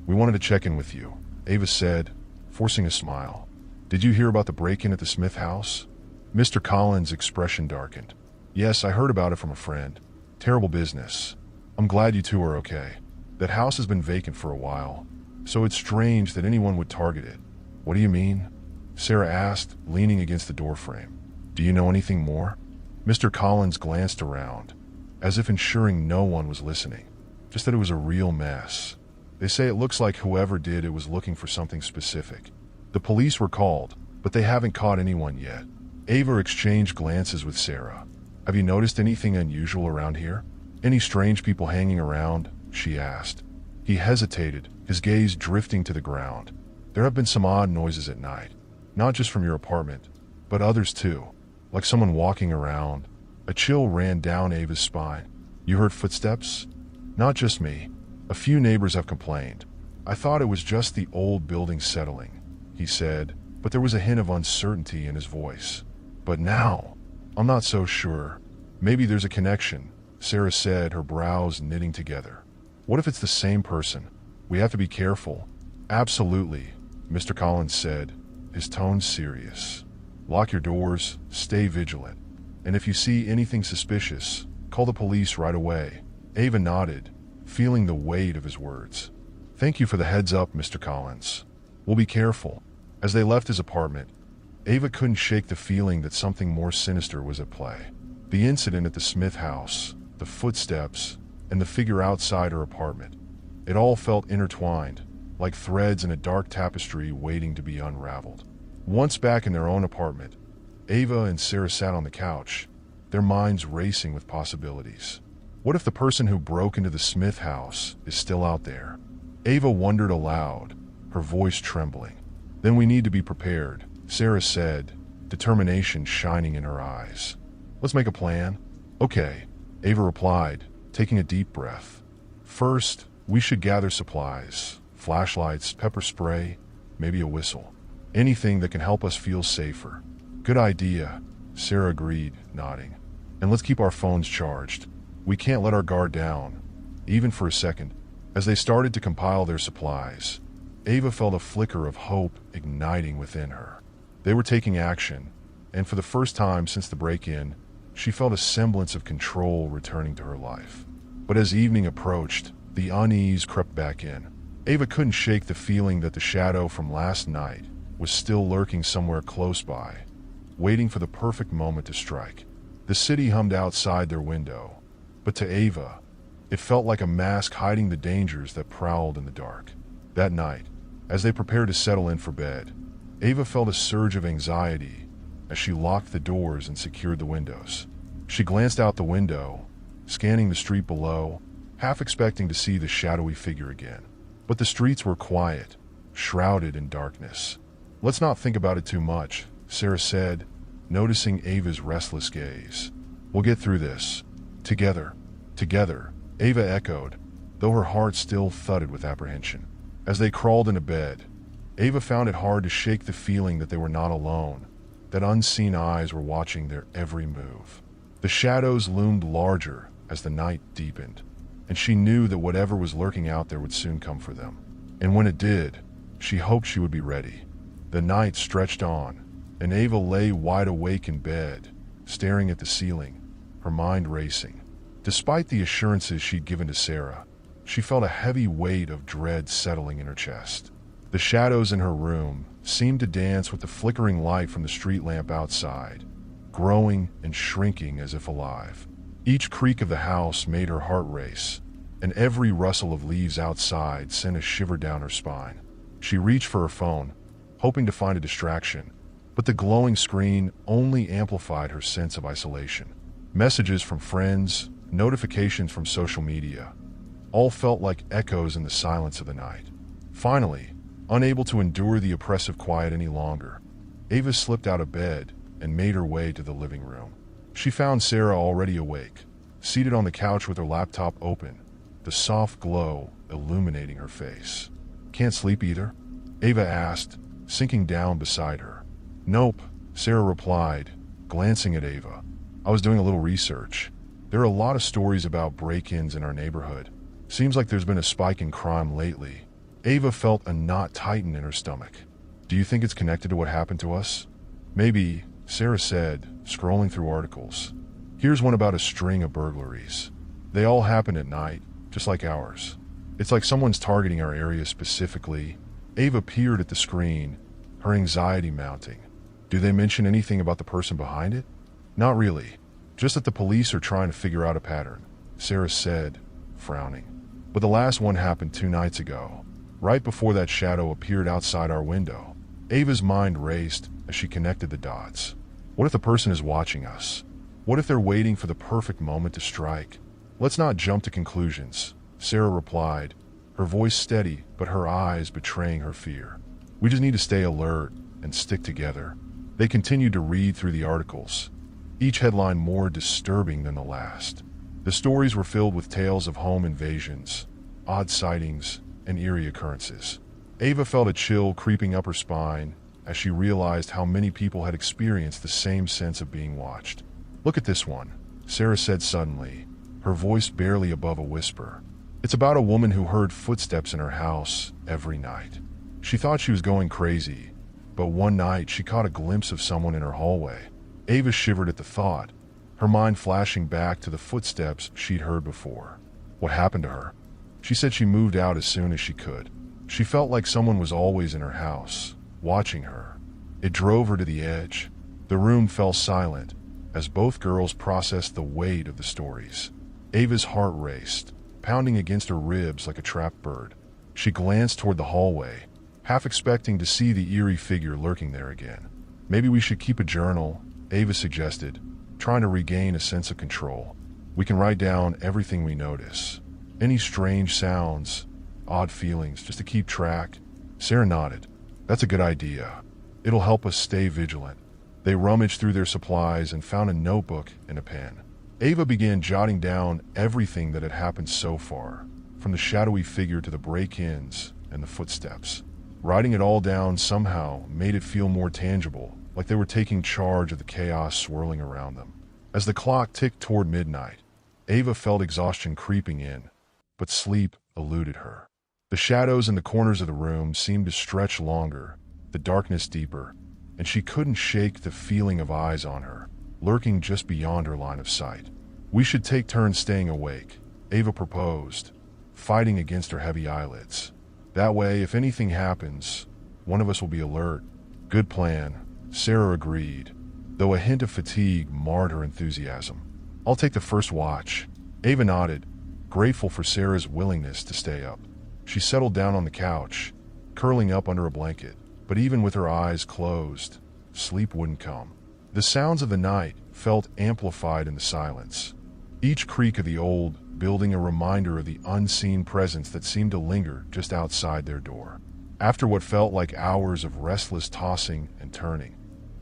"We wanted to check in with you," Ava said, forcing a smile. "Did you hear about the break-in at the Smith house?" Mr. Collins' expression darkened. "Yes, I heard about it from a friend. Terrible business. I'm glad you two are okay. That house has been vacant for a while, so it's strange that anyone would target it." "What do you mean?" Sarah asked, leaning against the doorframe. "Do you know anything more?" Mr. Collins glanced around, as if ensuring no one was listening. "Just that it was a real mess. They say it looks like whoever did it was looking for something specific. The police were called, but they haven't caught anyone yet." Ava exchanged glances with Sarah. "Have you noticed anything unusual around here? Any strange people hanging around?" she asked. He hesitated, his gaze drifting to the ground. "There have been some odd noises at night, not just from your apartment, but others too, like someone walking around." A chill ran down Ava's spine. "You heard footsteps?" "Not just me. A few neighbors have complained. I thought it was just the old building settling," he said, but there was a hint of uncertainty in his voice. "But now, I'm not so sure. Maybe there's a connection," Sarah said, her brows knitting together. "What if it's the same person? We have to be careful." "Absolutely," Mr. Collins said, his tone serious. "Lock your doors, stay vigilant, and if you see anything suspicious, call the police right away." Ava nodded, feeling the weight of his words. "Thank you for the heads up, Mr. Collins. We'll be careful." As they left his apartment, Ava couldn't shake the feeling that something more sinister was at play. The incident at the Smith house, the footsteps, and the figure outside her apartment. It all felt intertwined, like threads in a dark tapestry waiting to be unraveled. Once back in their own apartment, Ava and Sarah sat on the couch, their minds racing with possibilities. What if the person who broke into the Smith house is still out there? Ava wondered aloud, her voice trembling. "Then we need to be prepared," Sarah said, determination shining in her eyes. Let's make a plan. Okay, Ava replied, taking a deep breath. First, we should gather supplies, flashlights, pepper spray, maybe a whistle. Anything that can help us feel safer. Good idea, Sarah agreed, nodding. And let's keep our phones charged. We can't let our guard down, even for a second. As they started to compile their supplies, Ava felt a flicker of hope igniting within her. They were taking action, and for the first time since the break-in, she felt a semblance of control returning to her life. But as evening approached, the unease crept back in. Ava couldn't shake the feeling that the shadow from last night was still lurking somewhere close by, waiting for the perfect moment to strike. The city hummed outside their window, but to Ava, it felt like a mask hiding the dangers that prowled in the dark. That night, as they prepared to settle in for bed, Ava felt a surge of anxiety as she locked the doors and secured the windows. She glanced out the window, scanning the street below, half expecting to see the shadowy figure again. But the streets were quiet, shrouded in darkness. Let's not think about it too much, Sarah said, noticing Ava's restless gaze. We'll get through this. Together. Together, Ava echoed, though her heart still thudded with apprehension. As they crawled into bed, Ava found it hard to shake the feeling that they were not alone, that unseen eyes were watching their every move. The shadows loomed larger as the night deepened, and she knew that whatever was lurking out there would soon come for them. And when it did, she hoped she would be ready. The night stretched on, and Ava lay wide awake in bed, staring at the ceiling, her mind racing. Despite the assurances she'd given to Sarah, she felt a heavy weight of dread settling in her chest. The shadows in her room seemed to dance with the flickering light from the street lamp outside, growing and shrinking as if alive. Each creak of the house made her heart race, and every rustle of leaves outside sent a shiver down her spine. She reached for her phone, hoping to find a distraction, but the glowing screen only amplified her sense of isolation. Messages from friends, notifications from social media, all felt like echoes in the silence of the night. Finally, unable to endure the oppressive quiet any longer, Ava slipped out of bed and made her way to the living room. She found Sarah already awake, seated on the couch with her laptop open, the soft glow illuminating her face. Can't sleep either? Ava asked, sinking down beside her. Nope, Sarah replied, glancing at Ava. I was doing a little research. There are a lot of stories about break-ins in our neighborhood. Seems like there's been a spike in crime lately. Ava felt a knot tighten in her stomach. Do you think it's connected to what happened to us? Maybe, Sarah said, scrolling through articles. Here's one about a string of burglaries. They all happen at night, just like ours. It's like someone's targeting our area specifically. Ava peered at the screen, her anxiety mounting. Do they mention anything about the person behind it? Not really. Just that the police are trying to figure out a pattern, Sarah said, frowning. But the last one happened 2 nights ago, right before that shadow appeared outside our window. Ava's mind raced as she connected the dots. What if the person is watching us? What if they're waiting for the perfect moment to strike? Let's not jump to conclusions, Sarah replied, her voice steady but her eyes betraying her fear. We just need to stay alert and stick together. They continued to read through the articles, each headline more disturbing than the last. The stories were filled with tales of home invasions, odd sightings, and eerie occurrences. Ava felt a chill creeping up her spine as she realized how many people had experienced the same sense of being watched. Look at this one, Sarah said suddenly, her voice barely above a whisper. It's about a woman who heard footsteps in her house every night. She thought she was going crazy, but one night she caught a glimpse of someone in her hallway. Ava shivered at the thought, her mind flashing back to the footsteps she'd heard before. What happened to her? She said she moved out as soon as she could. She felt like someone was always in her house, watching her. It drove her to the edge. The room fell silent as both girls processed the weight of the stories. Ava's heart raced, pounding against her ribs like a trapped bird. She glanced toward the hallway, half expecting to see the eerie figure lurking there again. Maybe we should keep a journal, Ava suggested, trying to regain a sense of control. We can write down everything we notice. Any strange sounds, odd feelings, just to keep track. Sarah nodded. That's a good idea. It'll help us stay vigilant. They rummaged through their supplies and found a notebook and a pen. Ava began jotting down everything that had happened so far, from the shadowy figure to the break-ins and the footsteps. Writing it all down somehow made it feel more tangible, like they were taking charge of the chaos swirling around them. As the clock ticked toward midnight, Ava felt exhaustion creeping in, but sleep eluded her. The shadows in the corners of the room seemed to stretch longer, the darkness deeper, and she couldn't shake the feeling of eyes on her, lurking just beyond her line of sight. "We should take turns staying awake," Ava proposed, fighting against her heavy eyelids. "That way, if anything happens, one of us will be alert." "Good plan," Sarah agreed, though a hint of fatigue marred her enthusiasm. "I'll take the first watch." Ava nodded, grateful for Sarah's willingness to stay up. She settled down on the couch, curling up under a blanket, but even with her eyes closed, sleep wouldn't come. The sounds of the night felt amplified in the silence, each creak of the old building a reminder of the unseen presence that seemed to linger just outside their door. After what felt like hours of restless tossing and turning,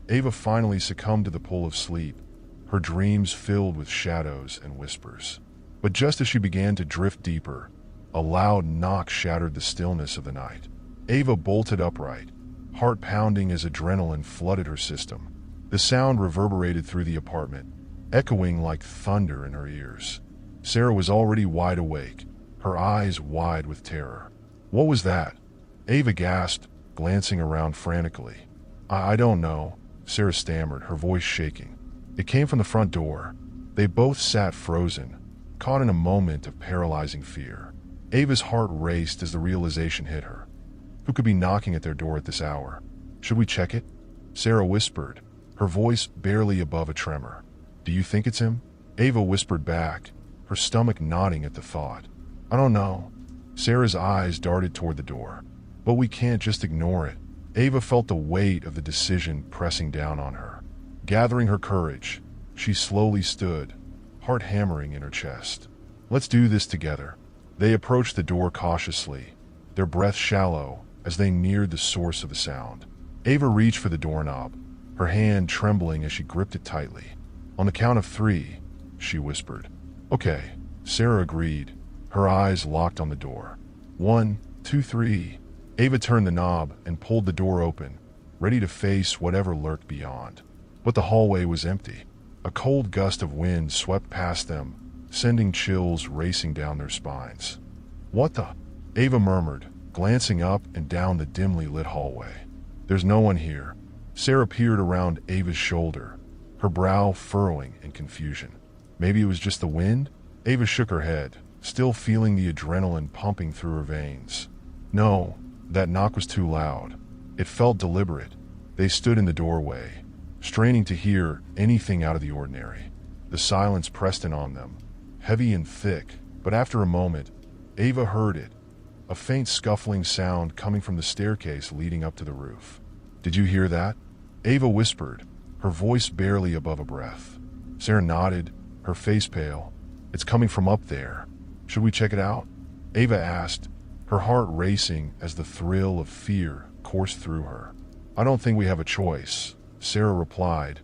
Ava finally succumbed to the pull of sleep, her dreams filled with shadows and whispers. But just as she began to drift deeper, a loud knock shattered the stillness of the night. Ava bolted upright, heart pounding as adrenaline flooded her system. The sound reverberated through the apartment, echoing like thunder in her ears. Sarah was already wide awake, her eyes wide with terror. "What was that?" Ava gasped, glancing around frantically. I don't know," Sarah stammered, her voice shaking. "It came from the front door." They both sat frozen, caught in a moment of paralyzing fear. Ava's heart raced as the realization hit her. Who could be knocking at their door at this hour? "Should we check it?" Sarah whispered, her voice barely above a tremor. "Do you think it's him?" Ava whispered back, her stomach knotting at the thought. "I don't know." Sarah's eyes darted toward the door. "But we can't just ignore it." Ava felt the weight of the decision pressing down on her. Gathering her courage, she slowly stood, heart hammering in her chest. "Let's do this together." They approached the door cautiously, their breath shallow as they neared the source of the sound. Ava reached for the doorknob, her hand trembling as she gripped it tightly. "On the count of 3, she whispered. "Okay," Sarah agreed, her eyes locked on the door. 1, 2, 3. Ava turned the knob and pulled the door open, ready to face whatever lurked beyond. But the hallway was empty. A cold gust of wind swept past them, sending chills racing down their spines. "What the?" Ava murmured, glancing up and down the dimly lit hallway. "There's no one here." Sarah peered around Ava's shoulder, her brow furrowing in confusion. "Maybe it was just the wind?" Ava shook her head, still feeling the adrenaline pumping through her veins. "No, that knock was too loud. It felt deliberate." They stood in the doorway, straining to hear anything out of the ordinary. The silence pressed in on them, heavy and thick, but after a moment, Ava heard it, a faint scuffling sound coming from the staircase leading up to the roof. "Did you hear that?" Ava whispered, her voice barely above a breath. Sarah nodded, her face pale. "It's coming from up there. Should we check it out?" Ava asked, her heart racing as the thrill of fear coursed through her. "I don't think we have a choice," Sarah replied,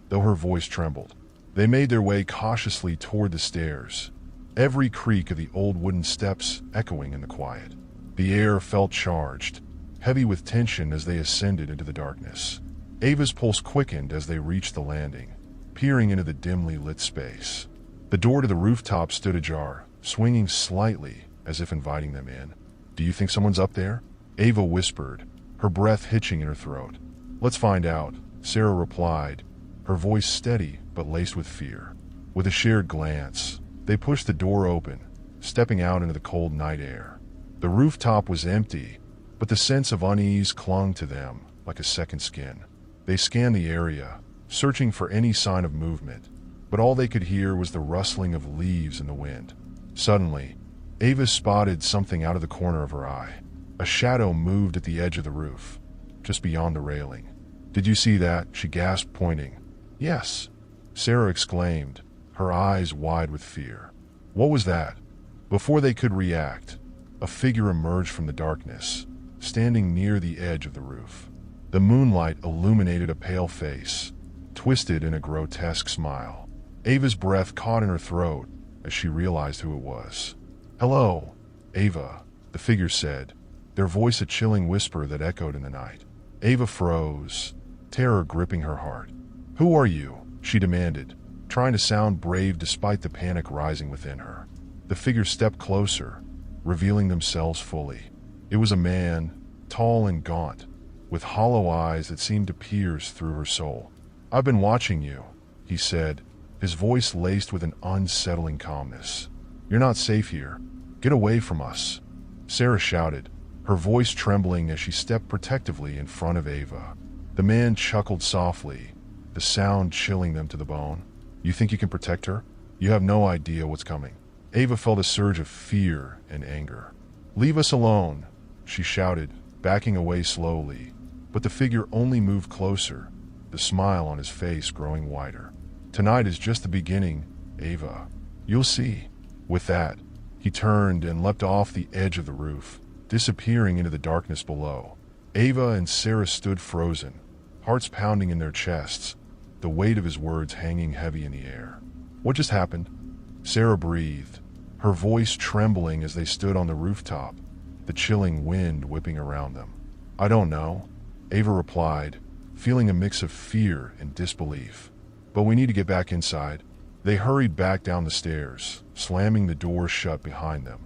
though her voice trembled. They made their way cautiously toward the stairs, every creak of the old wooden steps echoing in the quiet. The air felt charged, heavy with tension as they ascended into the darkness. Ava's pulse quickened as they reached the landing, peering into the dimly lit space. The door to the rooftop stood ajar, swinging slightly as if inviting them in. "Do you think someone's up there?" Ava whispered, her breath hitching in her throat. "Let's find out," Sarah replied, her voice steady but laced with fear. With a shared glance, they pushed the door open, stepping out into the cold night air. The rooftop was empty, but the sense of unease clung to them like a second skin. They scanned the area, searching for any sign of movement, but all they could hear was the rustling of leaves in the wind. Suddenly, Ava spotted something out of the corner of her eye. A shadow moved at the edge of the roof, just beyond the railing. "Did you see that?" she gasped, pointing. "Yes," Sarah exclaimed, her eyes wide with fear. "What was that?" Before they could react, a figure emerged from the darkness, standing near the edge of the roof. The moonlight illuminated a pale face, twisted in a grotesque smile. Ava's breath caught in her throat as she realized who it was. "Hello, Ava," the figure said, their voice a chilling whisper that echoed in the night. Ava froze, terror gripping her heart. "Who are you?" she demanded, trying to sound brave despite the panic rising within her. The figure stepped closer, revealing themselves fully. It was a man, tall and gaunt, with hollow eyes that seemed to pierce through her soul. "I've been watching you," he said, his voice laced with an unsettling calmness. "You're not safe here. Get away from us," Sarah shouted, her voice trembling as she stepped protectively in front of Ava. The man chuckled softly, the sound chilling them to the bone. "You think you can protect her? You have no idea what's coming." Ava felt a surge of fear and anger. "Leave us alone," she shouted, backing away slowly, but the figure only moved closer, the smile on his face growing wider. "Tonight is just the beginning, Ava. You'll see." With that, he turned and leapt off the edge of the roof, disappearing into the darkness below. Ava and Sarah stood frozen, hearts pounding in their chests, the weight of his words hanging heavy in the air. "What just happened?" Sarah breathed, her voice trembling as they stood on the rooftop, the chilling wind whipping around them. "I don't know," Ava replied, feeling a mix of fear and disbelief. "But we need to get back inside." They hurried back down the stairs, slamming the door shut behind them,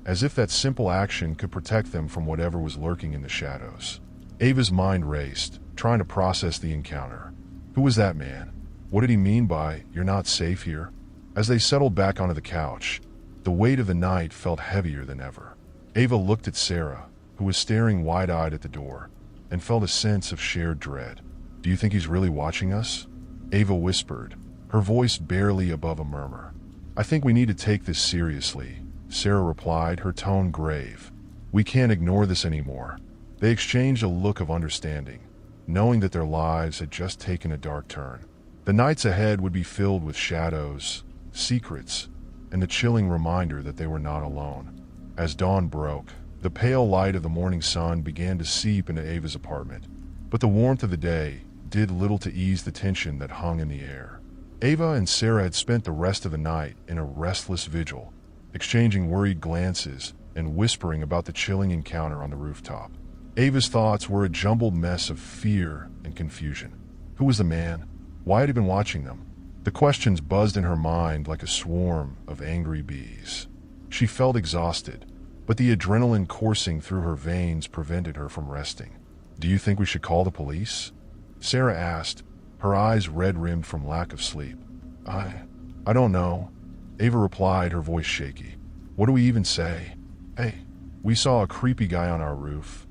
as if that simple action could protect them from whatever was lurking in the shadows. Ava's mind raced, trying to process the encounter. Who was that man? What did he mean by, "You're not safe here"? As they settled back onto the couch, the weight of the night felt heavier than ever. Ava looked at Sarah, who was staring wide-eyed at the door, and felt a sense of shared dread. "Do you think he's really watching us?" Ava whispered, her voice barely above a murmur. "I think we need to take this seriously," Sarah replied, her tone grave. "We can't ignore this anymore." They exchanged a look of understanding, knowing that their lives had just taken a dark turn. The nights ahead would be filled with shadows, secrets, and the chilling reminder that they were not alone. As dawn broke, the pale light of the morning sun began to seep into Ava's apartment, but the warmth of the day did little to ease the tension that hung in the air. Ava and Sarah had spent the rest of the night in a restless vigil, exchanging worried glances and whispering about the chilling encounter on the rooftop. Ava's thoughts were a jumbled mess of fear and confusion. Who was the man? Why had he been watching them? The questions buzzed in her mind like a swarm of angry bees. She felt exhausted, but the adrenaline coursing through her veins prevented her from resting. "Do you think we should call the police?" Sarah asked, her eyes red-rimmed from lack of sleep. I don't know," Ava replied, her voice shaky. "What do we even say? Hey, we saw a creepy guy on our roof,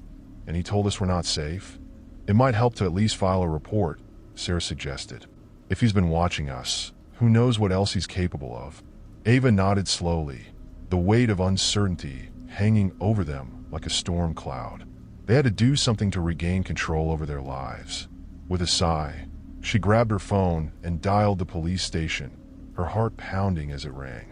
and he told us we're not safe. It might help to at least file a report," Sarah suggested. "If he's been watching us, who knows what else he's capable of?" Ava nodded slowly, the weight of uncertainty hanging over them like a storm cloud. They had to do something to regain control over their lives. With a sigh, she grabbed her phone and dialed the police station, her heart pounding as it rang.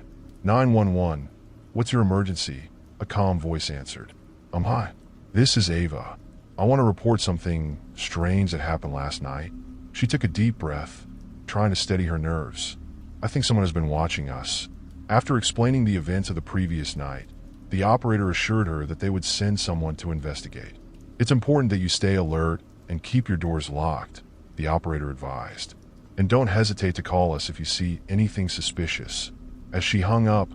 911, what's your emergency?" a calm voice answered. Hi. This is Ava. I want to report something strange that happened last night." She took a deep breath, trying to steady her nerves. "I think someone has been watching us." After explaining the events of the previous night, the operator assured her that they would send someone to investigate. "It's important that you stay alert and keep your doors locked," the operator advised. "And don't hesitate to call us if you see anything suspicious." As she hung up,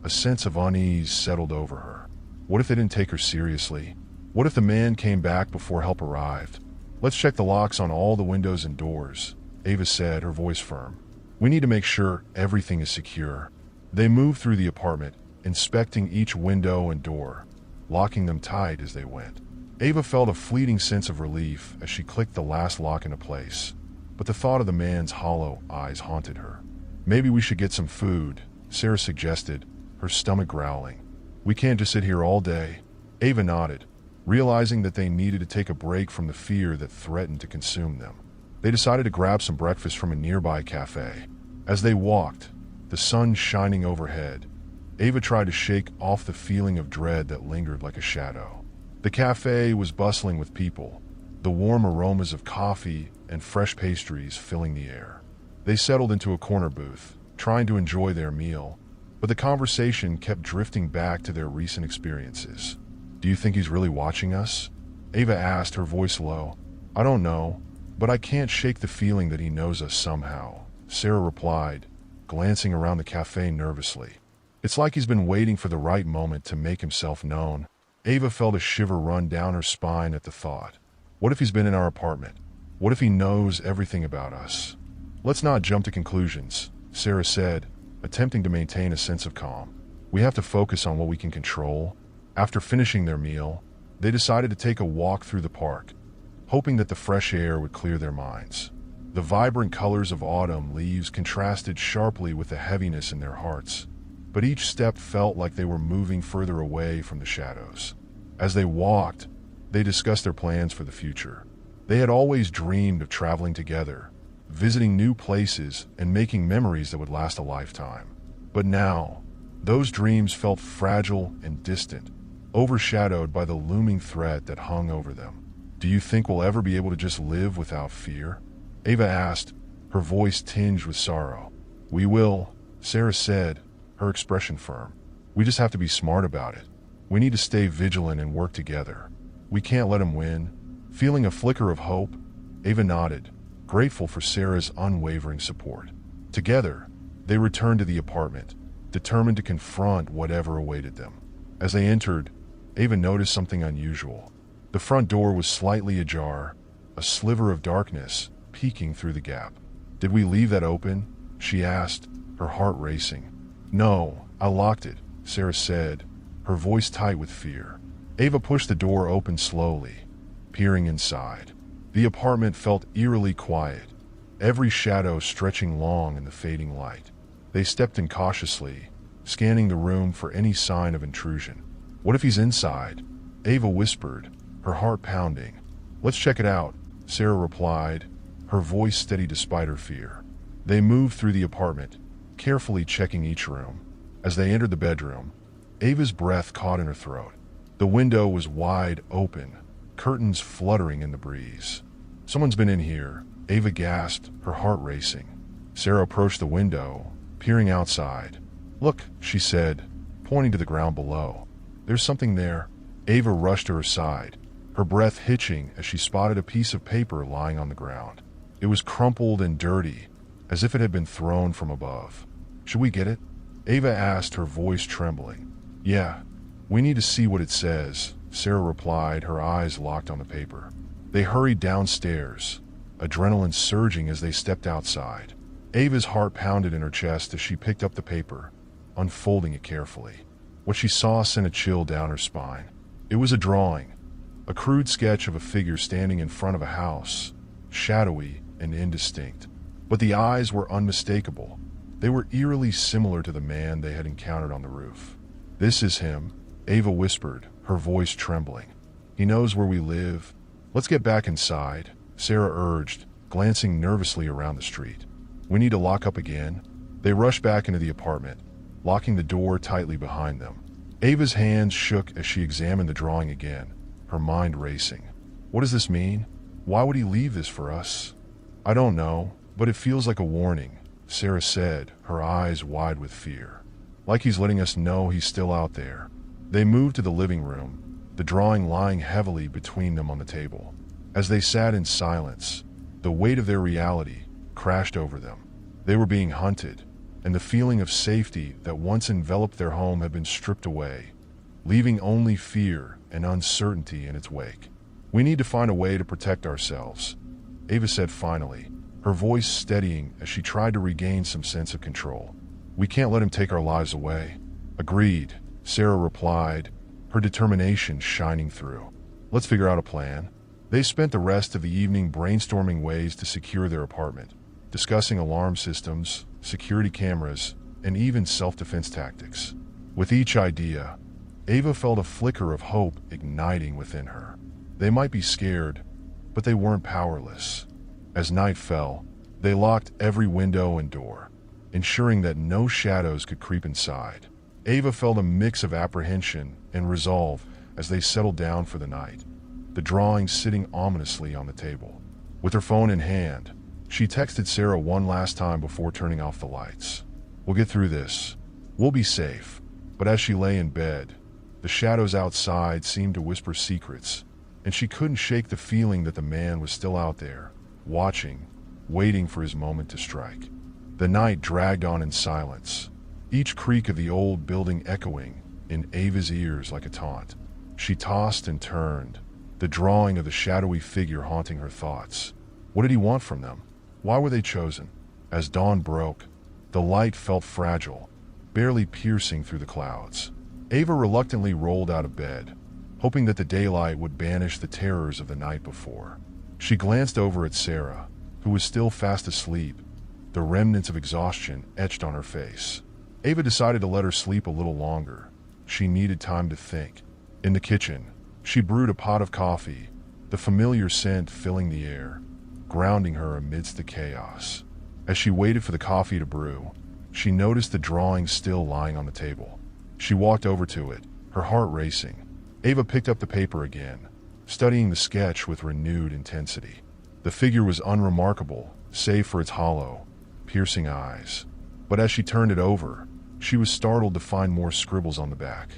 a sense of unease settled over her. What if they didn't take her seriously? What if the man came back before help arrived? "Let's check the locks on all the windows and doors," Ava said, her voice firm. "We need to make sure everything is secure." They moved through the apartment, inspecting each window and door, locking them tight as they went. Ava felt a fleeting sense of relief as she clicked the last lock into place, but the thought of the man's hollow eyes haunted her. "Maybe we should get some food," Sarah suggested, her stomach growling. "We can't just sit here all day." Ava nodded, realizing that they needed to take a break from the fear that threatened to consume them. They decided to grab some breakfast from a nearby cafe. As they walked, the sun shining overhead, Ava tried to shake off the feeling of dread that lingered like a shadow. The cafe was bustling with people, the warm aromas of coffee and fresh pastries filling the air. They settled into a corner booth, trying to enjoy their meal, but the conversation kept drifting back to their recent experiences. "Do you think he's really watching us?" Ava asked, her voice low. "I don't know, but I can't shake the feeling that he knows us somehow," Sarah replied, glancing around the cafe nervously. "It's like he's been waiting for the right moment to make himself known." Ava felt a shiver run down her spine at the thought. What if he's been in our apartment? What if he knows everything about us? "Let's not jump to conclusions," Sarah said, attempting to maintain a sense of calm. "We have to focus on what we can control." After finishing their meal, they decided to take a walk through the park, hoping that the fresh air would clear their minds. The vibrant colors of autumn leaves contrasted sharply with the heaviness in their hearts, but each step felt like they were moving further away from the shadows. As they walked, they discussed their plans for the future. They had always dreamed of traveling together, visiting new places and making memories that would last a lifetime. But now, those dreams felt fragile and distant, overshadowed by the looming threat that hung over them. "Do you think we'll ever be able to just live without fear?" Ava asked, her voice tinged with sorrow. "We will," Sarah said, her expression firm. "We just have to be smart about it. We need to stay vigilant and work together. We can't let him win." Feeling a flicker of hope, Ava nodded, grateful for Sarah's unwavering support. Together, they returned to the apartment, determined to confront whatever awaited them. As they entered, Ava noticed something unusual. The front door was slightly ajar, a sliver of darkness peeking through the gap. "Did we leave that open?" she asked, her heart racing. "No, I locked it," Sarah said, her voice tight with fear. Ava pushed the door open slowly, peering inside. The apartment felt eerily quiet, every shadow stretching long in the fading light. They stepped in cautiously, scanning the room for any sign of intrusion. "What if he's inside?" Ava whispered, her heart pounding. "Let's check it out," Sarah replied, her voice steady despite her fear. They moved through the apartment, carefully checking each room. As they entered the bedroom, Ava's breath caught in her throat. The window was wide open, curtains fluttering in the breeze. "Someone's been in here," Ava gasped, her heart racing. Sarah approached the window, peering outside. "Look," she said, pointing to the ground below. "There's something there." Ava rushed to her side, her breath hitching as she spotted a piece of paper lying on the ground. It was crumpled and dirty, as if it had been thrown from above. "Should we get it?" Ava asked, her voice trembling. "Yeah, we need to see what it says," Sarah replied, her eyes locked on the paper. They hurried downstairs, adrenaline surging as they stepped outside. Ava's heart pounded in her chest as she picked up the paper, unfolding it carefully. What she saw sent a chill down her spine. It was a drawing, a crude sketch of a figure standing in front of a house, shadowy and indistinct. But the eyes were unmistakable. They were eerily similar to the man they had encountered on the roof. "This is him," Ava whispered, her voice trembling. "He knows where we live. Let's get back inside," Sarah urged, glancing nervously around the street. "We need to lock up again." They rushed back into the apartment, locking the door tightly behind them. Ava's hands shook as she examined the drawing again, her mind racing. "What does this mean? Why would he leave this for us?" "I don't know, but it feels like a warning," Sarah said, her eyes wide with fear. "Like he's letting us know he's still out there." They moved to the living room, the drawing lying heavily between them on the table. As they sat in silence, the weight of their reality crashed over them. They were being hunted, and the feeling of safety that once enveloped their home had been stripped away, leaving only fear and uncertainty in its wake. "We need to find a way to protect ourselves," Ava said finally, her voice steadying as she tried to regain some sense of control. "We can't let him take our lives away." "Agreed," Sarah replied, her determination shining through. "Let's figure out a plan." They spent the rest of the evening brainstorming ways to secure their apartment, discussing alarm systems, security cameras, and even self-defense tactics. With each idea, Ava felt a flicker of hope igniting within her. They might be scared, but they weren't powerless. As night fell, they locked every window and door, ensuring that no shadows could creep inside. Ava felt a mix of apprehension and resolve as they settled down for the night. the drawing sitting ominously on the table. With her phone in hand, she texted Sarah one last time before turning off the lights. "We'll get through this. We'll be safe." But as she lay in bed, the shadows outside seemed to whisper secrets, and she couldn't shake the feeling that the man was still out there, watching, waiting for his moment to strike. The night dragged on in silence, each creak of the old building echoing in Ava's ears like a taunt. She tossed and turned, the drawing of the shadowy figure haunting her thoughts. What did he want from them? Why were they chosen? As dawn broke, the light felt fragile, barely piercing through the clouds. Ava reluctantly rolled out of bed, hoping that the daylight would banish the terrors of the night before. She glanced over at Sarah, who was still fast asleep, the remnants of exhaustion etched on her face. Ava decided to let her sleep a little longer. She needed time to think. In the kitchen, she brewed a pot of coffee, the familiar scent filling the air, grounding her amidst the chaos. As she waited for the coffee to brew, she noticed the drawing still lying on the table. She walked over to it, her heart racing. Ava picked up the paper again, studying the sketch with renewed intensity. The figure was unremarkable, save for its hollow, piercing eyes. But as she turned it over, she was startled to find more scribbles on the back.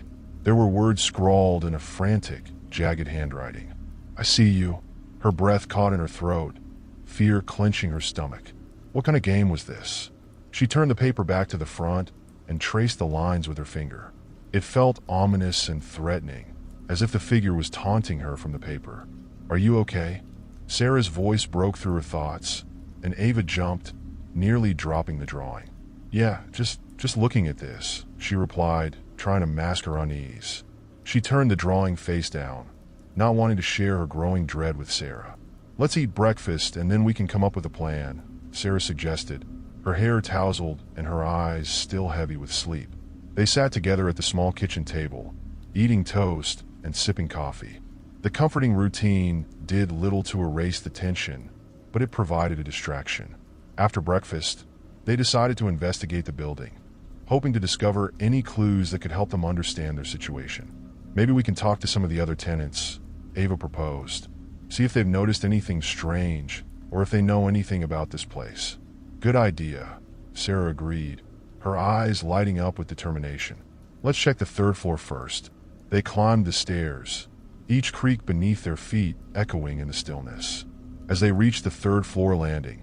There were words scrawled in a frantic, jagged handwriting. "I see you." Her breath caught in her throat, fear clenching her stomach. What kind of game was this? She turned the paper back to the front and traced the lines with her finger. It felt ominous and threatening, as if the figure was taunting her from the paper. "Are you okay?" Sarah's voice broke through her thoughts, and Ava jumped, nearly dropping the drawing. "Yeah, just looking at this," she replied, trying to mask her unease. She turned the drawing face down, not wanting to share her growing dread with Sarah. "Let's eat breakfast and then we can come up with a plan," Sarah suggested, her hair tousled and her eyes still heavy with sleep. They sat together at the small kitchen table, eating toast and sipping coffee. The comforting routine did little to erase the tension, but it provided a distraction. After breakfast, they decided to investigate the building, hoping to discover any clues that could help them understand their situation. "Maybe we can talk to some of the other tenants," Ava proposed. "See if they've noticed anything strange, or if they know anything about this place." "Good idea," Sarah agreed, her eyes lighting up with determination. "Let's check the third floor first." They climbed the stairs, each creak beneath their feet echoing in the stillness. As they reached the third floor landing,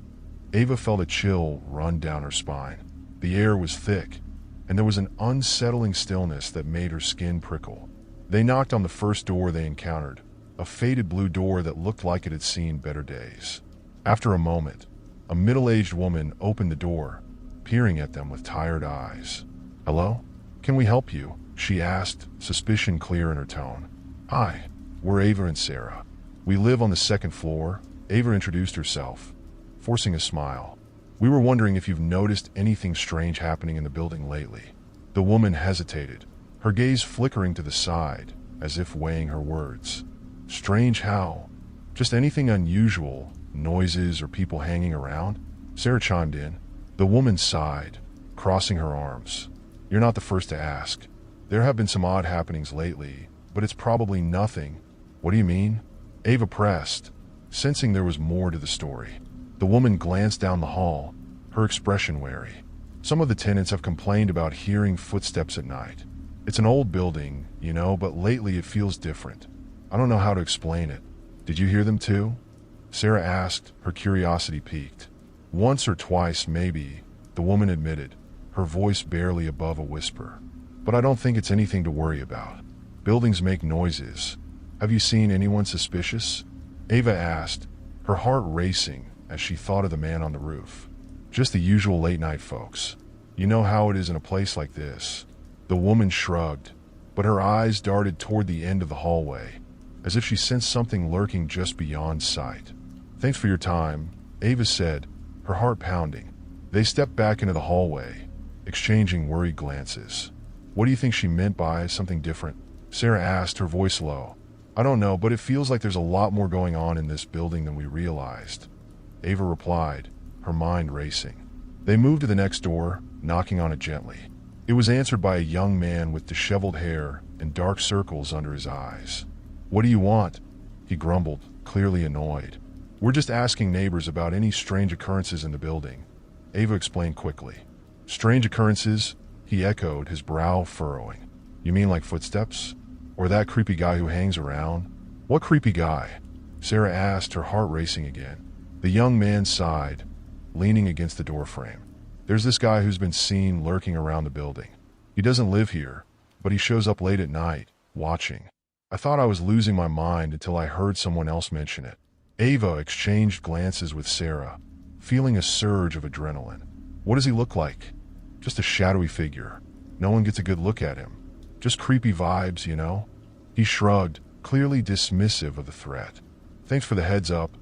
Ava felt a chill run down her spine. The air was thick, and there was an unsettling stillness that made her skin prickle. They knocked on the first door they encountered, a faded blue door that looked like it had seen better days. After a moment, a middle-aged woman opened the door, peering at them with tired eyes. "Hello? Can we help you?" she asked, suspicion clear in her tone. "Hi, we're Ava and Sarah. We live on the second floor," Ava introduced herself, forcing a smile. "We were wondering if you've noticed anything strange happening in the building lately." The woman hesitated, her gaze flickering to the side, as if weighing her words. "Strange how? Just anything unusual, noises or people hanging around?" Sarah chimed in. The woman sighed, crossing her arms. "You're not the first to ask. There have been some odd happenings lately, but it's probably nothing." "What do you mean?" Ava pressed, sensing there was more to the story. The woman glanced down the hall, her expression wary. "Some of the tenants have complained about hearing footsteps at night. It's an old building, but lately it feels different. I don't know how to explain it." "Did you hear them too?" Sarah asked, her curiosity piqued. "Once or twice, maybe," the woman admitted, her voice barely above a whisper. "But I don't think it's anything to worry about. Buildings make noises. Have you seen anyone suspicious?" Ava asked, her heart racing as she thought of the man on the roof. "Just the usual late-night folks. You know how it is in a place like this." The woman shrugged, but her eyes darted toward the end of the hallway, as if she sensed something lurking just beyond sight. "Thanks for your time," Ava said, her heart pounding. They stepped back into the hallway, exchanging worried glances. "What do you think she meant by something different?" Sarah asked, her voice low. "I don't know, but it feels like there's a lot more going on in this building than we realized," Ava replied, her mind racing. They moved to the next door, knocking on it gently. It was answered by a young man with disheveled hair and dark circles under his eyes. "What do you want?" he grumbled, clearly annoyed. We're just asking neighbors about any strange occurrences in the building, Ava explained quickly. Strange occurrences? He echoed, his brow furrowing. You mean like footsteps? Or that creepy guy who hangs around? What creepy guy? Sarah asked, her heart racing again. The young man sighed, leaning against the doorframe. There's this guy who's been seen lurking around the building. He doesn't live here, but he shows up late at night, watching. I thought I was losing my mind until I heard someone else mention it. Ava exchanged glances with Sarah, feeling a surge of adrenaline. What does he look like? Just a shadowy figure. No one gets a good look at him. Just creepy vibes, you know? He shrugged, clearly dismissive of the threat. Thanks for the heads up,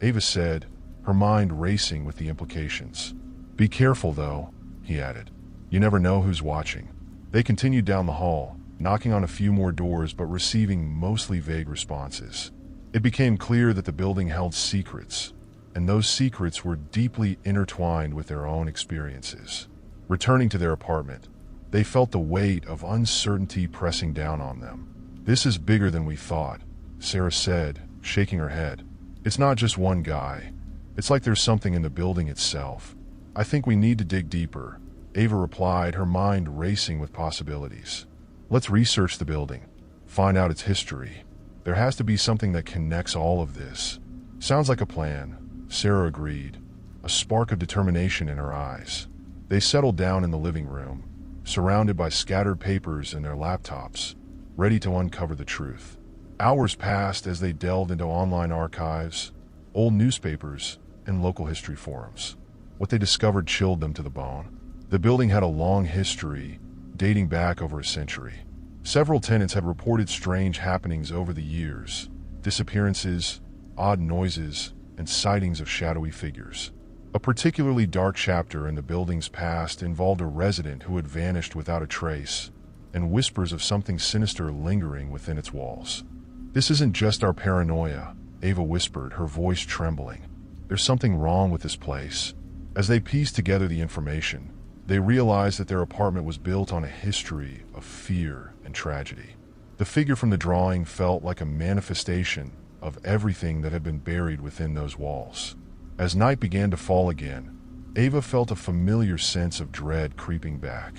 Ava said, her mind racing with the implications. Be careful, though, he added. You never know who's watching. They continued down the hall, knocking on a few more doors but receiving mostly vague responses. It became clear that the building held secrets, and those secrets were deeply intertwined with their own experiences. Returning to their apartment, they felt the weight of uncertainty pressing down on them. This is bigger than we thought, Sarah said, shaking her head. It's not just one guy. It's like there's something in the building itself. I think we need to dig deeper, Ava replied, her mind racing with possibilities. Let's research the building, find out its history. There has to be something that connects all of this. Sounds like a plan, Sarah agreed, a spark of determination in her eyes. They settled down in the living room, surrounded by scattered papers and their laptops, ready to uncover the truth. Hours passed as they delved into online archives, old newspapers, and local history forums. What they discovered chilled them to the bone. The building had a long history, dating back over a century. Several tenants had reported strange happenings over the years, disappearances, odd noises, and sightings of shadowy figures. A particularly dark chapter in the building's past involved a resident who had vanished without a trace, and whispers of something sinister lingering within its walls. This isn't just our paranoia, Ava whispered, her voice trembling. There's something wrong with this place. As they pieced together the information, they realized that their apartment was built on a history of fear and tragedy. The figure from the drawing felt like a manifestation of everything that had been buried within those walls. As night began to fall again, Ava felt a familiar sense of dread creeping back.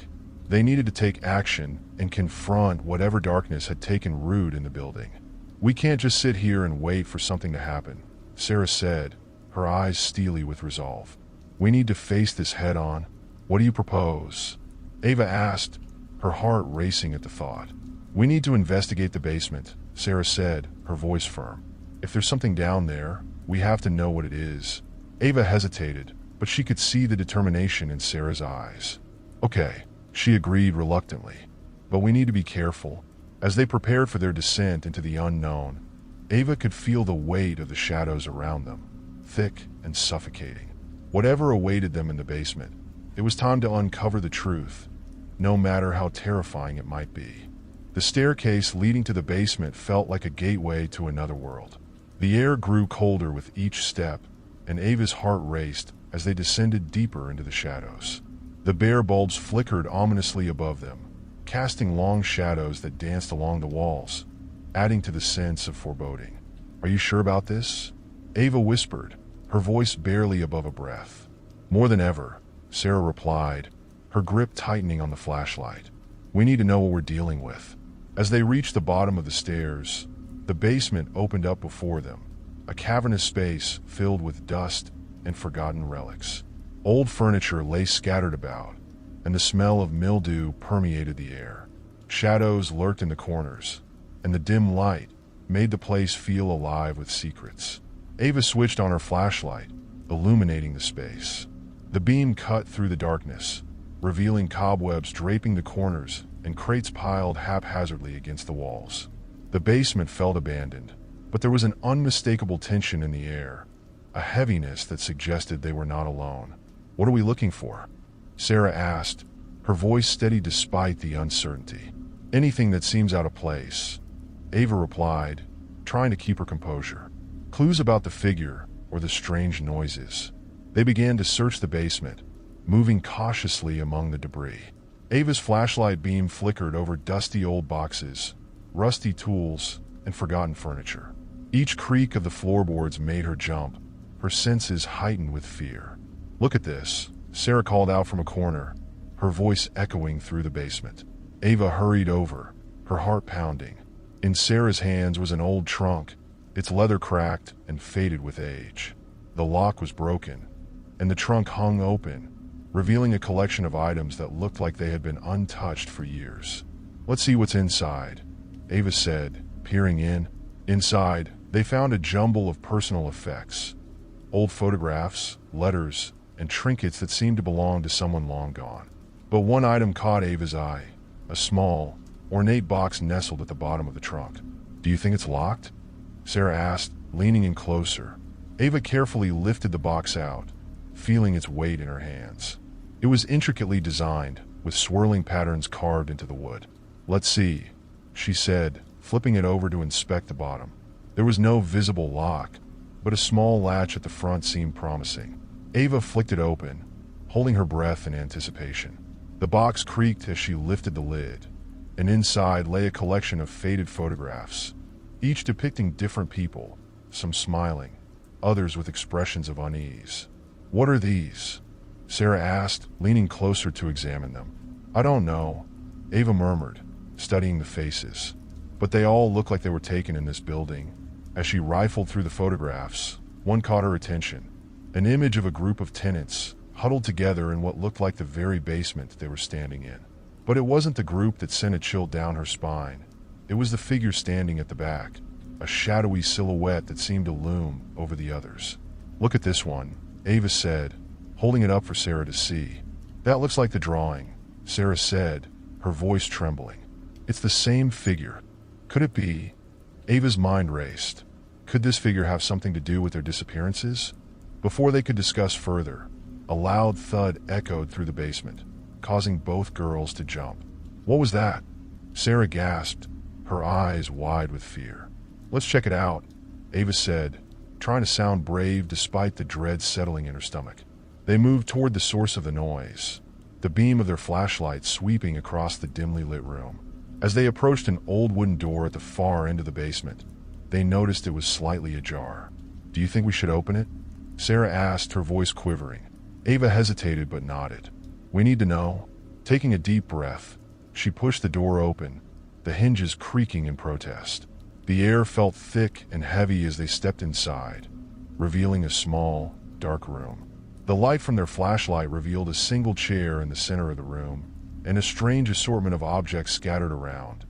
They needed to take action and confront whatever darkness had taken root in the building. We can't just sit here and wait for something to happen, Sarah said, her eyes steely with resolve. We need to face this head on. What do you propose? Ava asked, her heart racing at the thought. We need to investigate the basement, Sarah said, her voice firm. If there's something down there, we have to know what it is. Ava hesitated, but she could see the determination in Sarah's eyes. Okay, she agreed reluctantly, but we need to be careful. As they prepared for their descent into the unknown, Ava could feel the weight of the shadows around them, thick and suffocating. Whatever awaited them in the basement, it was time to uncover the truth, no matter how terrifying it might be. The staircase leading to the basement felt like a gateway to another world. The air grew colder with each step, and Ava's heart raced as they descended deeper into the shadows. The bare bulbs flickered ominously above them, casting long shadows that danced along the walls, adding to the sense of foreboding. Are you sure about this? Ava whispered, her voice barely above a breath. More than ever, Sarah replied, her grip tightening on the flashlight. We need to know what we're dealing with. As they reached the bottom of the stairs, the basement opened up before them, a cavernous space filled with dust and forgotten relics. Old furniture lay scattered about, and the smell of mildew permeated the air. Shadows lurked in the corners, and the dim light made the place feel alive with secrets. Ava switched on her flashlight, illuminating the space. The beam cut through the darkness, revealing cobwebs draping the corners and crates piled haphazardly against the walls. The basement felt abandoned, but there was an unmistakable tension in the air, a heaviness that suggested they were not alone. What are we looking for? Sarah asked, her voice steady despite the uncertainty. Anything that seems out of place, Ava replied, trying to keep her composure. Clues about the figure or the strange noises. They began to search the basement, moving cautiously among the debris. Ava's flashlight beam flickered over dusty old boxes, rusty tools, and forgotten furniture. Each creak of the floorboards made her jump, her senses heightened with fear. "Look at this," Sarah called out from a corner, her voice echoing through the basement. Ava hurried over, her heart pounding. In Sarah's hands was an old trunk, its leather cracked and faded with age. The lock was broken, and the trunk hung open, revealing a collection of items that looked like they had been untouched for years. "Let's see what's inside," Ava said, peering in. Inside, they found a jumble of personal effects, old photographs, letters, and trinkets that seemed to belong to someone long gone. But one item caught Ava's eye, a small, ornate box nestled at the bottom of the trunk. "Do you think it's locked?" Sarah asked, leaning in closer. Ava carefully lifted the box out, feeling its weight in her hands. It was intricately designed, with swirling patterns carved into the wood. "Let's see," she said, flipping it over to inspect the bottom. There was no visible lock, but a small latch at the front seemed promising. Ava flicked it open, holding her breath in anticipation. The box creaked as she lifted the lid, and inside lay a collection of faded photographs, each depicting different people, some smiling, others with expressions of unease. "What are these?" Sarah asked, leaning closer to examine them. "I don't know," Ava murmured, studying the faces. "But they all look like they were taken in this building." As she rifled through the photographs, one caught her attention. An image of a group of tenants, huddled together in what looked like the very basement they were standing in. But it wasn't the group that sent a chill down her spine. It was the figure standing at the back, a shadowy silhouette that seemed to loom over the others. "Look at this one," Ava said, holding it up for Sarah to see. "That looks like the drawing," Sarah said, her voice trembling. "It's the same figure. Could it be?" Ava's mind raced. Could this figure have something to do with their disappearances? Before they could discuss further, a loud thud echoed through the basement, causing both girls to jump. "What was that?" Sarah gasped, her eyes wide with fear. "Let's check it out," Ava said, trying to sound brave despite the dread settling in her stomach. They moved toward the source of the noise, the beam of their flashlight sweeping across the dimly lit room. As they approached an old wooden door at the far end of the basement, they noticed it was slightly ajar. "Do you think we should open it?" Sarah asked, her voice quivering. Ava hesitated but nodded. "We need to know." Taking a deep breath, she pushed the door open, the hinges creaking in protest. The air felt thick and heavy as they stepped inside, revealing a small, dark room. The light from their flashlight revealed a single chair in the center of the room, and a strange assortment of objects scattered around.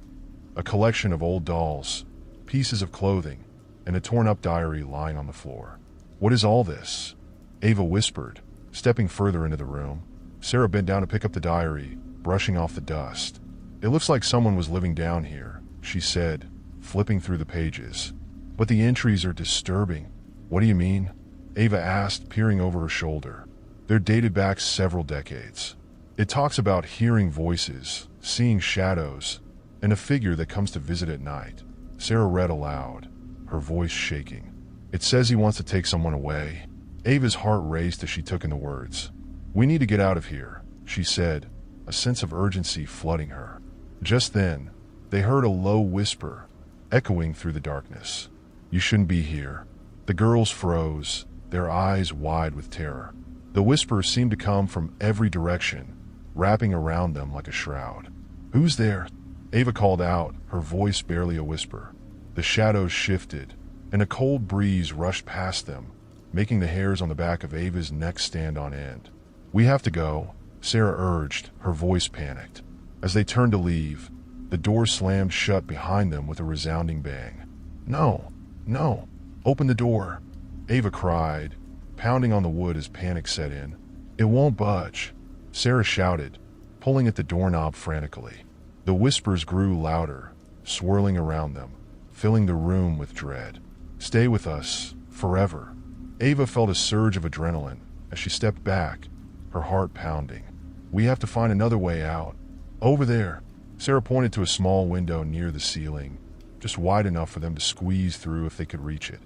A collection of old dolls, pieces of clothing, and a torn-up diary lying on the floor. "What is all this?" Ava whispered, stepping further into the room. Sarah bent down to pick up the diary, brushing off the dust. "It looks like someone was living down here," she said, flipping through the pages. "But the entries are disturbing." "What do you mean?" Ava asked, peering over her shoulder. They're dated back several decades. It talks about hearing voices, seeing shadows, and a figure that comes to visit at night. Sarah read aloud, her voice shaking. "It says he wants to take someone away." Ava's heart raced as she took in the words. "We need to get out of here," she said, a sense of urgency flooding her. Just then, they heard a low whisper, echoing through the darkness. "You shouldn't be here." The girls froze, their eyes wide with terror. The whisper seemed to come from every direction, wrapping around them like a shroud. "Who's there?" Ava called out, her voice barely a whisper. The shadows shifted, and a cold breeze rushed past them, making the hairs on the back of Ava's neck stand on end. "We have to go," Sarah urged, her voice panicked. As they turned to leave, the door slammed shut behind them with a resounding bang. "No, no, open the door," Ava cried, pounding on the wood as panic set in. "It won't budge," Sarah shouted, pulling at the doorknob frantically. The whispers grew louder, swirling around them, filling the room with dread. "Stay with us, forever." Ava felt a surge of adrenaline as she stepped back, her heart pounding. "We have to find another way out." "Over there," Sarah pointed to a small window near the ceiling, just wide enough for them to squeeze through if they could reach it.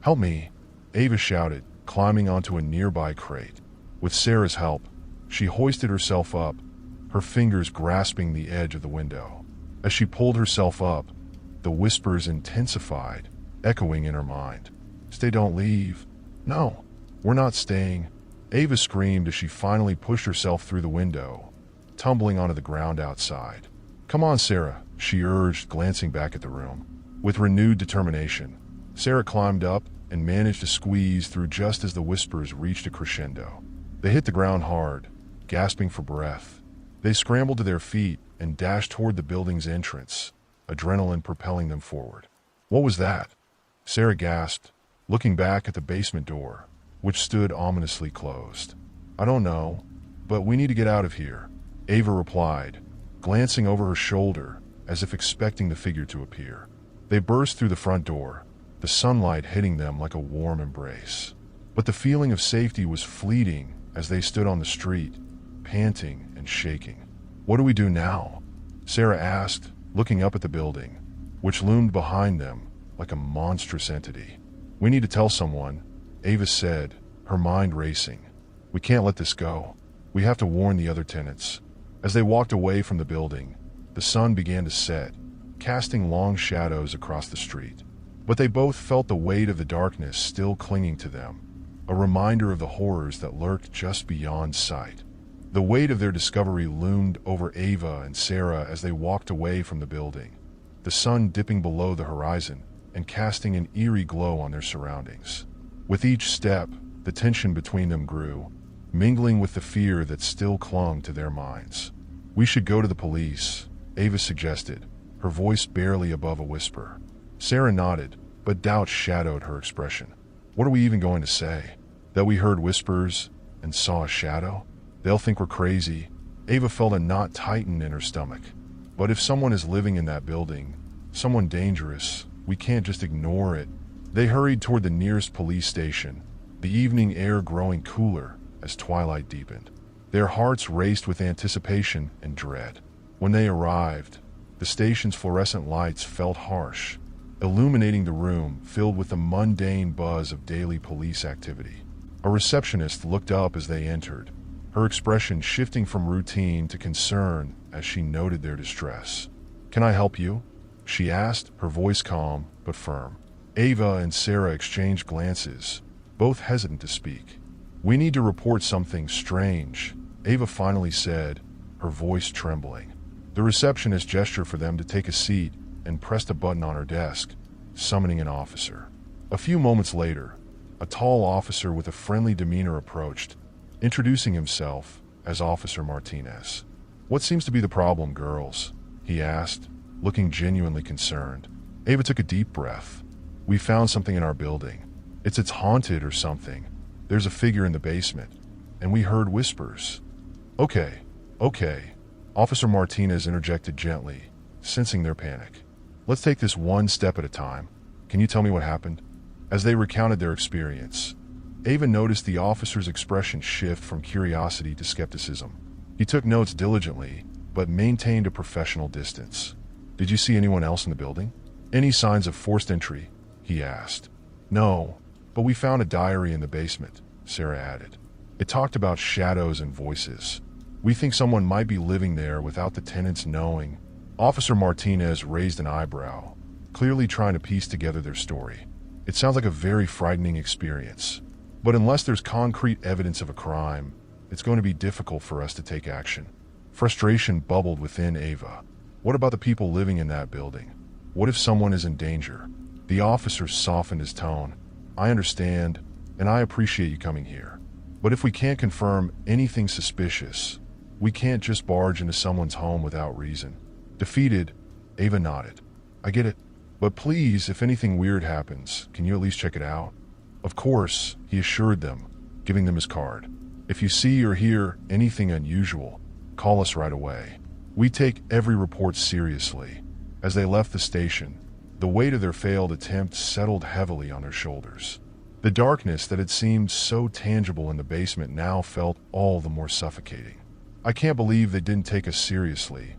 "Help me," Ava shouted, climbing onto a nearby crate. With Sarah's help, she hoisted herself up, her fingers grasping the edge of the window. As she pulled herself up, the whispers intensified, echoing in her mind. Stay, don't leave. No, we're not staying. Ava screamed as she finally pushed herself through the window, tumbling onto the ground outside. Come on, Sarah, she urged, glancing back at the room. With renewed determination, Sarah climbed up and managed to squeeze through just as the whispers reached a crescendo. They hit the ground hard, gasping for breath. They scrambled to their feet and dashed toward the building's entrance, adrenaline propelling them forward. What was that? Sarah gasped, looking back at the basement door, which stood ominously closed. I don't know, but we need to get out of here, Ava replied, glancing over her shoulder as if expecting the figure to appear. They burst through the front door, the sunlight hitting them like a warm embrace. But the feeling of safety was fleeting as they stood on the street, panting and shaking. What do we do now? Sarah asked, looking up at the building, which loomed behind them like a monstrous entity. We need to tell someone, Ava said, her mind racing. We can't let this go. We have to warn the other tenants. As they walked away from the building, the sun began to set, casting long shadows across the street. But they both felt the weight of the darkness still clinging to them, a reminder of the horrors that lurked just beyond sight. The weight of their discovery loomed over Ava and Sarah as they walked away from the building, the sun dipping below the horizon and casting an eerie glow on their surroundings. With each step, the tension between them grew, mingling with the fear that still clung to their minds. We should go to the police, Ava suggested, her voice barely above a whisper. Sarah nodded, but doubt shadowed her expression. What are we even going to say? That we heard whispers and saw a shadow? They'll think we're crazy. Ava felt a knot tighten in her stomach. But if someone is living in that building, someone dangerous, we can't just ignore it. They hurried toward the nearest police station, the evening air growing cooler as twilight deepened. Their hearts raced with anticipation and dread. When they arrived, the station's fluorescent lights felt harsh, illuminating the room filled with the mundane buzz of daily police activity. A receptionist looked up as they entered, her expression shifting from routine to concern as she noted their distress. Can I help you? She asked, her voice calm but firm. Ava and Sarah exchanged glances, both hesitant to speak. We need to report something strange, Ava finally said, her voice trembling. The receptionist gestured for them to take a seat and pressed a button on her desk, summoning an officer. A few moments later, a tall officer with a friendly demeanor approached, introducing himself as Officer Martinez. What seems to be the problem, girls? He asked, looking genuinely concerned. Ava took a deep breath. We found something in our building. It's haunted or something. There's a figure in the basement, and we heard whispers. Okay. Officer Martinez interjected gently, sensing their panic. Let's take this one step at a time. Can you tell me what happened? As they recounted their experience, Ava noticed the officer's expression shift from curiosity to skepticism. He took notes diligently, but maintained a professional distance. Did you see anyone else in the building? Any signs of forced entry? He asked. No, but we found a diary in the basement, Sarah added. It talked about shadows and voices. We think someone might be living there without the tenants knowing. Officer Martinez raised an eyebrow, clearly trying to piece together their story. It sounds like a very frightening experience, but unless there's concrete evidence of a crime, it's going to be difficult for us to take action. Frustration bubbled within Ava. What about the people living in that building? What if someone is in danger? The officer softened his tone. I understand, and I appreciate you coming here. But if we can't confirm anything suspicious, we can't just barge into someone's home without reason. Defeated, Ava nodded. I get it. But please, if anything weird happens, can you at least check it out? Of course, he assured them, giving them his card. If you see or hear anything unusual, call us right away. We take every report seriously. As they left the station, the weight of their failed attempt settled heavily on their shoulders. The darkness that had seemed so tangible in the basement now felt all the more suffocating. I can't believe they didn't take us seriously,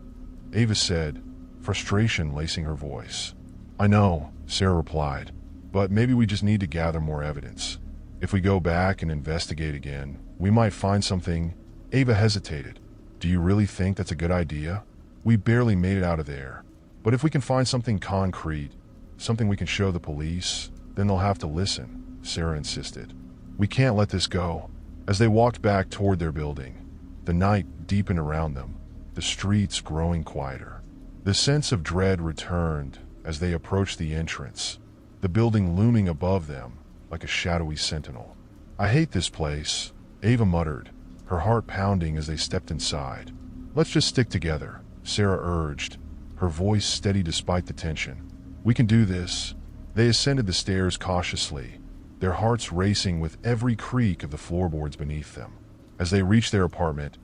Ava said, frustration lacing her voice. I know, Sarah replied, but maybe we just need to gather more evidence. If we go back and investigate again, we might find something. Ava hesitated. Do you really think that's a good idea? We barely made it out of there. But if we can find something concrete, Something we can show the police? Then they'll have to listen, Sarah insisted. We can't let this go. As they walked back toward their building, the night deepened around them, the streets growing quieter. The sense of dread returned as they approached the entrance, the building looming above them like a shadowy sentinel. I hate this place, Ava muttered, her heart pounding as they stepped inside. Let's just stick together, Sarah urged, her voice steady despite the tension. We can do this. They ascended the stairs cautiously, their hearts racing with every creak of the floorboards beneath them. As they reached their apartment,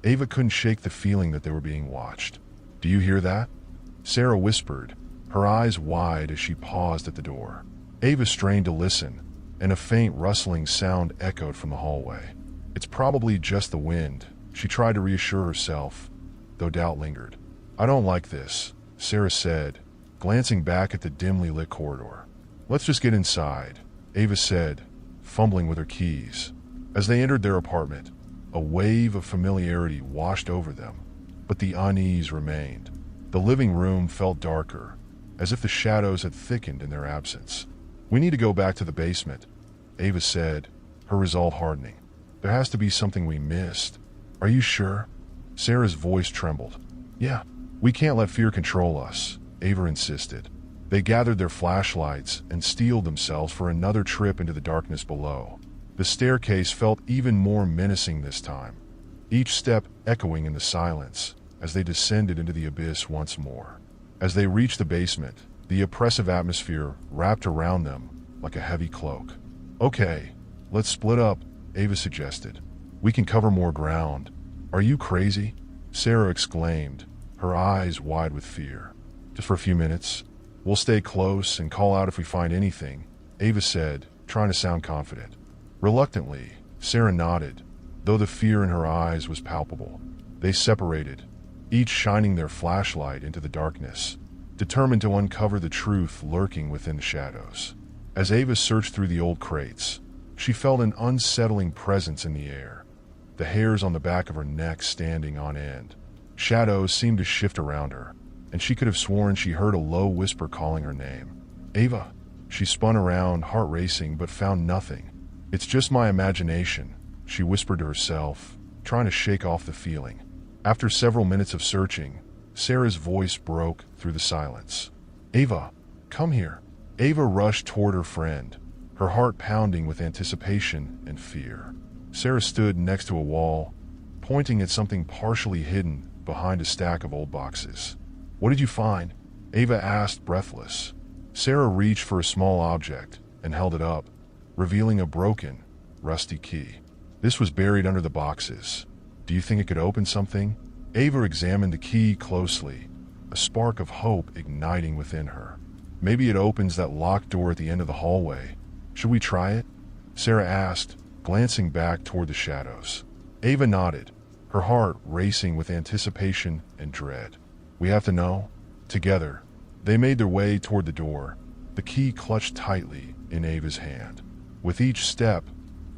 Ava couldn't shake the feeling that they were being watched. Do you hear that? Sarah whispered, her eyes wide as she paused at the door. Ava strained to listen, and a faint rustling sound echoed from the hallway. It's probably just the wind, she tried to reassure herself, though doubt lingered. I don't like this, Sarah said, glancing back at the dimly lit corridor. Let's just get inside, Ava said, fumbling with her keys. As they entered their apartment, a wave of familiarity washed over them, but the unease remained. The living room felt darker, as if the shadows had thickened in their absence. We need to go back to the basement, Ava said, her resolve hardening. There has to be something we missed. Are you sure? Sarah's voice trembled. Yeah, we can't let fear control us, Ava insisted. They gathered their flashlights and steeled themselves for another trip into the darkness below. The staircase felt even more menacing this time, each step echoing in the silence as they descended into the abyss once more. As they reached the basement, the oppressive atmosphere wrapped around them like a heavy cloak. Okay, let's split up, Ava suggested. We can cover more ground. Are you crazy? Sarah exclaimed, her eyes wide with fear. Just for a few minutes. We'll stay close and call out if we find anything, Ava said, trying to sound confident. Reluctantly, Sarah nodded, though the fear in her eyes was palpable. They separated, each shining their flashlight into the darkness, determined to uncover the truth lurking within the shadows. As Ava searched through the old crates, she felt an unsettling presence in the air, the hairs on the back of her neck standing on end. Shadows seemed to shift around her, and she could have sworn she heard a low whisper calling her name. Ava. She spun around, heart racing, but found nothing. It's just my imagination, she whispered to herself, trying to shake off the feeling. After several minutes of searching, Sarah's voice broke through the silence. Ava, come here. Ava rushed toward her friend, her heart pounding with anticipation and fear. Sarah stood next to a wall, pointing at something partially hidden behind a stack of old boxes. What did you find? Ava asked, breathless. Sarah reached for a small object and held it up, revealing a broken, rusty key. This was buried under the boxes. Do you think it could open something? Ava examined the key closely, a spark of hope igniting within her. Maybe it opens that locked door at the end of the hallway. Should we try it? Sarah asked, glancing back toward the shadows. Ava nodded, her heart racing with anticipation and dread. We have to know? Together, they made their way toward the door, the key clutched tightly in Ava's hand. With each step,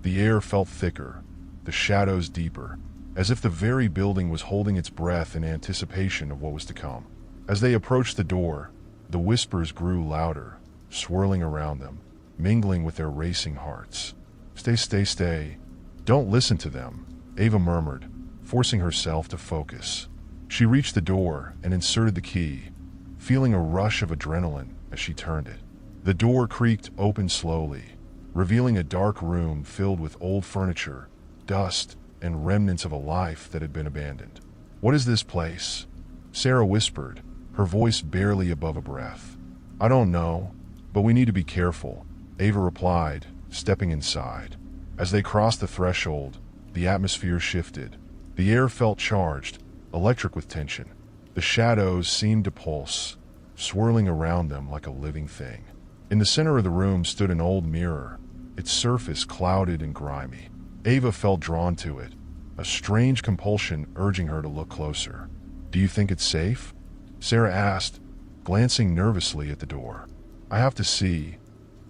the air felt thicker, the shadows deeper, as if the very building was holding its breath in anticipation of what was to come. As they approached the door, the whispers grew louder, swirling around them, mingling with their racing hearts. Stay. Don't listen to them, Ava murmured, forcing herself to focus. She reached the door and inserted the key, feeling a rush of adrenaline as she turned it. The door creaked open slowly, revealing a dark room filled with old furniture, dust, and remnants of a life that had been abandoned. What is this place? Sarah whispered, her voice barely above a breath. I don't know, but we need to be careful, Ava replied, stepping inside. As they crossed the threshold, the atmosphere shifted. The air felt charged, electric with tension. The shadows seemed to pulse, swirling around them like a living thing. In the center of the room stood an old mirror, its surface clouded and grimy. Ava felt drawn to it, a strange compulsion urging her to look closer. Do you think it's safe? Sarah asked, glancing nervously at the door. I have to see,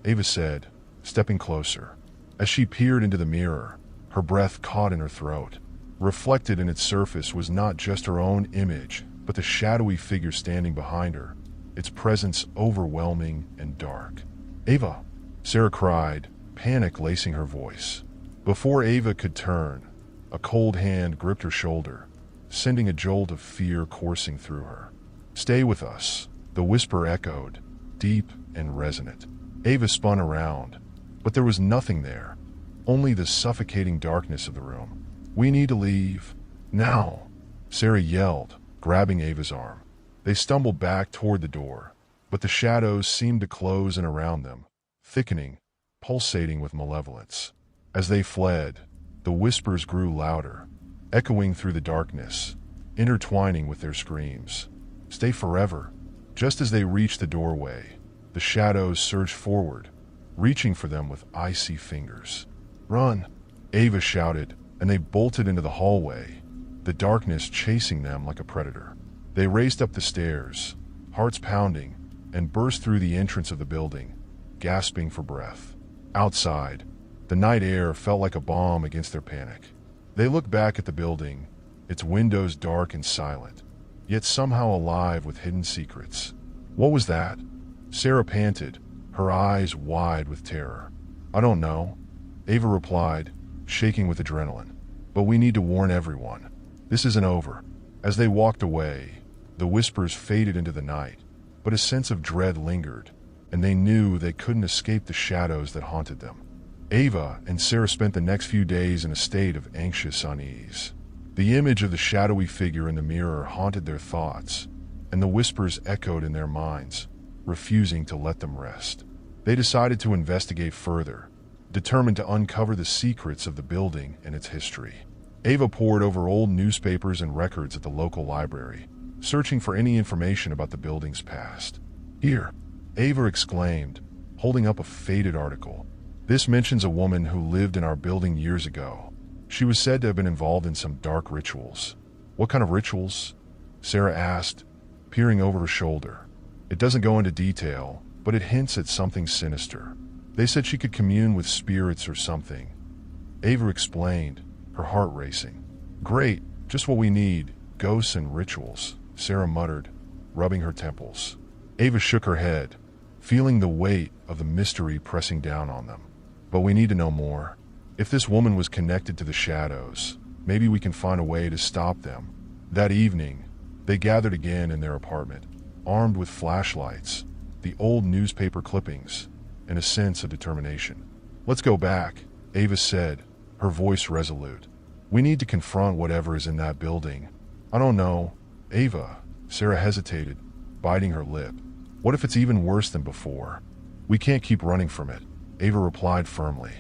Ava said, stepping closer. As she peered into the mirror, her breath caught in her throat. Reflected in its surface was not just her own image, but the shadowy figure standing behind her. its presence overwhelming and dark. "Ava!" Sarah cried, panic lacing her voice. Before Ava could turn, a cold hand gripped her shoulder, sending a jolt of fear coursing through her. "Stay with us," the whisper echoed, deep and resonant. Ava spun around, but there was nothing there, only the suffocating darkness of the room. "We need to leave. Now!" Sarah yelled, grabbing Ava's arm. They stumbled back toward the door, but the shadows seemed to close in around them, thickening, pulsating with malevolence. As they fled, the whispers grew louder, echoing through the darkness, intertwining with their screams. "Stay forever." Just as they reached the doorway, the shadows surged forward, reaching for them with icy fingers. "Run!" Ava shouted, and they bolted into the hallway, the darkness chasing them like a predator. They raced up the stairs, hearts pounding, and burst through the entrance of the building, gasping for breath. Outside, the night air felt like a bomb against their panic. They looked back at the building, its windows dark and silent, yet somehow alive with hidden secrets. "What was that?" Sarah panted, her eyes wide with terror. "I don't know," Ava replied, shaking with adrenaline. "But we need to warn everyone. This isn't over." As they walked away, the whispers faded into the night, but a sense of dread lingered, and they knew they couldn't escape the shadows that haunted them. Ava and Sarah spent the next few days in a state of anxious unease. The image of the shadowy figure in the mirror haunted their thoughts, and the whispers echoed in their minds, refusing to let them rest. They decided to investigate further, determined to uncover the secrets of the building and its history. Ava pored over old newspapers and records at the local library, searching for any information about the building's past. "Here," Ava exclaimed, holding up a faded article. "This mentions a woman who lived in our building years ago. She was said to have been involved in some dark rituals." "What kind of rituals?" Sarah asked, peering over her shoulder. "It doesn't go into detail, but it hints at something sinister. They said she could commune with spirits or something." Ava explained, her heart racing. "Great, just what we need, ghosts and rituals," Sarah muttered, rubbing her temples. Ava shook her head, feeling the weight of the mystery pressing down on them. "But we need to know more. If this woman was connected to the shadows, maybe we can find a way to stop them." That evening, they gathered again in their apartment, armed with flashlights, the old newspaper clippings, and a sense of determination. "Let's go back," Ava said, her voice resolute. "We need to confront whatever is in that building." "I don't know." "Ava," Sarah hesitated, biting her lip. "What if it's even worse than before?" "We can't keep running from it," Ava replied firmly.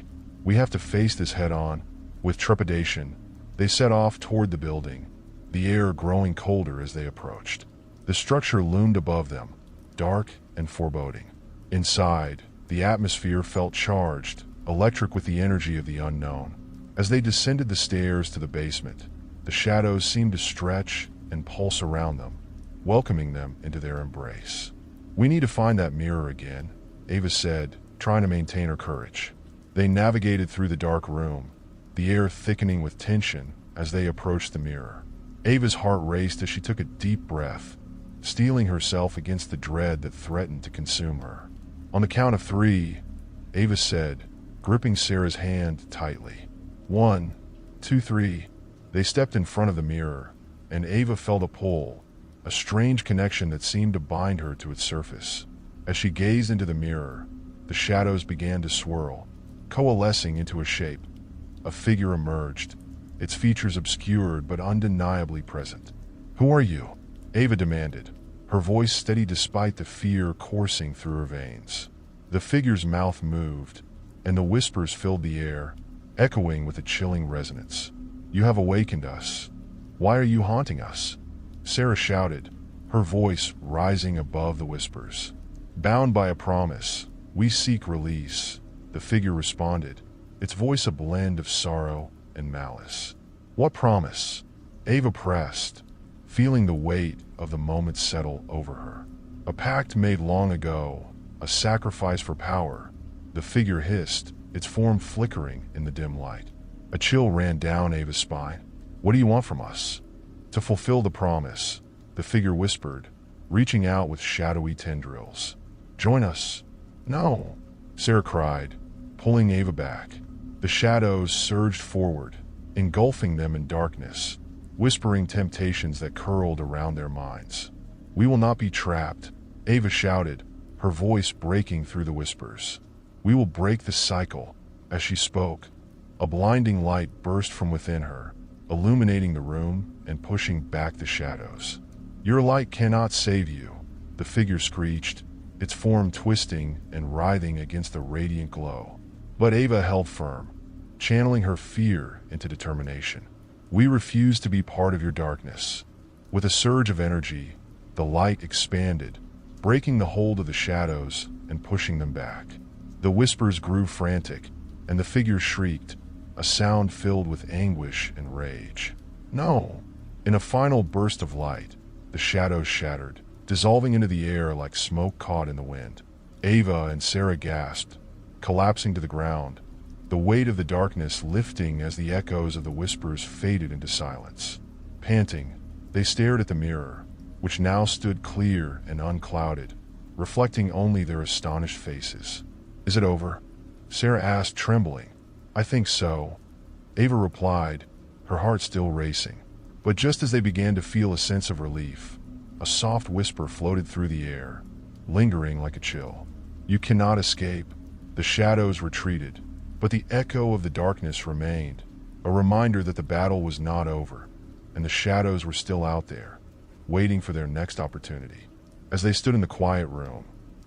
"We have to face this head on." With trepidation, they set off toward the building, the air growing colder as they approached. The structure loomed above them, dark and foreboding. Inside, the atmosphere felt charged, electric with the energy of the unknown. As they descended the stairs to the basement, the shadows seemed to stretch and pulse around them, welcoming them into their embrace. "We need to find that mirror again," Ava said, trying to maintain her courage. They navigated through the dark room, the air thickening with tension as they approached the mirror. Ava's heart raced as she took a deep breath, steeling herself against the dread that threatened to consume her. On the count of 3, Ava said, gripping Sarah's hand tightly. 1, 2, 3. They stepped in front of the mirror, and Ava felt a pull, a strange connection that seemed to bind her to its surface. As she gazed into the mirror, the shadows began to swirl, coalescing into a shape. A figure emerged, its features obscured but undeniably present. "Who are you?" Ava demanded, her voice steady despite the fear coursing through her veins. The figure's mouth moved, and the whispers filled the air, echoing with a chilling resonance. "You have awakened us. Why are you haunting us?" Sarah shouted, her voice rising above the whispers. "Bound by a promise, we seek release," the figure responded, its voice a blend of sorrow and malice. "What promise?" Ava pressed, feeling the weight of the moment settle over her. "A pact made long ago, a sacrifice for power," the figure hissed, its form flickering in the dim light. A chill ran down Ava's spine. "What do you want from us?" "To fulfill the promise," the figure whispered, reaching out with shadowy tendrils. "Join us." "No," Sarah cried, pulling Ava back. The shadows surged forward, engulfing them in darkness, whispering temptations that curled around their minds. "We will not be trapped," Ava shouted, her voice breaking through the whispers. "We will break the cycle." As she spoke, a blinding light burst from within her, illuminating the room and pushing back the shadows. "Your light cannot save you," the figure screeched, its form twisting and writhing against the radiant glow. But Ava held firm, channeling her fear into determination. "We refuse to be part of your darkness." With a surge of energy, the light expanded, breaking the hold of the shadows and pushing them back. The whispers grew frantic, and the figure shrieked, a sound filled with anguish and rage. "No!" In a final burst of light, the shadows shattered, dissolving into the air like smoke caught in the wind. Ava and Sarah gasped, collapsing to the ground, the weight of the darkness lifting as the echoes of the whispers faded into silence. Panting, they stared at the mirror, which now stood clear and unclouded, reflecting only their astonished faces. "Is it over?" Sarah asked, trembling. "I think so," Ava replied, her heart still racing. But just as they began to feel a sense of relief, a soft whisper floated through the air, lingering like a chill. "You cannot escape." The shadows retreated, but the echo of the darkness remained, a reminder that the battle was not over, and the shadows were still out there, waiting for their next opportunity. As they stood in the quiet room,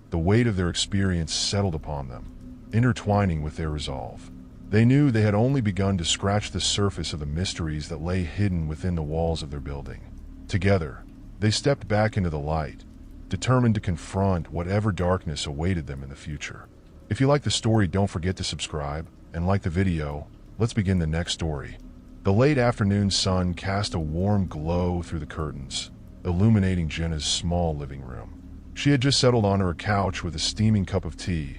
the weight of their experience settled upon them, intertwining with their resolve. They knew they had only begun to scratch the surface of the mysteries that lay hidden within the walls of their building. Together, they stepped back into the light, determined to confront whatever darkness awaited them in the future. If you like the story, don't forget to subscribe and like the video. Let's begin the next story. The late afternoon sun cast a warm glow through the curtains, illuminating Jenna's small living room. She had just settled on her couch with a steaming cup of tea,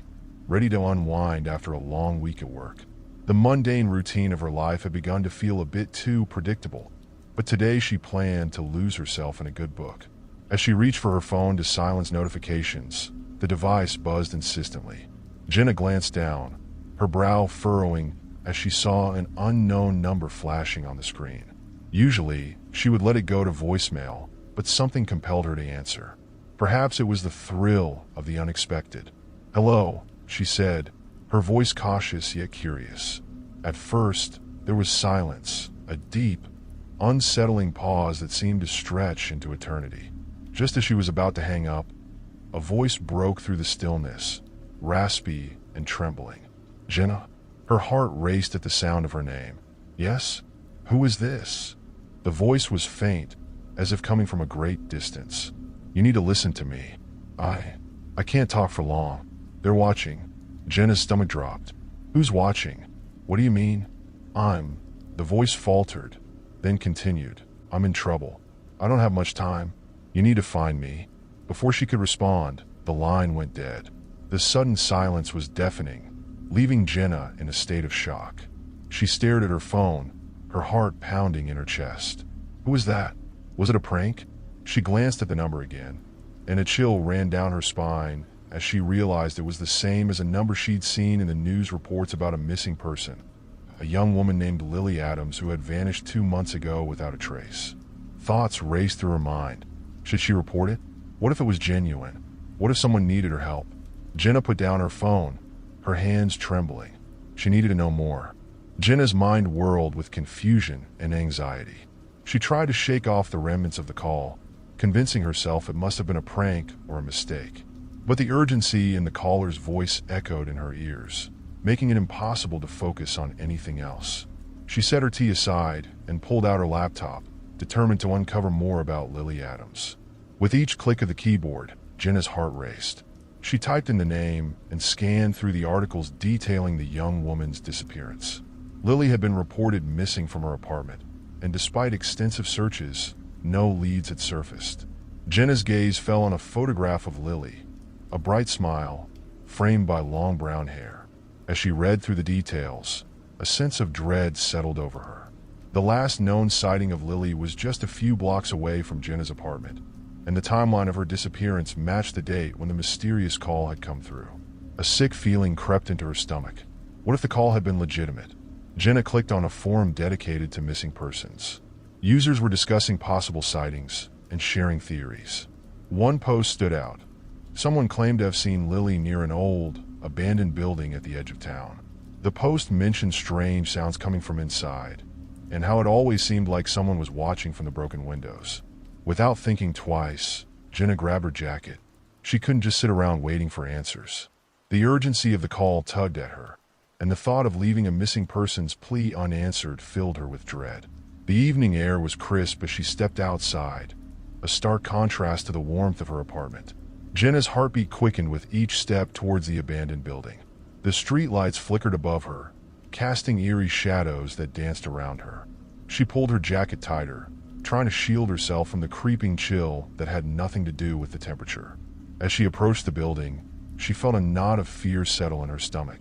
ready to unwind after a long week at work. The mundane routine of her life had begun to feel a bit too predictable, but today she planned to lose herself in a good book. As she reached for her phone to silence notifications, the device buzzed insistently. Jenna glanced down, her brow furrowing as she saw an unknown number flashing on the screen. Usually, she would let it go to voicemail, but something compelled her to answer. Perhaps it was the thrill of the unexpected. "Hello," she said, her voice cautious yet curious. At first, there was silence, a deep, unsettling pause that seemed to stretch into eternity. Just as she was about to hang up, a voice broke through the stillness, raspy and trembling. "Jenna?" Her heart raced at the sound of her name. "Yes? Who is this?" The voice was faint, as if coming from a great distance. "You need to listen to me. I can't talk for long. They're watching." Jenna's stomach dropped. "Who's watching? What do you mean?" The voice faltered, then continued. "I'm in trouble. I don't have much time. You need to find me." Before she could respond, the line went dead. The sudden silence was deafening, leaving Jenna in a state of shock. She stared at her phone, her heart pounding in her chest. Who was that? Was it a prank? She glanced at the number again, and a chill ran down her spine as she realized it was the same as a number she'd seen in the news reports about a missing person, a young woman named Lily Adams who had vanished 2 months ago without a trace. Thoughts raced through her mind. Should she report it? What if it was genuine? What if someone needed her help? Jenna put down her phone, her hands trembling. She needed to know more. Jenna's mind whirled with confusion and anxiety. She tried to shake off the remnants of the call, convincing herself it must have been a prank or a mistake. But the urgency in the caller's voice echoed in her ears, making it impossible to focus on anything else. She set her tea aside and pulled out her laptop, determined to uncover more about Lily Adams. With each click of the keyboard, Jenna's heart raced. She typed in the name and scanned through the articles detailing the young woman's disappearance. Lily had been reported missing from her apartment, and despite extensive searches, no leads had surfaced. Jenna's gaze fell on a photograph of Lily, a bright smile, framed by long brown hair. As she read through the details, a sense of dread settled over her. The last known sighting of Lily was just a few blocks away from Jenna's apartment, and the timeline of her disappearance matched the date when the mysterious call had come through. A sick feeling crept into her stomach. What if the call had been legitimate? Jenna clicked on a forum dedicated to missing persons. Users were discussing possible sightings and sharing theories. One post stood out. Someone claimed to have seen Lily near an old, abandoned building at the edge of town. The post mentioned strange sounds coming from inside, and how it always seemed like someone was watching from the broken windows. Without thinking twice, Jenna grabbed her jacket. She couldn't just sit around waiting for answers. The urgency of the call tugged at her, and the thought of leaving a missing person's plea unanswered filled her with dread. The evening air was crisp as she stepped outside, a stark contrast to the warmth of her apartment. Jenna's heartbeat quickened with each step towards the abandoned building. The streetlights flickered above her, casting eerie shadows that danced around her. She pulled her jacket tighter, trying to shield herself from the creeping chill that had nothing to do with the temperature. As she approached the building, she felt a knot of fear settle in her stomach.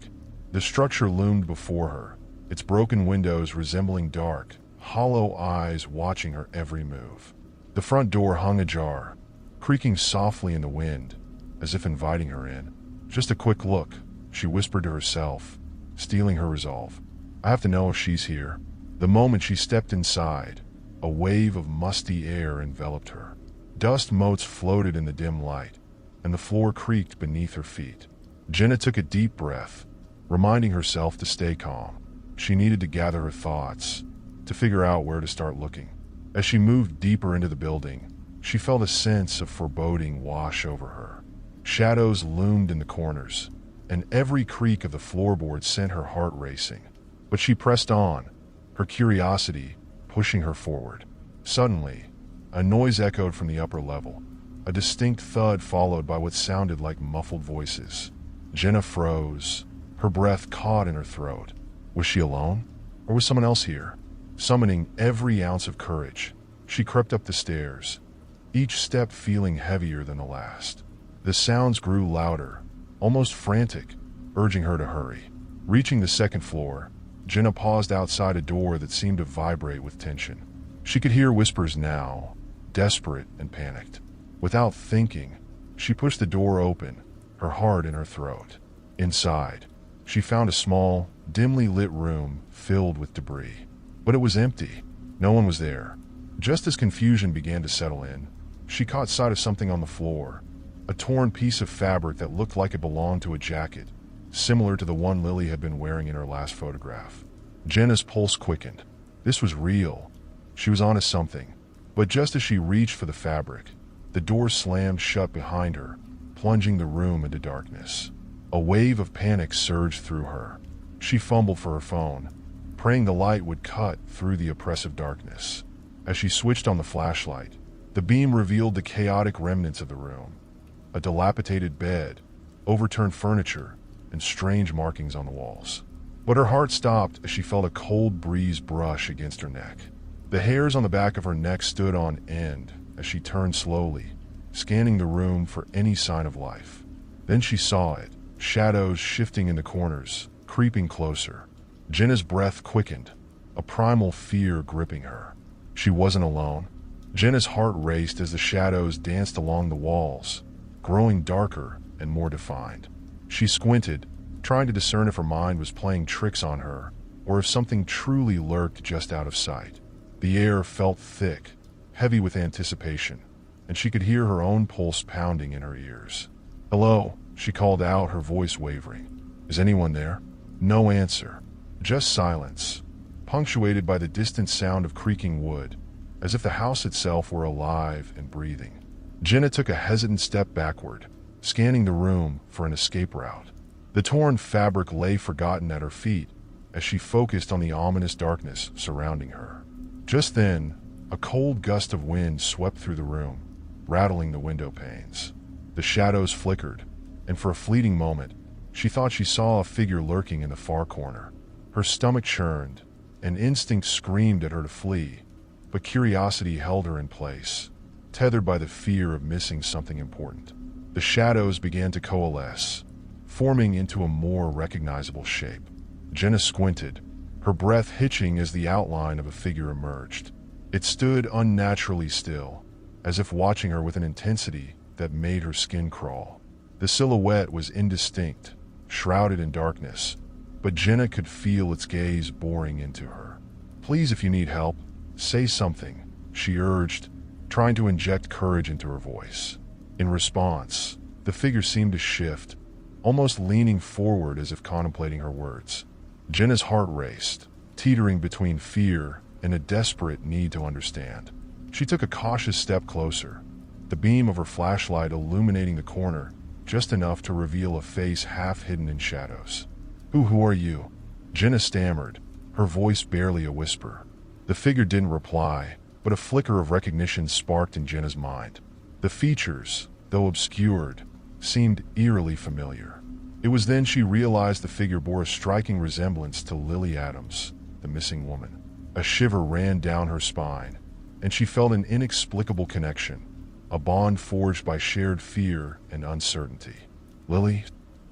The structure loomed before her, its broken windows resembling dark, hollow eyes watching her every move. The front door hung ajar, creaking softly in the wind, as if inviting her in. "Just a quick look," she whispered to herself, steeling her resolve. "I have to know if she's here." The moment she stepped inside, a wave of musty air enveloped her. Dust motes floated in the dim light, and the floor creaked beneath her feet. Jenna took a deep breath, reminding herself to stay calm. She needed to gather her thoughts, to figure out where to start looking. As she moved deeper into the building, she felt a sense of foreboding wash over her. Shadows loomed in the corners, and every creak of the floorboard sent her heart racing. But she pressed on, her curiosity pushing her forward. Suddenly, a noise echoed from the upper level, a distinct thud followed by what sounded like muffled voices. Jenna froze, her breath caught in her throat. Was she alone? Or was someone else here? Summoning every ounce of courage, she crept up the stairs, each step feeling heavier than the last. The sounds grew louder, almost frantic, urging her to hurry. Reaching the second floor, Jenna paused outside a door that seemed to vibrate with tension. She could hear whispers now, desperate and panicked. Without thinking, she pushed the door open, her heart in her throat. Inside, she found a small, dimly lit room filled with debris. But it was empty. No one was there. Just as confusion began to settle in, she caught sight of something on the floor, a torn piece of fabric that looked like it belonged to a jacket, similar to the one Lily had been wearing in her last photograph. Jenna's pulse quickened. This was real. She was onto something. But just as she reached for the fabric, the door slammed shut behind her, plunging the room into darkness. A wave of panic surged through her. She fumbled for her phone, praying the light would cut through the oppressive darkness. As she switched on the flashlight, the beam revealed the chaotic remnants of the room. A dilapidated bed, overturned furniture, and strange markings on the walls. But her heart stopped as she felt a cold breeze brush against her neck. The hairs on the back of her neck stood on end as she turned slowly, scanning the room for any sign of life. Then she saw it, shadows shifting in the corners, creeping closer. Jenna's breath quickened, a primal fear gripping her. She wasn't alone. Jenna's heart raced as the shadows danced along the walls, growing darker and more defined. She squinted, trying to discern if her mind was playing tricks on her, or if something truly lurked just out of sight. The air felt thick, heavy with anticipation, and she could hear her own pulse pounding in her ears. "Hello," she called out, her voice wavering. "Is anyone there?" No answer, just silence, punctuated by the distant sound of creaking wood, as if the house itself were alive and breathing. Jenna took a hesitant step backward, scanning the room for an escape route. The torn fabric lay forgotten at her feet as she focused on the ominous darkness surrounding her. Just then, a cold gust of wind swept through the room, rattling the window panes. The shadows flickered, and for a fleeting moment, she thought she saw a figure lurking in the far corner. Her stomach churned, and instinct screamed at her to flee, but curiosity held her in place, tethered by the fear of missing something important. The shadows began to coalesce, forming into a more recognizable shape. Jenna squinted, her breath hitching as the outline of a figure emerged. It stood unnaturally still, as if watching her with an intensity that made her skin crawl. The silhouette was indistinct, shrouded in darkness, but Jenna could feel its gaze boring into her. "Please, if you need help, say something," she urged, trying to inject courage into her voice. In response, the figure seemed to shift, almost leaning forward as if contemplating her words. Jenna's heart raced, teetering between fear and a desperate need to understand. She took a cautious step closer, the beam of her flashlight illuminating the corner just enough to reveal a face half hidden in shadows. Who are you?" Jenna stammered, her voice barely a whisper. The figure didn't reply, but a flicker of recognition sparked in Jenna's mind. The features, though obscured, seemed eerily familiar. It was then she realized the figure bore a striking resemblance to Lily Adams, the missing woman. A shiver ran down her spine, and she felt an inexplicable connection, a bond forged by shared fear and uncertainty. "Lily?"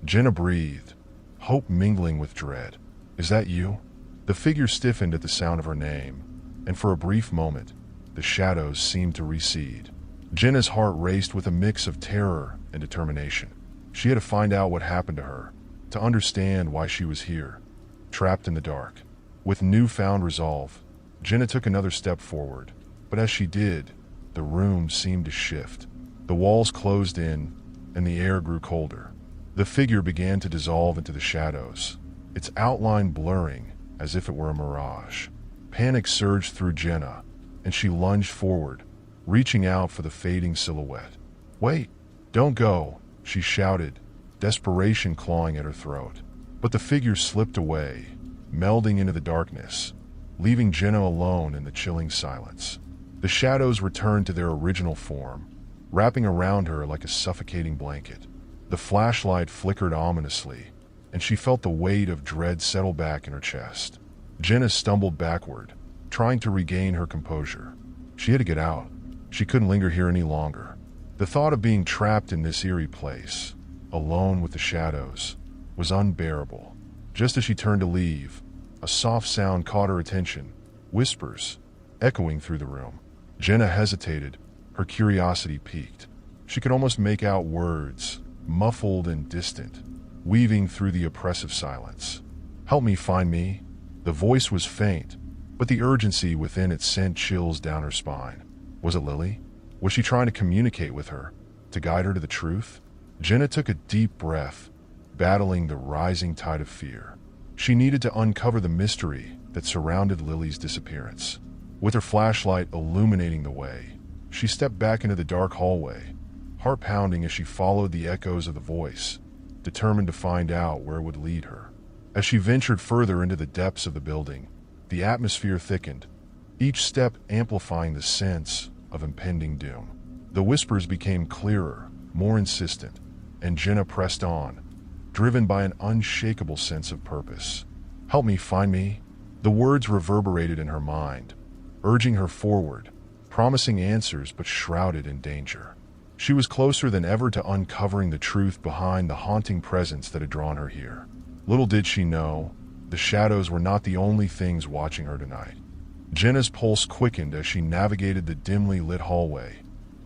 Jenna breathed, hope mingling with dread. "Is that you?" The figure stiffened at the sound of her name, and for a brief moment, the shadows seemed to recede. Jenna's heart raced with a mix of terror and determination. She had to find out what happened to her, to understand why she was here, trapped in the dark. With newfound resolve, Jenna took another step forward, but as she did, the room seemed to shift. The walls closed in, and the air grew colder. The figure began to dissolve into the shadows, its outline blurring as if it were a mirage. Panic surged through Jenna, and she lunged forward, reaching out for the fading silhouette. "Wait, don't go," she shouted, desperation clawing at her throat. But the figure slipped away, melding into the darkness, leaving Jenna alone in the chilling silence. The shadows returned to their original form, wrapping around her like a suffocating blanket. The flashlight flickered ominously, and she felt the weight of dread settle back in her chest. Jenna stumbled backward, trying to regain her composure. She had to get out. She couldn't linger here any longer. The thought of being trapped in this eerie place, alone with the shadows, was unbearable. Just as she turned to leave, a soft sound caught her attention, whispers, echoing through the room. Jenna hesitated, her curiosity piqued. She could almost make out words, muffled and distant, weaving through the oppressive silence. "Help me find me." The voice was faint, but the urgency within it sent chills down her spine. Was it Lily? Was she trying to communicate with her, to guide her to the truth? Jenna took a deep breath, battling the rising tide of fear. She needed to uncover the mystery that surrounded Lily's disappearance. With her flashlight illuminating the way, she stepped back into the dark hallway, heart pounding as she followed the echoes of the voice, determined to find out where it would lead her. As she ventured further into the depths of the building, the atmosphere thickened, each step amplifying the sense of impending doom. The whispers became clearer, more insistent, and Jenna pressed on, driven by an unshakable sense of purpose. "Help me find me." The words reverberated in her mind, urging her forward, promising answers but shrouded in danger. She was closer than ever to uncovering the truth behind the haunting presence that had drawn her here. Little did she know, the shadows were not the only things watching her tonight. Jenna's pulse quickened as she navigated the dimly lit hallway,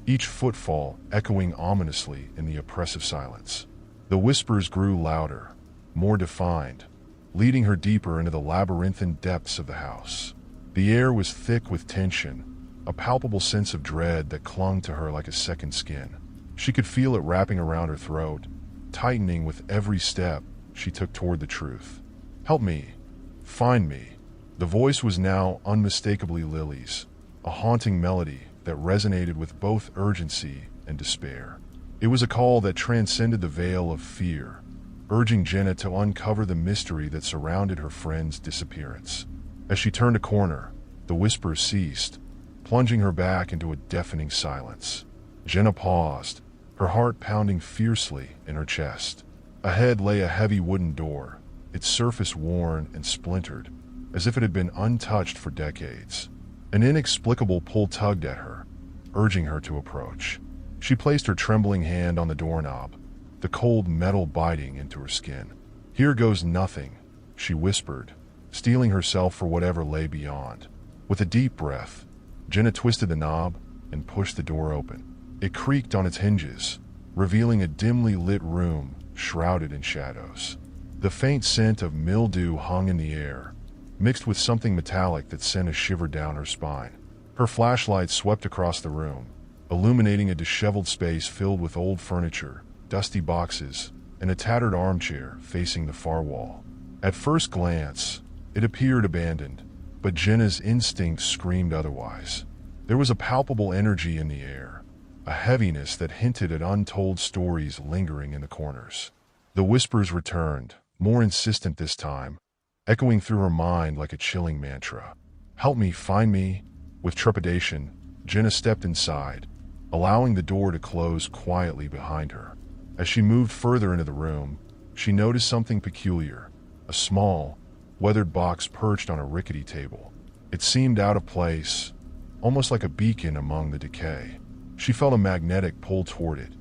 each footfall echoing ominously in the oppressive silence. The whispers grew louder, more defined, leading her deeper into the labyrinthine depths of the house. The air was thick with tension, a palpable sense of dread that clung to her like a second skin. She could feel it wrapping around her throat, tightening with every step she took toward the truth. "Help me. Find me." The voice was now unmistakably Lily's, a haunting melody that resonated with both urgency and despair. It was a call that transcended the veil of fear, urging Jenna to uncover the mystery that surrounded her friend's disappearance. As she turned a corner, the whispers ceased, plunging her back into a deafening silence. Jenna paused, her heart pounding fiercely in her chest. Ahead lay a heavy wooden door, its surface worn and splintered, as if it had been untouched for decades. An inexplicable pull tugged at her, urging her to approach. She placed her trembling hand on the doorknob, the cold metal biting into her skin. "Here goes nothing," she whispered, steeling herself for whatever lay beyond. With a deep breath, Jenna twisted the knob, and pushed the door open. It creaked on its hinges, revealing a dimly lit room shrouded in shadows. The faint scent of mildew hung in the air, mixed with something metallic that sent a shiver down her spine. Her flashlight swept across the room, illuminating a disheveled space filled with old furniture, dusty boxes, and a tattered armchair facing the far wall. At first glance, it appeared abandoned, but Jenna's instincts screamed otherwise. There was a palpable energy in the air, a heaviness that hinted at untold stories lingering in the corners. The whispers returned, more insistent this time, echoing through her mind like a chilling mantra. "Help me, find me." With trepidation, Jenna stepped inside, allowing the door to close quietly behind her. As she moved further into the room, she noticed something peculiar. A small, weathered box perched on a rickety table. It seemed out of place, almost like a beacon among the decay. She felt a magnetic pull toward it,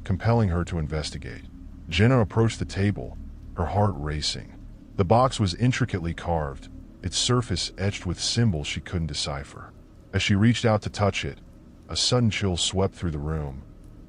compelling her to investigate. Jenna approached the table, her heart racing. The box was intricately carved, its surface etched with symbols she couldn't decipher. As she reached out to touch it, a sudden chill swept through the room,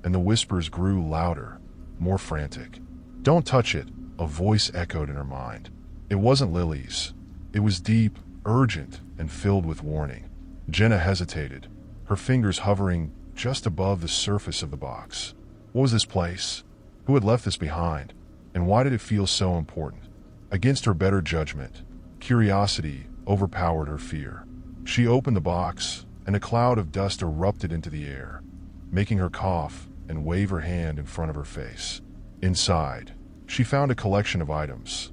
and the whispers grew louder, more frantic. "Don't touch it," a voice echoed in her mind. It wasn't Lily's. It was deep, urgent, and filled with warning. Jenna hesitated, her fingers hovering just above the surface of the box. What was this place? Who had left this behind? And why did it feel so important? Against her better judgment, curiosity overpowered her fear. She opened the box, and a cloud of dust erupted into the air, making her cough and wave her hand in front of her face. Inside, she found a collection of items: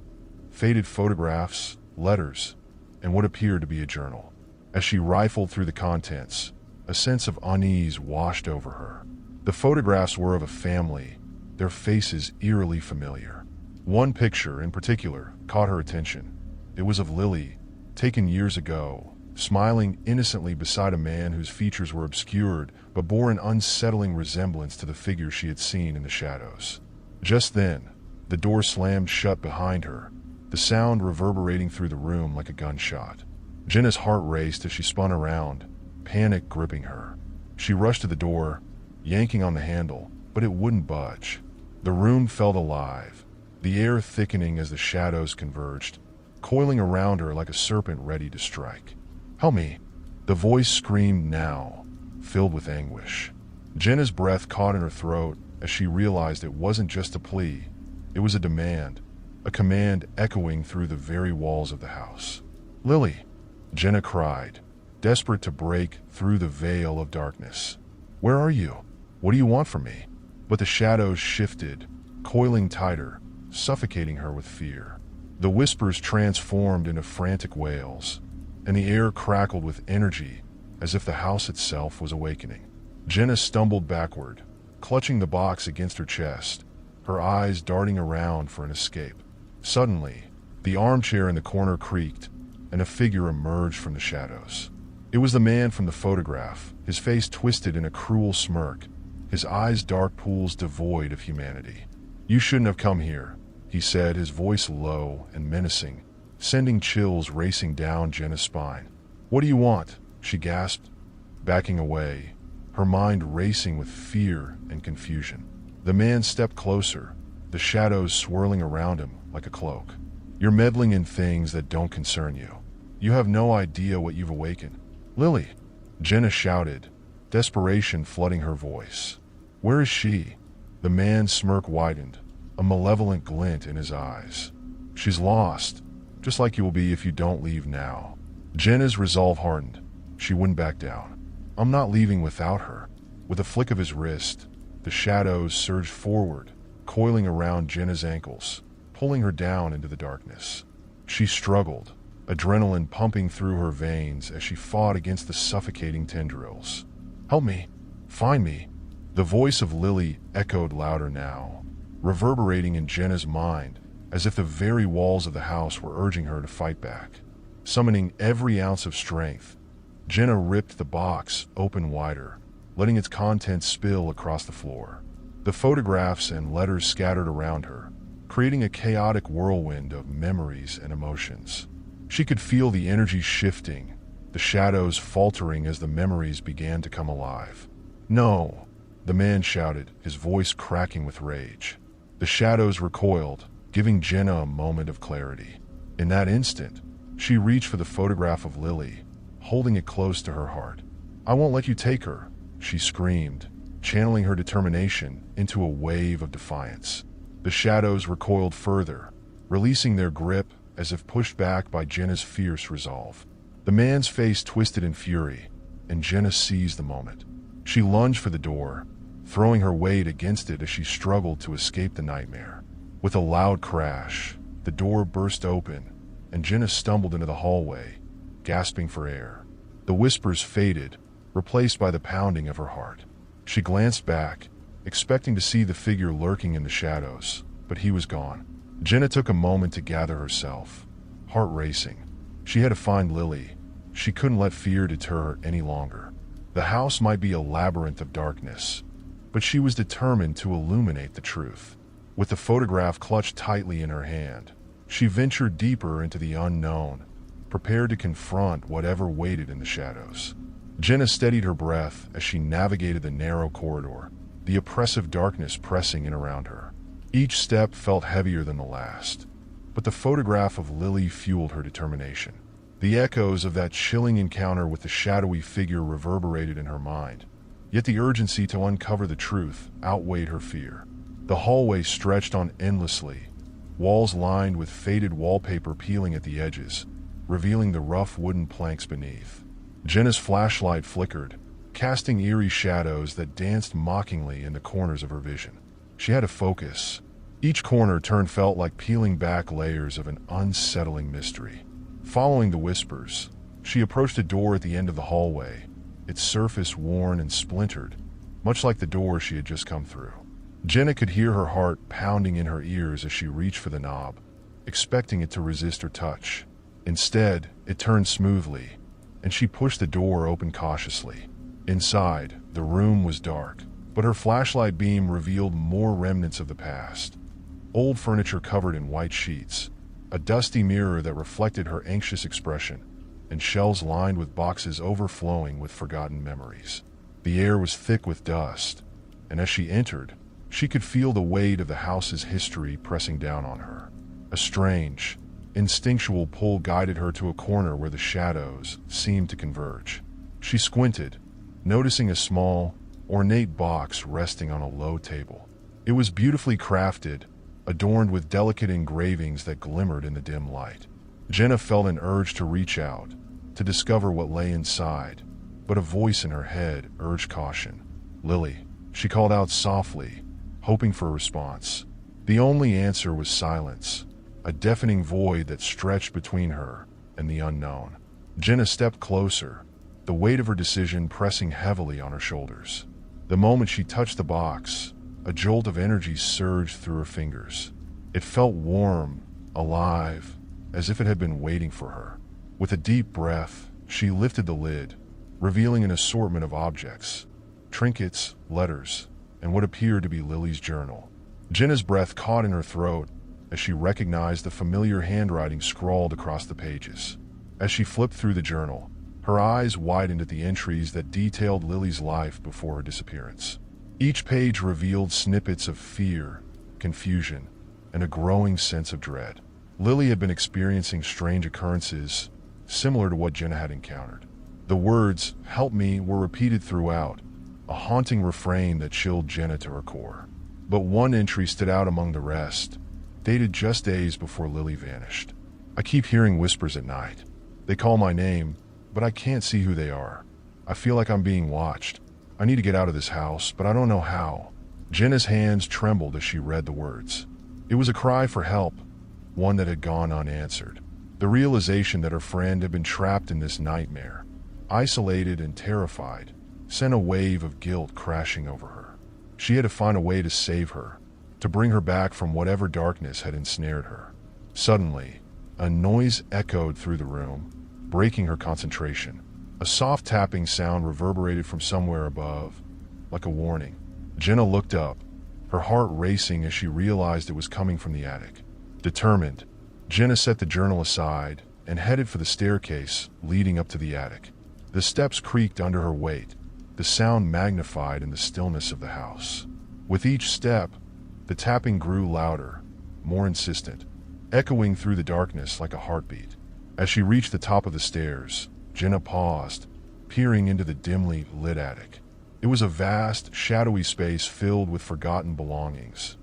faded photographs, letters, and what appeared to be a journal. As she rifled through the contents, a sense of unease washed over her. The photographs were of a family, their faces eerily familiar. One picture in particular caught her attention. It was of Lily, taken years ago, smiling innocently beside a man whose features were obscured but bore an unsettling resemblance to the figure she had seen in the shadows. Just then, the door slammed shut behind her, the sound reverberating through the room like a gunshot. Jenna's heart raced as she spun around, panic gripping her. She rushed to the door, yanking on the handle, but it wouldn't budge. The room felt alive, the air thickening as the shadows converged, coiling around her like a serpent ready to strike. "Help me!" The voice screamed now, filled with anguish. Jenna's breath caught in her throat as she realized it wasn't just a plea, it was a demand, a command echoing through the very walls of the house. "Lily!" Jenna cried, desperate to break through the veil of darkness. "Where are you? What do you want from me?" But the shadows shifted, coiling tighter, suffocating her with fear. The whispers transformed into frantic wails, and the air crackled with energy as if the house itself was awakening. Jenna stumbled backward, clutching the box against her chest, her eyes darting around for an escape. Suddenly, the armchair in the corner creaked, and a figure emerged from the shadows. It was the man from the photograph, his face twisted in a cruel smirk, his eyes dark pools devoid of humanity. "You shouldn't have come here," he said, his voice low and menacing, sending chills racing down Jenna's spine. "What do you want?" she gasped, backing away, her mind racing with fear and confusion. The man stepped closer, the shadows swirling around him like a cloak. "You're meddling in things that don't concern you. You have no idea what you've awakened." "Lily!" Jenna shouted, desperation flooding her voice. "Where is she?" The man's smirk widened, a malevolent glint in his eyes. "She's lost, just like you will be if you don't leave now." Jenna's resolve hardened. She wouldn't back down. "I'm not leaving without her." With a flick of his wrist, the shadows surged forward, coiling around Jenna's ankles, pulling her down into the darkness. She struggled, adrenaline pumping through her veins as she fought against the suffocating tendrils. "Help me! Find me!" The voice of Lily echoed louder now, reverberating in Jenna's mind as if the very walls of the house were urging her to fight back. Summoning every ounce of strength, Jenna ripped the box open wider, letting its contents spill across the floor. The photographs and letters scattered around her, creating a chaotic whirlwind of memories and emotions. She could feel the energy shifting, the shadows faltering as the memories began to come alive. "No!" the man shouted, his voice cracking with rage. The shadows recoiled, giving Jenna a moment of clarity. In that instant, she reached for the photograph of Lily, holding it close to her heart. "I won't let you take her," she screamed, channeling her determination into a wave of defiance. The shadows recoiled further, releasing their grip as if pushed back by Jenna's fierce resolve. The man's face twisted in fury, and Jenna seized the moment. She lunged for the door, throwing her weight against it as she struggled to escape the nightmare. With a loud crash, the door burst open, and Jenna stumbled into the hallway, gasping for air. The whispers faded, replaced by the pounding of her heart. She glanced back, expecting to see the figure lurking in the shadows, but he was gone. Jenna took a moment to gather herself, heart racing. She had to find Lily. She couldn't let fear deter her any longer. The house might be a labyrinth of darkness, but she was determined to illuminate the truth. With the photograph clutched tightly in her hand, she ventured deeper into the unknown, prepared to confront whatever waited in the shadows. Jenna steadied her breath as she navigated the narrow corridor, the oppressive darkness pressing in around her. Each step felt heavier than the last, but the photograph of Lily fueled her determination. The echoes of that chilling encounter with the shadowy figure reverberated in her mind, yet the urgency to uncover the truth outweighed her fear. The hallway stretched on endlessly, walls lined with faded wallpaper peeling at the edges, revealing the rough wooden planks beneath. Jenna's flashlight flickered, casting eerie shadows that danced mockingly in the corners of her vision. She had to focus. Each corner turn felt like peeling back layers of an unsettling mystery. Following the whispers, she approached a door at the end of the hallway, its surface worn and splintered, much like the door she had just come through. Jenna could hear her heart pounding in her ears as she reached for the knob, expecting it to resist her touch. Instead, it turned smoothly, and she pushed the door open cautiously. Inside, the room was dark, but her flashlight beam revealed more remnants of the past. Old furniture covered in white sheets, a dusty mirror that reflected her anxious expression, and shelves lined with boxes overflowing with forgotten memories. The air was thick with dust, and as she entered, she could feel the weight of the house's history pressing down on her. A strange, instinctual pull guided her to a corner where the shadows seemed to converge. She squinted, noticing a small, ornate box resting on a low table. It was beautifully crafted, adorned with delicate engravings that glimmered in the dim light. Jenna felt an urge to reach out, to discover what lay inside, but a voice in her head urged caution. "Lily," she called out softly, hoping for a response. The only answer was silence, a deafening void that stretched between her and the unknown. Jenna stepped closer, the weight of her decision pressing heavily on her shoulders. The moment she touched the box, a jolt of energy surged through her fingers. It felt warm, alive, as if it had been waiting for her. With a deep breath, she lifted the lid, revealing an assortment of objects, trinkets, letters, and what appeared to be Lily's journal. Jenna's breath caught in her throat as she recognized the familiar handwriting scrawled across the pages. As she flipped through the journal, her eyes widened at the entries that detailed Lily's life before her disappearance. Each page revealed snippets of fear, confusion, and a growing sense of dread. Lily had been experiencing strange occurrences, similar to what Jenna had encountered. The words, "help me," were repeated throughout, a haunting refrain that chilled Jenna to her core. But one entry stood out among the rest, dated just days before Lily vanished. "I keep hearing whispers at night. They call my name, but I can't see who they are. I feel like I'm being watched. I need to get out of this house, but I don't know how." Jenna's hands trembled as she read the words. It was a cry for help, one that had gone unanswered. The realization that her friend had been trapped in this nightmare, isolated and terrified, sent a wave of guilt crashing over her. She had to find a way to save her, to bring her back from whatever darkness had ensnared her. Suddenly, a noise echoed through the room, breaking her concentration. A soft tapping sound reverberated from somewhere above, like a warning. Jenna looked up, her heart racing as she realized it was coming from the attic. Determined, Jenna set the journal aside, and headed for the staircase leading up to the attic. The steps creaked under her weight, the sound magnified in the stillness of the house. With each step, the tapping grew louder, more insistent, echoing through the darkness like a heartbeat. As she reached the top of the stairs, Jenna paused, peering into the dimly lit attic. It was a vast, shadowy space filled with forgotten belongings.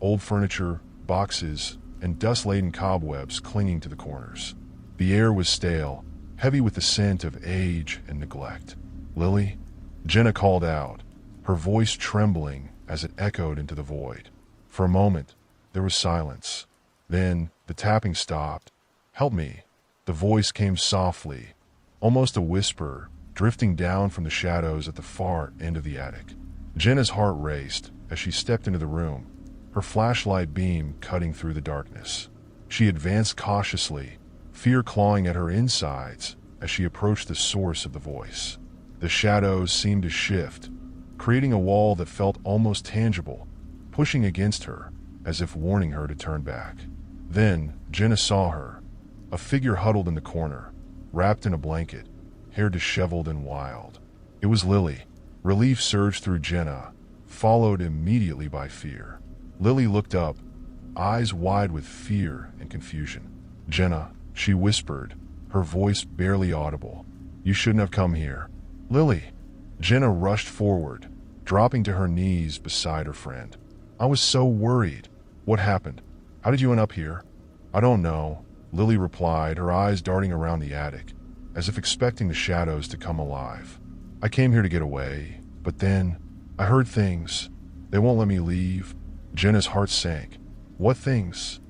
Old furniture, boxes, and dust-laden cobwebs clinging to the corners. The air was stale, heavy with the scent of age and neglect. "Lily?" Jenna called out, her voice trembling as it echoed into the void. For a moment, there was silence. Then the tapping stopped. "Help me." The voice came softly, almost a whisper, drifting down from the shadows at the far end of the attic. Jenna's heart raced as she stepped into the room, her flashlight beam cutting through the darkness. She advanced cautiously, fear clawing at her insides as she approached the source of the voice. The shadows seemed to shift, creating a wall that felt almost tangible, pushing against her as if warning her to turn back. Then Jenna saw her, a figure huddled in the corner, wrapped in a blanket, hair disheveled and wild. It was Lily. Relief surged through Jenna, followed immediately by fear. Lily looked up, eyes wide with fear and confusion. "Jenna," she whispered, her voice barely audible. "You shouldn't have come here." "Lily!" Jenna rushed forward, dropping to her knees beside her friend. "I was so worried. What happened? How did you end up here?" "I don't know," Lily replied, her eyes darting around the attic, as if expecting the shadows to come alive. "I came here to get away, but then I heard things. They won't let me leave." Jenna's heart sank. "What things?"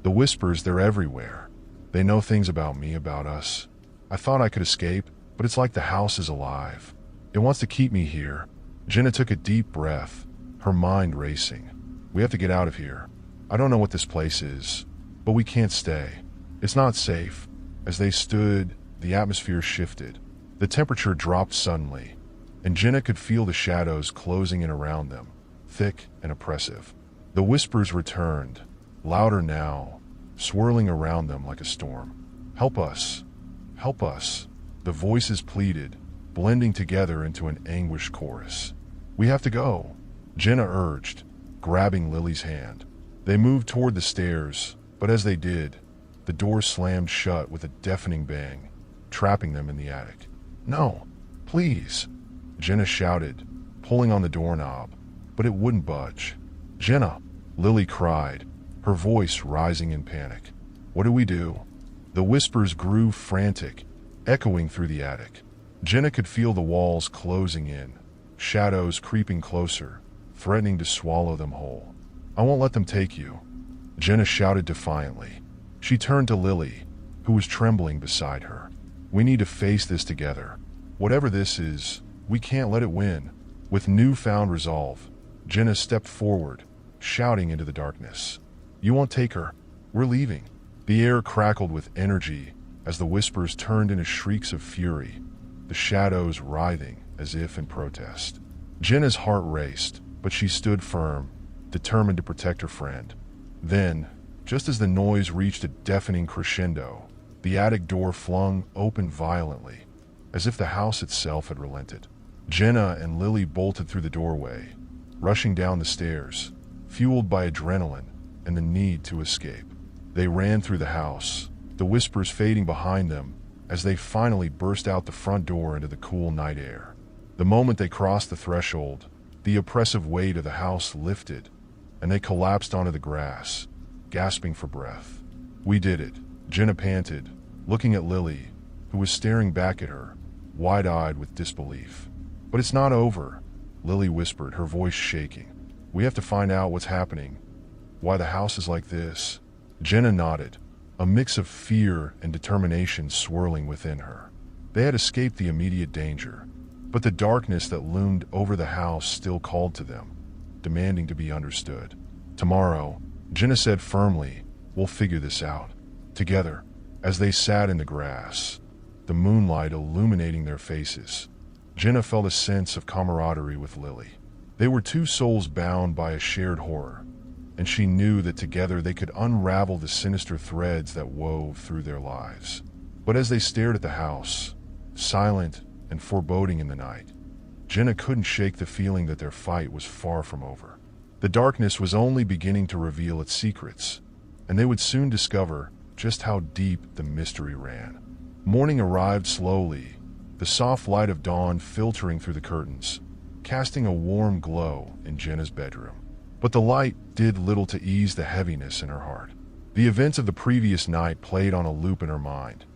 "The whispers, they're everywhere. They know things about me, about us. I thought I could escape, but it's like the house is alive. It wants to keep me here." Jenna took a deep breath, her mind racing. "We have to get out of here. I don't know what this place is, but we can't stay. It's not safe." As they stood, the atmosphere shifted. The temperature dropped suddenly, and Jenna could feel the shadows closing in around them, thick and oppressive. The whispers returned, louder now, swirling around them like a storm. "Help us! Help us!" The voices pleaded, blending together into an anguished chorus. "We have to go," Jenna urged, grabbing Lily's hand. They moved toward the stairs, but as they did, the door slammed shut with a deafening bang, trapping them in the attic. "No, please," Jenna shouted, pulling on the doorknob, but it wouldn't budge. "Jenna," Lily cried, her voice rising in panic. "What do we do?" The whispers grew frantic, echoing through the attic. Jenna could feel the walls closing in, shadows creeping closer, threatening to swallow them whole. "I won't let them take you," Jenna shouted defiantly. She turned to Lily, who was trembling beside her. "We need to face this together. Whatever this is, we can't let it win." With newfound resolve, Jenna stepped forward, shouting into the darkness. "You won't take her. We're leaving." The air crackled with energy as the whispers turned into shrieks of fury, the shadows writhing as if in protest. Jenna's heart raced, but she stood firm, determined to protect her friend. Then, just as the noise reached a deafening crescendo, the attic door flung open violently, as if the house itself had relented. Jenna and Lily bolted through the doorway, rushing down the stairs, fueled by adrenaline and the need to escape. They ran through the house, the whispers fading behind them as they finally burst out the front door into the cool night air. The moment they crossed the threshold, the oppressive weight of the house lifted, and they collapsed onto the grass, gasping for breath. "We did it," Jenna panted, looking at Lily, who was staring back at her, wide-eyed with disbelief. "But it's not over," Lily whispered, her voice shaking. "We have to find out what's happening, why the house is like this." Jenna nodded, a mix of fear and determination swirling within her. They had escaped the immediate danger, but the darkness that loomed over the house still called to them, demanding to be understood. "Tomorrow," Jenna said firmly, "we'll figure this out. Together." As they sat in the grass, the moonlight illuminating their faces, Jenna felt a sense of camaraderie with Lily. They were two souls bound by a shared horror, and she knew that together they could unravel the sinister threads that wove through their lives. But as they stared at the house, silent and foreboding in the night, Jenna couldn't shake the feeling that their fight was far from over. The darkness was only beginning to reveal its secrets, and they would soon discover just how deep the mystery ran. Morning arrived slowly, the soft light of dawn filtering through the curtains, casting a warm glow in Jenna's bedroom. But the light did little to ease the heaviness in her heart. The events of the previous night played on a loop in her mind,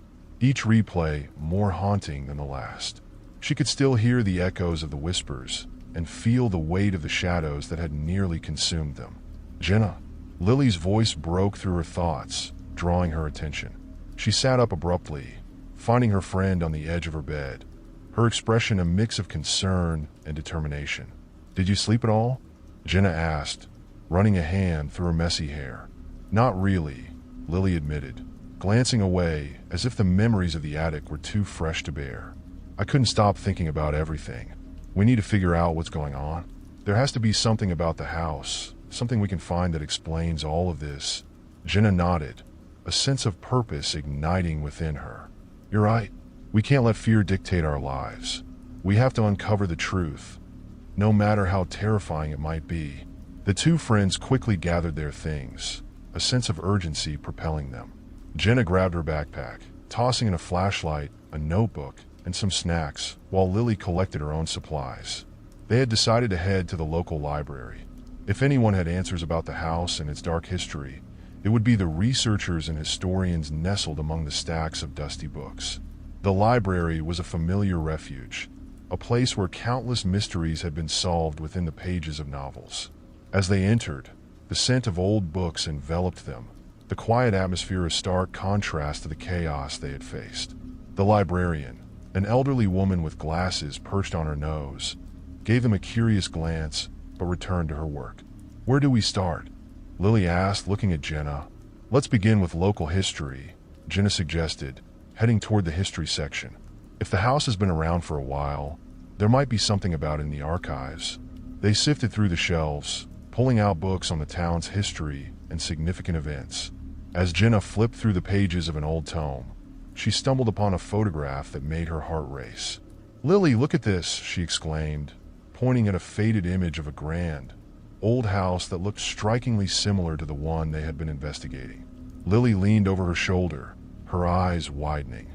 each replay more haunting than the last. She could still hear the echoes of the whispers and feel the weight of the shadows that had nearly consumed them. "Jenna." Lily's voice broke through her thoughts, drawing her attention. She sat up abruptly, finding her friend on the edge of her bed, her expression a mix of concern and determination. "Did you sleep at all?" Jenna asked, running a hand through her messy hair. "Not really," Lily admitted, glancing away as if the memories of the attic were too fresh to bear. "I couldn't stop thinking about everything. We need to figure out what's going on. There has to be something about the house, something we can find that explains all of this." Jenna nodded, a sense of purpose igniting within her. "You're right. We can't let fear dictate our lives. We have to uncover the truth, no matter how terrifying it might be." The two friends quickly gathered their things, a sense of urgency propelling them. Jenna grabbed her backpack, tossing in a flashlight, a notebook, and some snacks, while Lily collected her own supplies. They had decided to head to the local library. If anyone had answers about the house and its dark history, it would be the researchers and historians nestled among the stacks of dusty books. The library was a familiar refuge, a place where countless mysteries had been solved within the pages of novels. As they entered, the scent of old books enveloped them, the quiet atmosphere a stark contrast to the chaos they had faced. The librarian, an elderly woman with glasses perched on her nose, gave them a curious glance but returned to her work. "Where do we start?" Lily asked, looking at Jenna. "Let's begin with local history," Jenna suggested, heading toward the history section. If the house has been around for a while, there might be something about it in the archives. They sifted through the shelves, pulling out books on the town's history and significant events. As Jenna flipped through the pages of an old tome, she stumbled upon a photograph that made her heart race. "Lily, look at this," she exclaimed, pointing at a faded image of a grand, old house that looked strikingly similar to the one they had been investigating. Lily leaned over her shoulder, her eyes widening.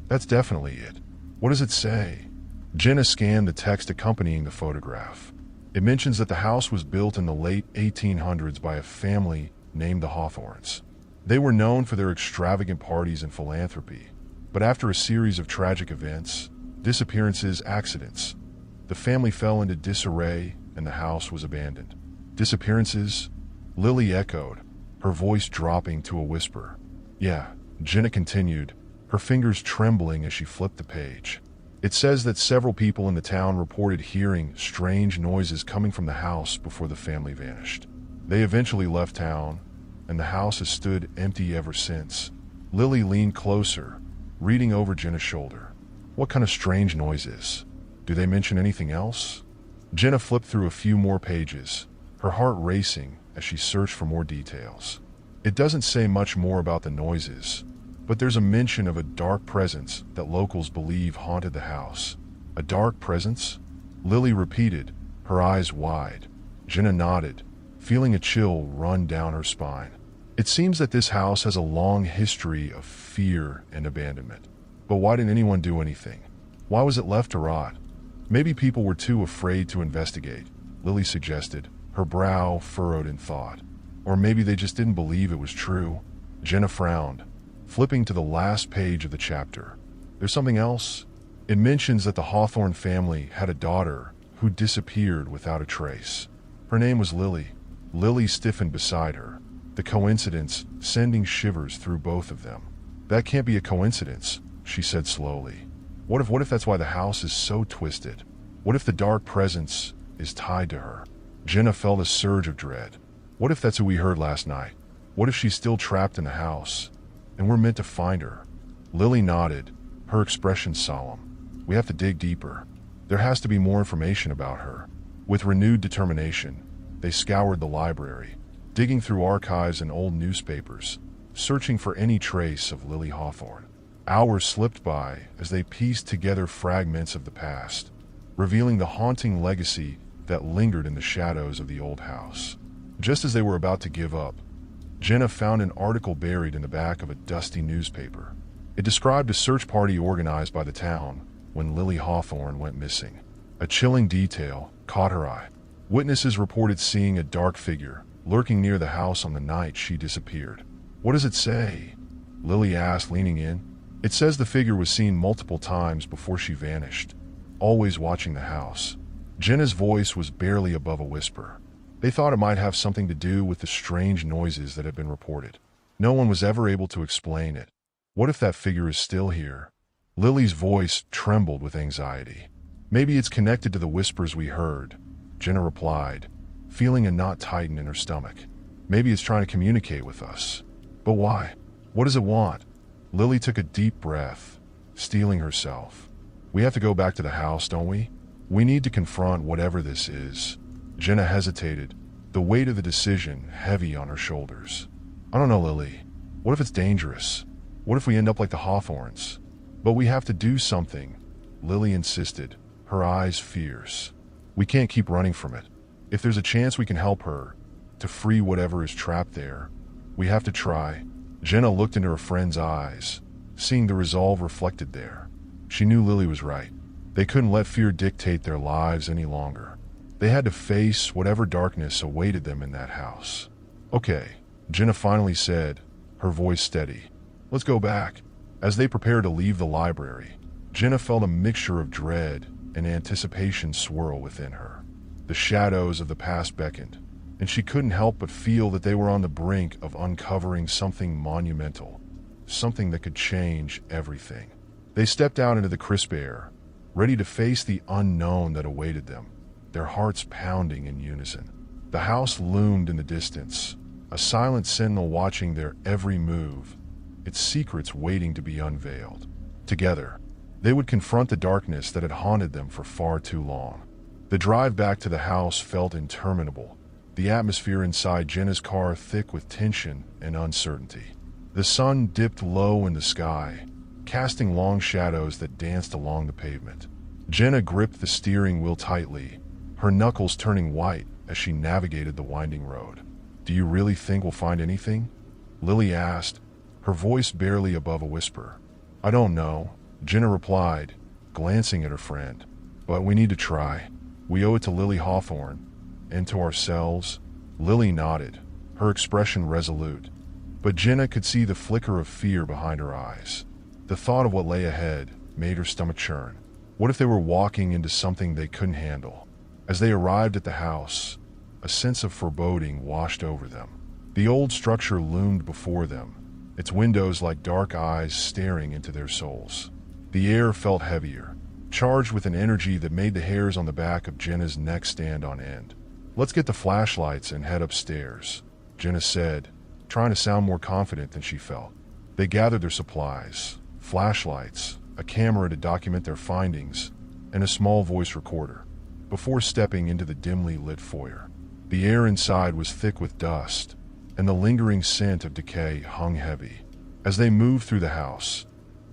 "That's definitely it. What does it say?" Jenna scanned the text accompanying the photograph. It mentions that the house was built in the late 1800s by a family named the Hawthorns. They were known for their extravagant parties and philanthropy, but after a series of tragic events, disappearances, accidents, the family fell into disarray and the house was abandoned. "Disappearances?" Lily echoed, her voice dropping to a whisper. "Yeah," Jenna continued, her fingers trembling as she flipped the page. "It says that several people in the town reported hearing strange noises coming from the house before the family vanished. They eventually left town, and the house has stood empty ever since." Lily leaned closer, reading over Jenna's shoulder. "What kind of strange noises? Do they mention anything else?" Jenna flipped through a few more pages, her heart racing as she searched for more details. It doesn't say much more about the noises, but there's a mention of a dark presence that locals believe haunted the house. "A dark presence?" Lily repeated, her eyes wide. Jenna nodded, feeling a chill run down her spine. It seems that this house has a long history of fear and abandonment. But why didn't anyone do anything? Why was it left to rot? Maybe people were too afraid to investigate, Lily suggested, her brow furrowed in thought. Or maybe they just didn't believe it was true. Jenna frowned, flipping to the last page of the chapter. "There's something else?" It mentions that the Hawthorne family had a daughter who disappeared without a trace. Her name was Lily. Lily stiffened beside her, the coincidence sending shivers through both of them. "That can't be a coincidence," she said slowly. What if that's why the house is so twisted? What if the dark presence is tied to her?" Jenna felt a surge of dread. What if that's who we heard last night? What if she's still trapped in the house, and we're meant to find her? Lily nodded, her expression solemn. "We have to dig deeper. There has to be more information about her." With renewed determination, they scoured the library, digging through archives and old newspapers, searching for any trace of Lily Hawthorne. Hours slipped by as they pieced together fragments of the past, revealing the haunting legacy that lingered in the shadows of the old house. Just as they were about to give up, Jenna found an article buried in the back of a dusty newspaper. It described a search party organized by the town when Lily Hawthorne went missing. A chilling detail caught her eye. Witnesses reported seeing a dark figure lurking near the house on the night she disappeared. "What does it say?" Lily asked, leaning in. "It says the figure was seen multiple times before she vanished, always watching the house." Jenna's voice was barely above a whisper. They thought it might have something to do with the strange noises that had been reported. No one was ever able to explain it. What if that figure is still here? Lily's voice trembled with anxiety. "Maybe it's connected to the whispers we heard," Jenna replied, feeling a knot tighten in her stomach. "Maybe it's trying to communicate with us. But why? What does it want?" Lily took a deep breath, steeling herself. "We have to go back to the house, don't we? We need to confront whatever this is." Jenna hesitated, the weight of the decision heavy on her shoulders. "I don't know, Lily. What if it's dangerous? What if we end up like the Hawthorns?" "But we have to do something," Lily insisted, her eyes fierce. "We can't keep running from it. If there's a chance we can help her, to free whatever is trapped there, we have to try." Jenna looked into her friend's eyes, seeing the resolve reflected there. She knew Lily was right. They couldn't let fear dictate their lives any longer. They had to face whatever darkness awaited them in that house. "Okay," Jenna finally said, her voice steady. "Let's go back." As they prepared to leave the library, Jenna felt a mixture of dread and anticipation swirl within her. The shadows of the past beckoned, and she couldn't help but feel that they were on the brink of uncovering something monumental, something that could change everything. They stepped out into the crisp air, ready to face the unknown that awaited them, their hearts pounding in unison. The house loomed in the distance, a silent sentinel watching their every move, its secrets waiting to be unveiled. Together, they would confront the darkness that had haunted them for far too long. The drive back to the house felt interminable, the atmosphere inside Jenna's car thick with tension and uncertainty. The sun dipped low in the sky, casting long shadows that danced along the pavement. Jenna gripped the steering wheel tightly, her knuckles turning white as she navigated the winding road. "Do you really think we'll find anything?" Lily asked, her voice barely above a whisper. "I don't know," Jenna replied, glancing at her friend. "But we need to try. We owe it to Lily Hawthorne, and to ourselves." Lily nodded, her expression resolute, but Jenna could see the flicker of fear behind her eyes. The thought of what lay ahead made her stomach churn. What if they were walking into something they couldn't handle? As they arrived at the house, a sense of foreboding washed over them. The old structure loomed before them, its windows like dark eyes staring into their souls. The air felt heavier, charged with an energy that made the hairs on the back of Jenna's neck stand on end. "Let's get the flashlights and head upstairs," Jenna said, trying to sound more confident than she felt. They gathered their supplies, flashlights, a camera to document their findings, and a small voice recorder, before stepping into the dimly lit foyer. The air inside was thick with dust, and the lingering scent of decay hung heavy. As they moved through the house,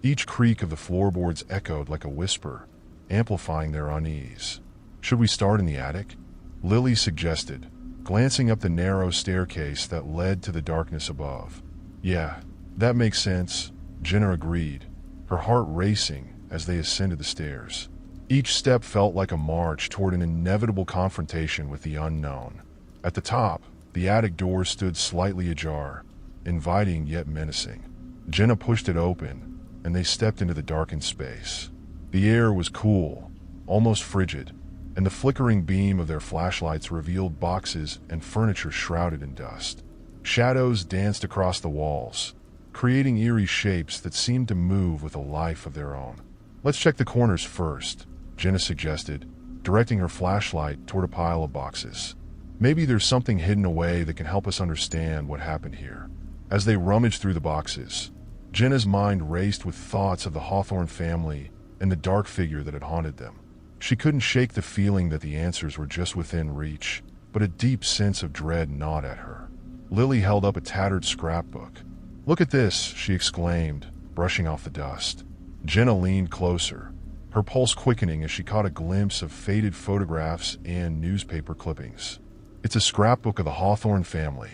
each creak of the floorboards echoed like a whisper, amplifying their unease. "Should we start in the attic?" Lily suggested, glancing up the narrow staircase that led to the darkness above. "Yeah, that makes sense," Jenna agreed, her heart racing as they ascended the stairs. Each step felt like a march toward an inevitable confrontation with the unknown. At the top, the attic door stood slightly ajar, inviting yet menacing. Jenna pushed it open, and they stepped into the darkened space. The air was cool, almost frigid, and the flickering beam of their flashlights revealed boxes and furniture shrouded in dust. Shadows danced across the walls, creating eerie shapes that seemed to move with a life of their own. "Let's check the corners first," Jenna suggested, directing her flashlight toward a pile of boxes. "Maybe there's something hidden away that can help us understand what happened here." As they rummaged through the boxes, Jenna's mind raced with thoughts of the Hawthorne family and the dark figure that had haunted them. She couldn't shake the feeling that the answers were just within reach, but a deep sense of dread gnawed at her. Lily held up a tattered scrapbook. "Look at this," she exclaimed, brushing off the dust. Jenna leaned closer, her pulse quickening as she caught a glimpse of faded photographs and newspaper clippings. It's a scrapbook of the Hawthorne family.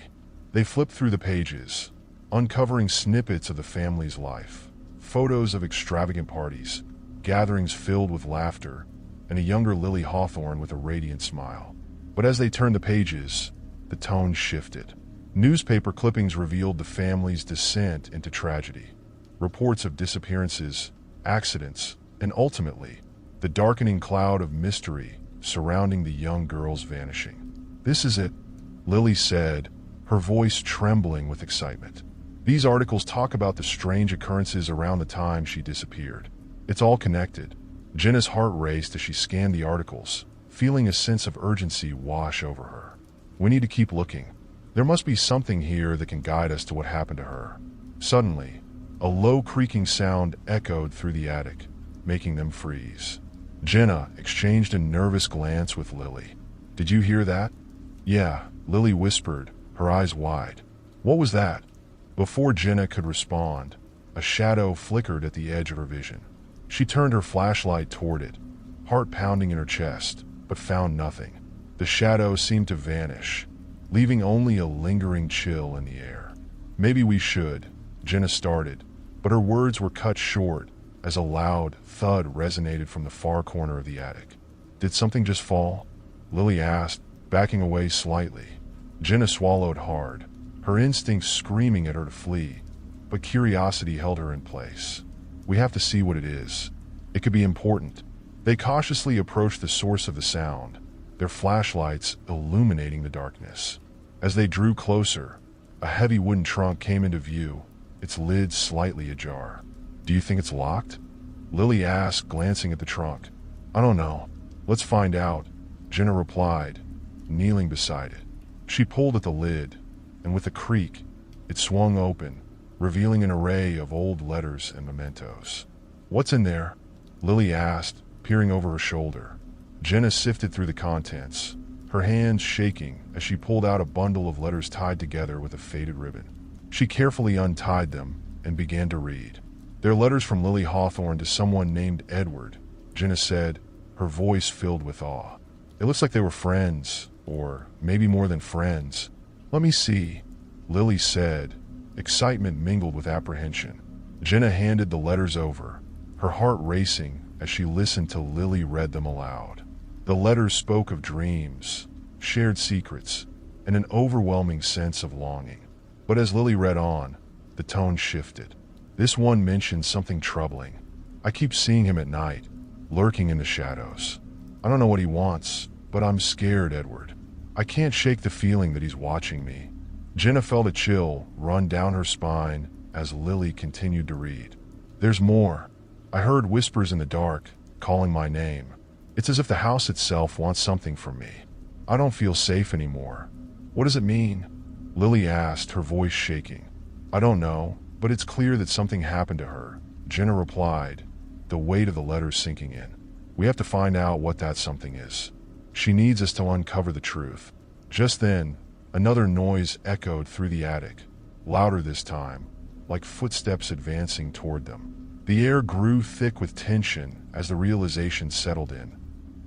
They flipped through the pages, uncovering snippets of the family's life. Photos of extravagant parties, gatherings filled with laughter, and a younger Lily Hawthorne with a radiant smile. But as they turned the pages, the tone shifted. Newspaper clippings revealed the family's descent into tragedy. Reports of disappearances, accidents, and ultimately, the darkening cloud of mystery surrounding the young girl's vanishing. "This is it," Lily said, her voice trembling with excitement. "These articles talk about the strange occurrences around the time she disappeared. It's all connected." Jenna's heart raced as she scanned the articles, feeling a sense of urgency wash over her. "We need to keep looking. There must be something here that can guide us to what happened to her." Suddenly, a low creaking sound echoed through the attic, making them freeze. Jenna exchanged a nervous glance with Lily. "Did you hear that?" "Yeah," Lily whispered, her eyes wide. "What was that?" Before Jenna could respond, a shadow flickered at the edge of her vision. She turned her flashlight toward it, heart pounding in her chest, but found nothing. The shadow seemed to vanish, leaving only a lingering chill in the air. "Maybe we should," Jenna started, but her words were cut short as a loud thud resonated from the far corner of the attic. "Did something just fall?" Lily asked, backing away slightly. Jenna swallowed hard, her instincts screaming at her to flee, but curiosity held her in place. "We have to see what it is. It could be important." They cautiously approached the source of the sound, their flashlights illuminating the darkness. As they drew closer, a heavy wooden trunk came into view, its lid slightly ajar. "Do you think it's locked?" Lily asked, glancing at the trunk. "I don't know. Let's find out," Jenna replied, kneeling beside it. She pulled at the lid, and with a creak, it swung open, revealing an array of old letters and mementos. "What's in there?" Lily asked, peering over her shoulder. Jenna sifted through the contents, her hands shaking as she pulled out a bundle of letters tied together with a faded ribbon. She carefully untied them and began to read. "They're letters from Lily Hawthorne to someone named Edward," Jenna said, her voice filled with awe. "It looks like they were friends, or maybe more than friends." "Let me see," Lily said, excitement mingled with apprehension. Jenna handed the letters over, her heart racing as she listened to Lily read them aloud. The letters spoke of dreams, shared secrets, and an overwhelming sense of longing. But as Lily read on, the tone shifted. This one mentioned something troubling. "I keep seeing him at night, lurking in the shadows. I don't know what he wants, but I'm scared, Edward. I can't shake the feeling that he's watching me." Jenna felt a chill run down her spine as Lily continued to read. "There's more. I heard whispers in the dark, calling my name. It's as if the house itself wants something from me. I don't feel safe anymore." "What does it mean?" Lily asked, her voice shaking. "I don't know, but it's clear that something happened to her," Jenna replied, the weight of the letters sinking in. "We have to find out what that something is. She needs us to uncover the truth." Just then, another noise echoed through the attic, louder this time, like footsteps advancing toward them. The air grew thick with tension as the realization settled in.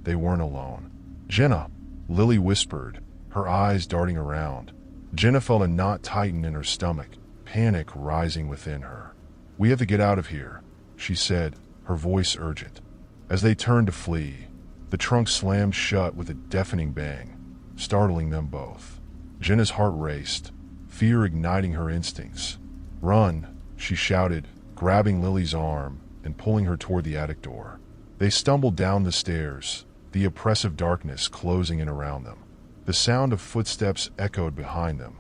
They weren't alone. "Jenna," Lily whispered, her eyes darting around. Jenna felt a knot tighten in her stomach, panic rising within her. "We have to get out of here," she said, her voice urgent. As they turned to flee, the trunk slammed shut with a deafening bang, startling them both. Jenna's heart raced, fear igniting her instincts. "Run," she shouted, grabbing Lily's arm and pulling her toward the attic door. They stumbled down the stairs, the oppressive darkness closing in around them. The sound of footsteps echoed behind them,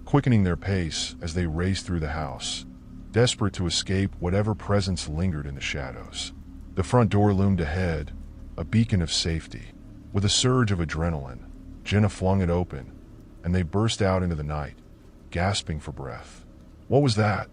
quickening their pace as they raced through the house, desperate to escape whatever presence lingered in the shadows. The front door loomed ahead, a beacon of safety. With a surge of adrenaline, Jenna flung it open, and they burst out into the night, gasping for breath. "What was that?"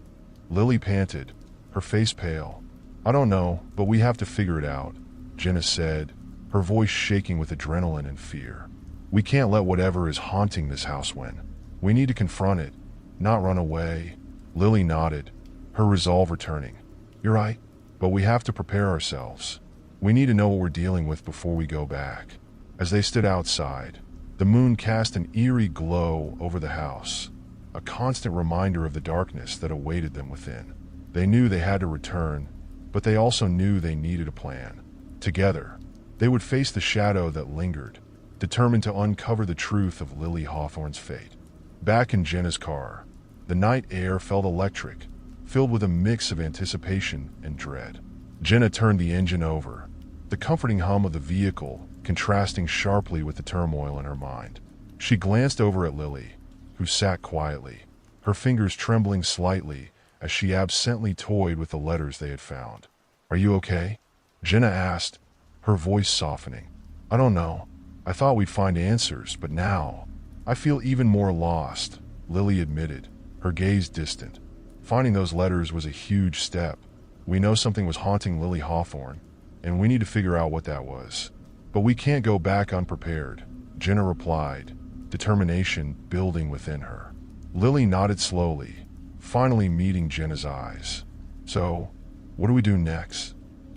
Lily panted, her face pale. "I don't know, but we have to figure it out," Jenna said, her voice shaking with adrenaline and fear. "We can't let whatever is haunting this house win. We need to confront it, not run away." Lily nodded, her resolve returning. You're right, but we have to prepare ourselves. We need to know what we're dealing with before we go back. As they stood outside, the moon cast an eerie glow over the house, a constant reminder of the darkness that awaited them within. They knew they had to return, but they also knew they needed a plan. Together, they would face the shadow that lingered, determined to uncover the truth of Lily Hawthorne's fate. Back in Jenna's car, the night air felt electric, filled with a mix of anticipation and dread. Jenna turned the engine over, the comforting hum of the vehicle contrasting sharply with the turmoil in her mind. She glanced over at Lily, who sat quietly, her fingers trembling slightly as she absently toyed with the letters they had found. "Are you okay?" Jenna asked, her voice softening. "I don't know. I thought we'd find answers, but now I feel even more lost," Lily admitted, her gaze distant. "Finding those letters was a huge step. We know something was haunting Lily Hawthorne, and we need to figure out what that was. But we can't go back unprepared," Jenna replied, determination building within her. Lily nodded slowly, finally meeting Jenna's eyes. "So, what do we do next?"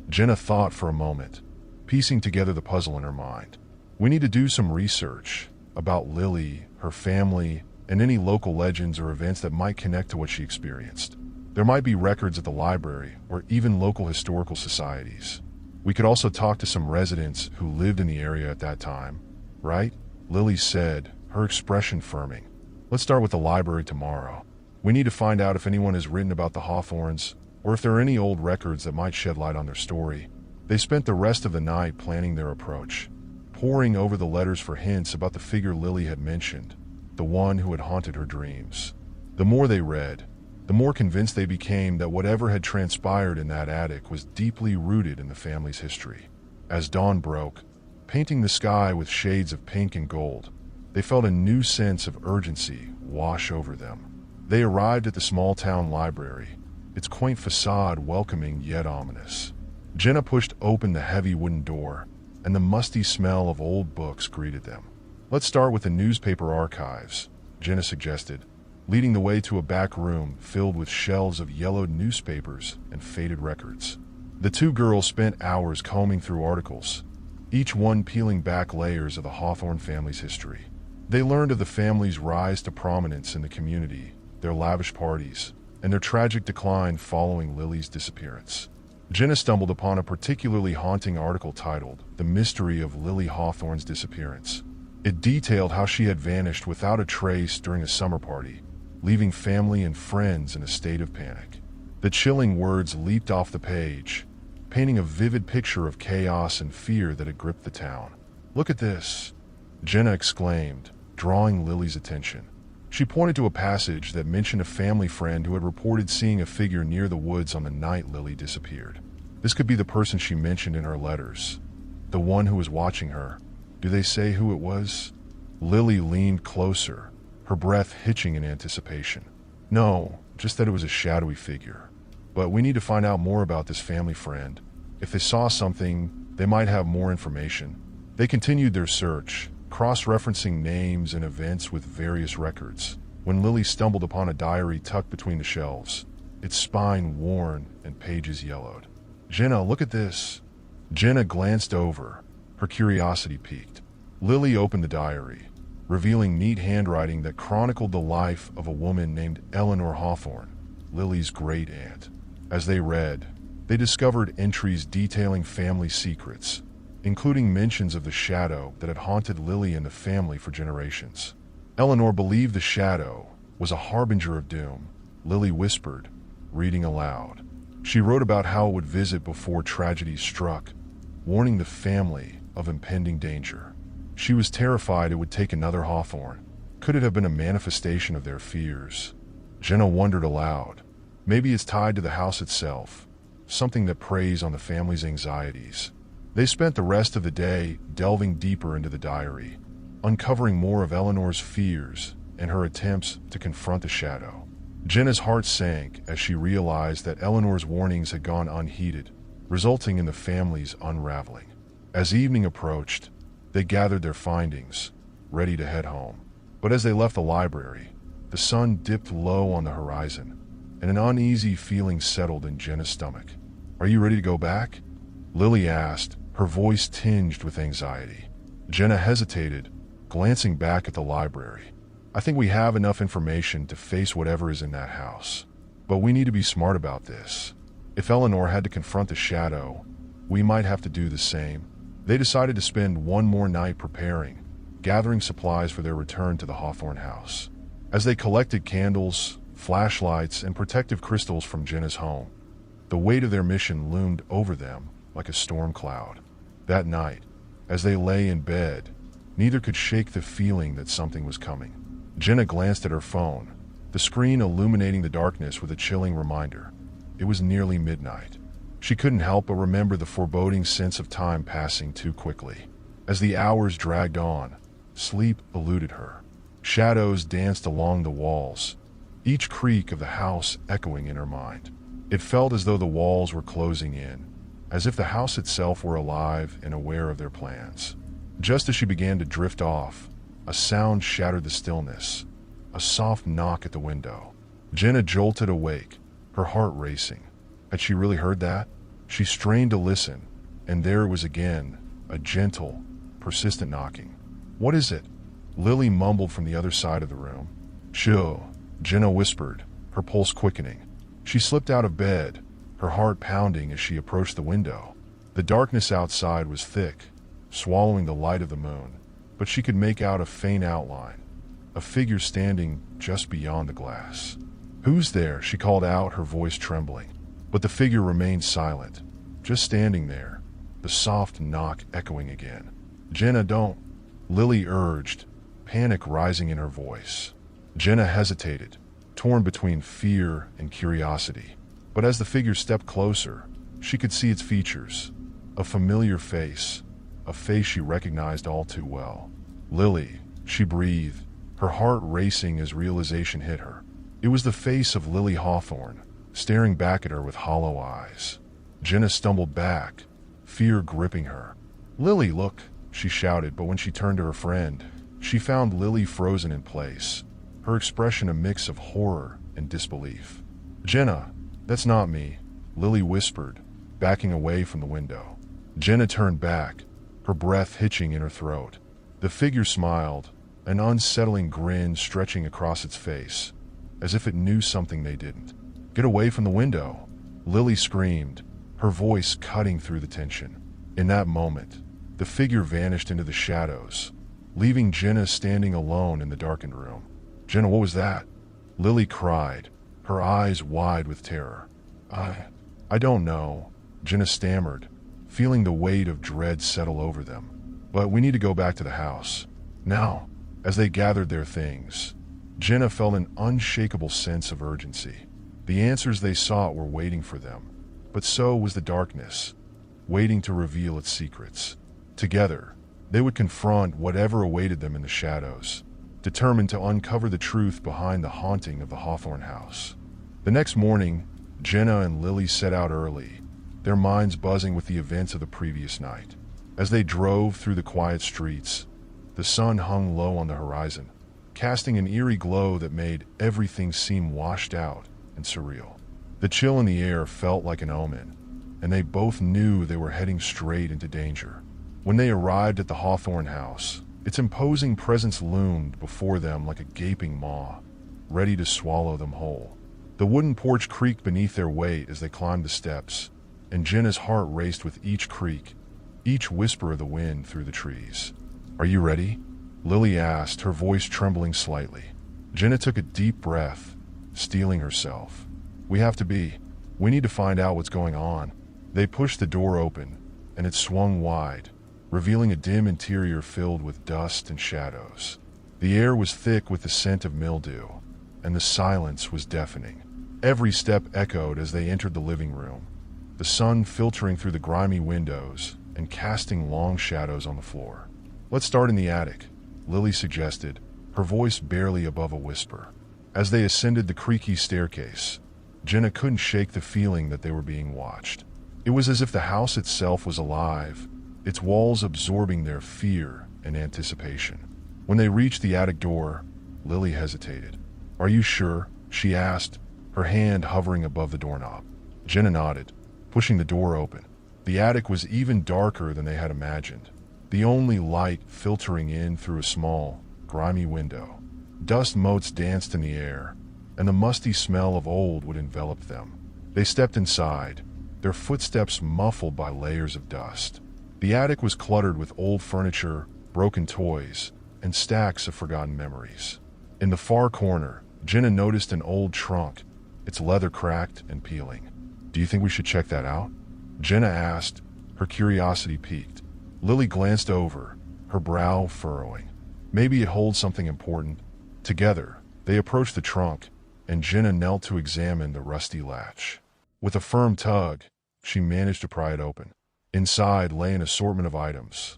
Jenna thought for a moment, piecing together the puzzle in her mind. "We need to do some research about Lily, her family, and any local legends or events that might connect to what she experienced. There might be records at the library or even local historical societies. We could also talk to some residents who lived in the area at that time, right?" Lily said, her expression firming. "Let's start with the library tomorrow. We need to find out if anyone has written about the Hawthornes or if there are any old records that might shed light on their story." They spent the rest of the night planning their approach, poring over the letters for hints about the figure Lily had mentioned, the one who had haunted her dreams. The more they read, the more convinced they became that whatever had transpired in that attic was deeply rooted in the family's history. As dawn broke, painting the sky with shades of pink and gold, they felt a new sense of urgency wash over them. They arrived at the small-town library, its quaint facade welcoming yet ominous. Jenna pushed open the heavy wooden door, and the musty smell of old books greeted them. "Let's start with the newspaper archives," Jenna suggested, leading the way to a back room filled with shelves of yellowed newspapers and faded records. The two girls spent hours combing through articles, each one peeling back layers of the Hawthorne family's history. They learned of the family's rise to prominence in the community, their lavish parties, and their tragic decline following Lily's disappearance. Jenna stumbled upon a particularly haunting article titled "The Mystery of Lily Hawthorne's Disappearance." It detailed how she had vanished without a trace during a summer party, leaving family and friends in a state of panic. The chilling words leaped off the page, painting a vivid picture of chaos and fear that had gripped the town. "Look at this," Jenna exclaimed, drawing Lily's attention. She pointed to a passage that mentioned a family friend who had reported seeing a figure near the woods on the night Lily disappeared. This could be the person she mentioned in her letters, the one who was watching her. "Do they say who it was?" Lily leaned closer, her breath hitching in anticipation. "No, just that it was a shadowy figure. But we need to find out more about this family friend. If they saw something, they might have more information." They continued their search, cross-referencing names and events with various records, when Lily stumbled upon a diary tucked between the shelves, its spine worn and pages yellowed. "Jenna, look at this." Jenna glanced over, her curiosity piqued. Lily opened the diary, revealing neat handwriting that chronicled the life of a woman named Eleanor Hawthorne, Lily's great-aunt. As they read, they discovered entries detailing family secrets, including mentions of the shadow that had haunted Lily and the family for generations. Eleanor believed the shadow was a harbinger of doom, Lily whispered, reading aloud. She wrote about how it would visit before tragedy struck, warning the family of impending danger. She was terrified it would take another Hawthorne. Could it have been a manifestation of their fears? Jenna wondered aloud. Maybe it's tied to the house itself, something that preys on the family's anxieties. They spent the rest of the day delving deeper into the diary, uncovering more of Eleanor's fears and her attempts to confront the shadow. Jenna's heart sank as she realized that Eleanor's warnings had gone unheeded, resulting in the family's unraveling. As evening approached, they gathered their findings, ready to head home. But as they left the library, the sun dipped low on the horizon, and an uneasy feeling settled in Jenna's stomach. "Are you ready to go back?" Lily asked, her voice tinged with anxiety. Jenna hesitated, glancing back at the library. "I think we have enough information to face whatever is in that house. But we need to be smart about this. If Eleanor had to confront the shadow, we might have to do the same." They decided to spend one more night preparing, gathering supplies for their return to the Hawthorne house. As they collected candles, flashlights, and protective crystals from Jenna's home, the weight of their mission loomed over them like a storm cloud. That night, as they lay in bed, neither could shake the feeling that something was coming. Jenna glanced at her phone, the screen illuminating the darkness with a chilling reminder. It was nearly midnight. She couldn't help but remember the foreboding sense of time passing too quickly. As the hours dragged on, sleep eluded her. Shadows danced along the walls, each creak of the house echoing in her mind. It felt as though the walls were closing in, as if the house itself were alive and aware of their plans. Just as she began to drift off, a sound shattered the stillness, a soft knock at the window. Jenna jolted awake, her heart racing. Had she really heard that? She strained to listen, and there it was again, a gentle, persistent knocking. "What is it?" Lily mumbled from the other side of the room. "Shoo," Jenna whispered, her pulse quickening. She slipped out of bed, her heart pounding as she approached the window. The darkness outside was thick, swallowing the light of the moon, but she could make out a faint outline, a figure standing just beyond the glass. "Who's there?" she called out, her voice trembling. But the figure remained silent, just standing there, the soft knock echoing again. "Jenna, don't," Lily urged, panic rising in her voice. Jenna hesitated, torn between fear and curiosity. But as the figure stepped closer, she could see its features. A familiar face, a face she recognized all too well. "Lily," she breathed, her heart racing as realization hit her. It was the face of Lily Hawthorne, staring back at her with hollow eyes. Jenna stumbled back, fear gripping her. "Lily, look," she shouted, but when she turned to her friend, she found Lily frozen in place, her expression a mix of horror and disbelief. "Jenna, that's not me," Lily whispered, backing away from the window. Jenna turned back, her breath hitching in her throat. The figure smiled, an unsettling grin stretching across its face, as if it knew something they didn't. "Get away from the window," Lily screamed, her voice cutting through the tension. In that moment, the figure vanished into the shadows, leaving Jenna standing alone in the darkened room. "Jenna, what was that?" Lily cried, her eyes wide with terror. I don't know," Jenna stammered, feeling the weight of dread settle over them. "But we need to go back to the house. Now." As they gathered their things, Jenna felt an unshakable sense of urgency. The answers they sought were waiting for them, but so was the darkness, waiting to reveal its secrets. Together, they would confront whatever awaited them in the shadows, determined to uncover the truth behind the haunting of the Hawthorne house. The next morning, Jenna and Lily set out early, their minds buzzing with the events of the previous night. As they drove through the quiet streets, the sun hung low on the horizon, casting an eerie glow that made everything seem washed out and surreal. The chill in the air felt like an omen, and they both knew they were heading straight into danger. When they arrived at the Hawthorne house, its imposing presence loomed before them like a gaping maw, ready to swallow them whole. The wooden porch creaked beneath their weight as they climbed the steps, and Jenna's heart raced with each creak, each whisper of the wind through the trees. "Are you ready?" Lily asked, her voice trembling slightly. Jenna took a deep breath, steeling herself. We have to be. We need to find out what's going on." They pushed the door open, and it swung wide, revealing a dim interior filled with dust and shadows. The air was thick with the scent of mildew, and the silence was deafening. Every step echoed as they entered the living room, the sun filtering through the grimy windows and casting long shadows on the floor. "Let's start in the attic," Lily suggested, her voice barely above a whisper. As they ascended the creaky staircase, Jenna couldn't shake the feeling that they were being watched. It was as if the house itself was alive, its walls absorbing their fear and anticipation. When they reached the attic door, Lily hesitated. "Are you sure?" she asked, her hand hovering above the doorknob. Jenna nodded, pushing the door open. The attic was even darker than they had imagined, the only light filtering in through a small, grimy window. Dust motes danced in the air, and the musty smell of old would envelop them. They stepped inside, their footsteps muffled by layers of dust. The attic was cluttered with old furniture, broken toys, and stacks of forgotten memories. In the far corner, Jenna noticed an old trunk, its leather cracked and peeling. "Do you think we should check that out?" Jenna asked, her curiosity piqued. Lily glanced over, her brow furrowing. Maybe it holds something important. Together, they approached the trunk, and Jenna knelt to examine the rusty latch. With a firm tug, she managed to pry it open. Inside lay an assortment of items: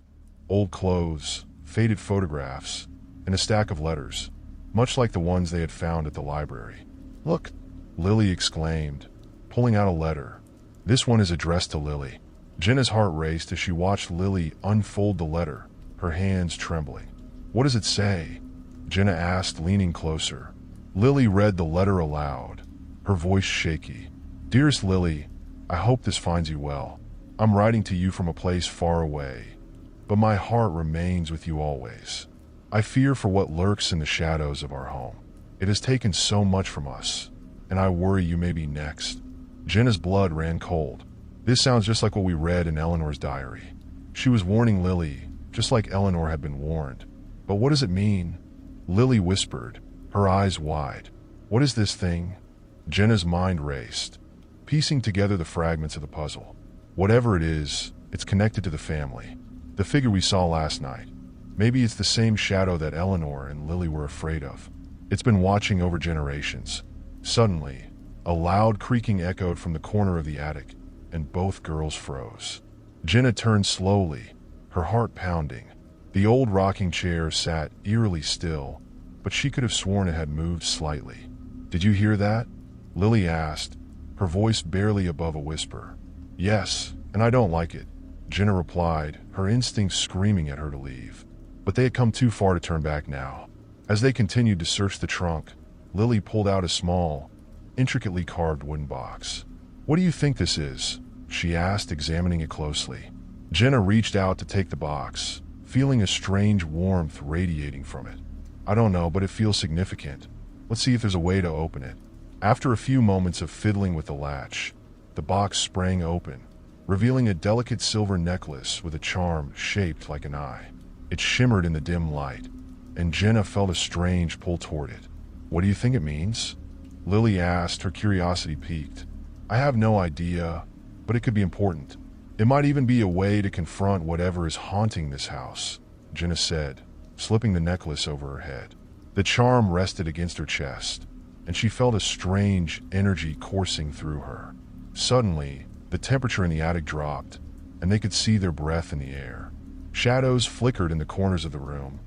old clothes, faded photographs, and a stack of letters, much like the ones they had found at the library. "Look," Lily exclaimed, pulling out a letter. This one is addressed to Lily. Jenna's heart raced as she watched Lily unfold the letter, her hands trembling. "What does it say?" Jenna asked, leaning closer. Lily read the letter aloud, her voice shaky. "Dearest Lily, I hope this finds you well. I'm writing to you from a place far away, but my heart remains with you always. I fear for what lurks in the shadows of our home. It has taken so much from us, and I worry you may be next." Jenna's blood ran cold. This sounds just like what we read in Eleanor's diary. She was warning Lily, just like Eleanor had been warned. "But what does it mean?" Lily whispered, her eyes wide. "What is this thing?" Jenna's mind raced, piecing together the fragments of the puzzle. Whatever it is, it's connected to the family. The figure we saw last night. Maybe it's the same shadow that Eleanor and Lily were afraid of. It's been watching over generations. Suddenly, a loud creaking echoed from the corner of the attic, and both girls froze. Jenna turned slowly, her heart pounding. The old rocking chair sat eerily still, but she could have sworn it had moved slightly. "Did you hear that?" Lily asked, her voice barely above a whisper. "Yes, and I don't like it," Jenna replied, her instincts screaming at her to leave. But they had come too far to turn back now. As they continued to search the trunk, Lily pulled out a small, intricately carved wooden box. "What do you think this is?" she asked, examining it closely. Jenna reached out to take the box, feeling a strange warmth radiating from it. "I don't know, but it feels significant. Let's see if there's a way to open it." After a few moments of fiddling with the latch, the box sprang open, revealing a delicate silver necklace with a charm shaped like an eye. It shimmered in the dim light, and Jenna felt a strange pull toward it. "What do you think it means?" Lily asked, her curiosity piqued. "I have no idea, but it could be important. It might even be a way to confront whatever is haunting this house," Jenna said, slipping the necklace over her head. The charm rested against her chest, and she felt a strange energy coursing through her. Suddenly, the temperature in the attic dropped, and they could see their breath in the air. Shadows flickered in the corners of the room,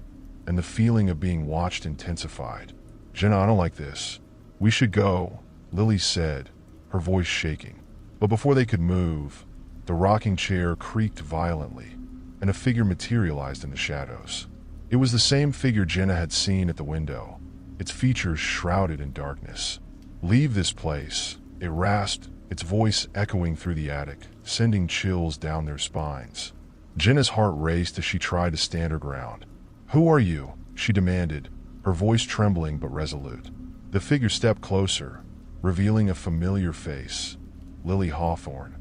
and the feeling of being watched intensified. "Jenna, I don't like this. We should go," Lily said, her voice shaking. But before they could move, the rocking chair creaked violently, and a figure materialized in the shadows. It was the same figure Jenna had seen at the window, its features shrouded in darkness. "Leave this place," it rasped, its voice echoing through the attic, sending chills down their spines. Jenna's heart raced as she tried to stand her ground. "Who are you?" she demanded, her voice trembling but resolute. The figure stepped closer, revealing a familiar face, Lily Hawthorne,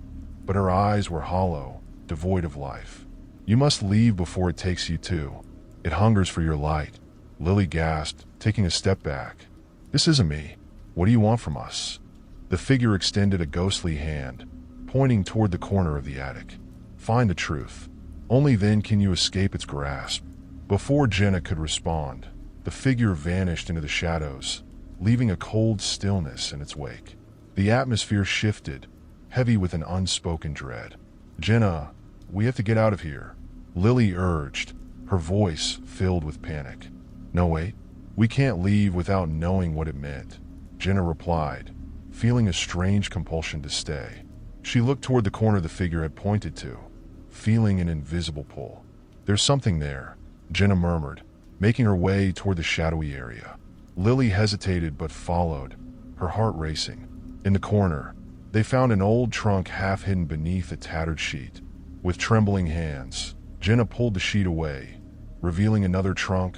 but her eyes were hollow, devoid of life. "You must leave before it takes you too. It hungers for your light," Lily gasped, taking a step back. "This isn't me. What do you want from us?" The figure extended a ghostly hand, pointing toward the corner of the attic. "Find the truth. Only then can you escape its grasp." Before Jenna could respond, the figure vanished into the shadows, leaving a cold stillness in its wake. The atmosphere shifted, heavy with an unspoken dread. "Jenna, we have to get out of here," Lily urged, her voice filled with panic. "No, wait. We can't leave without knowing what it meant," Jenna replied, feeling a strange compulsion to stay. She looked toward the corner the figure had pointed to, feeling an invisible pull. "There's something there," Jenna murmured, making her way toward the shadowy area. Lily hesitated but followed, her heart racing. In the corner, they found an old trunk half hidden beneath a tattered sheet. With trembling hands, Jenna pulled the sheet away, revealing another trunk,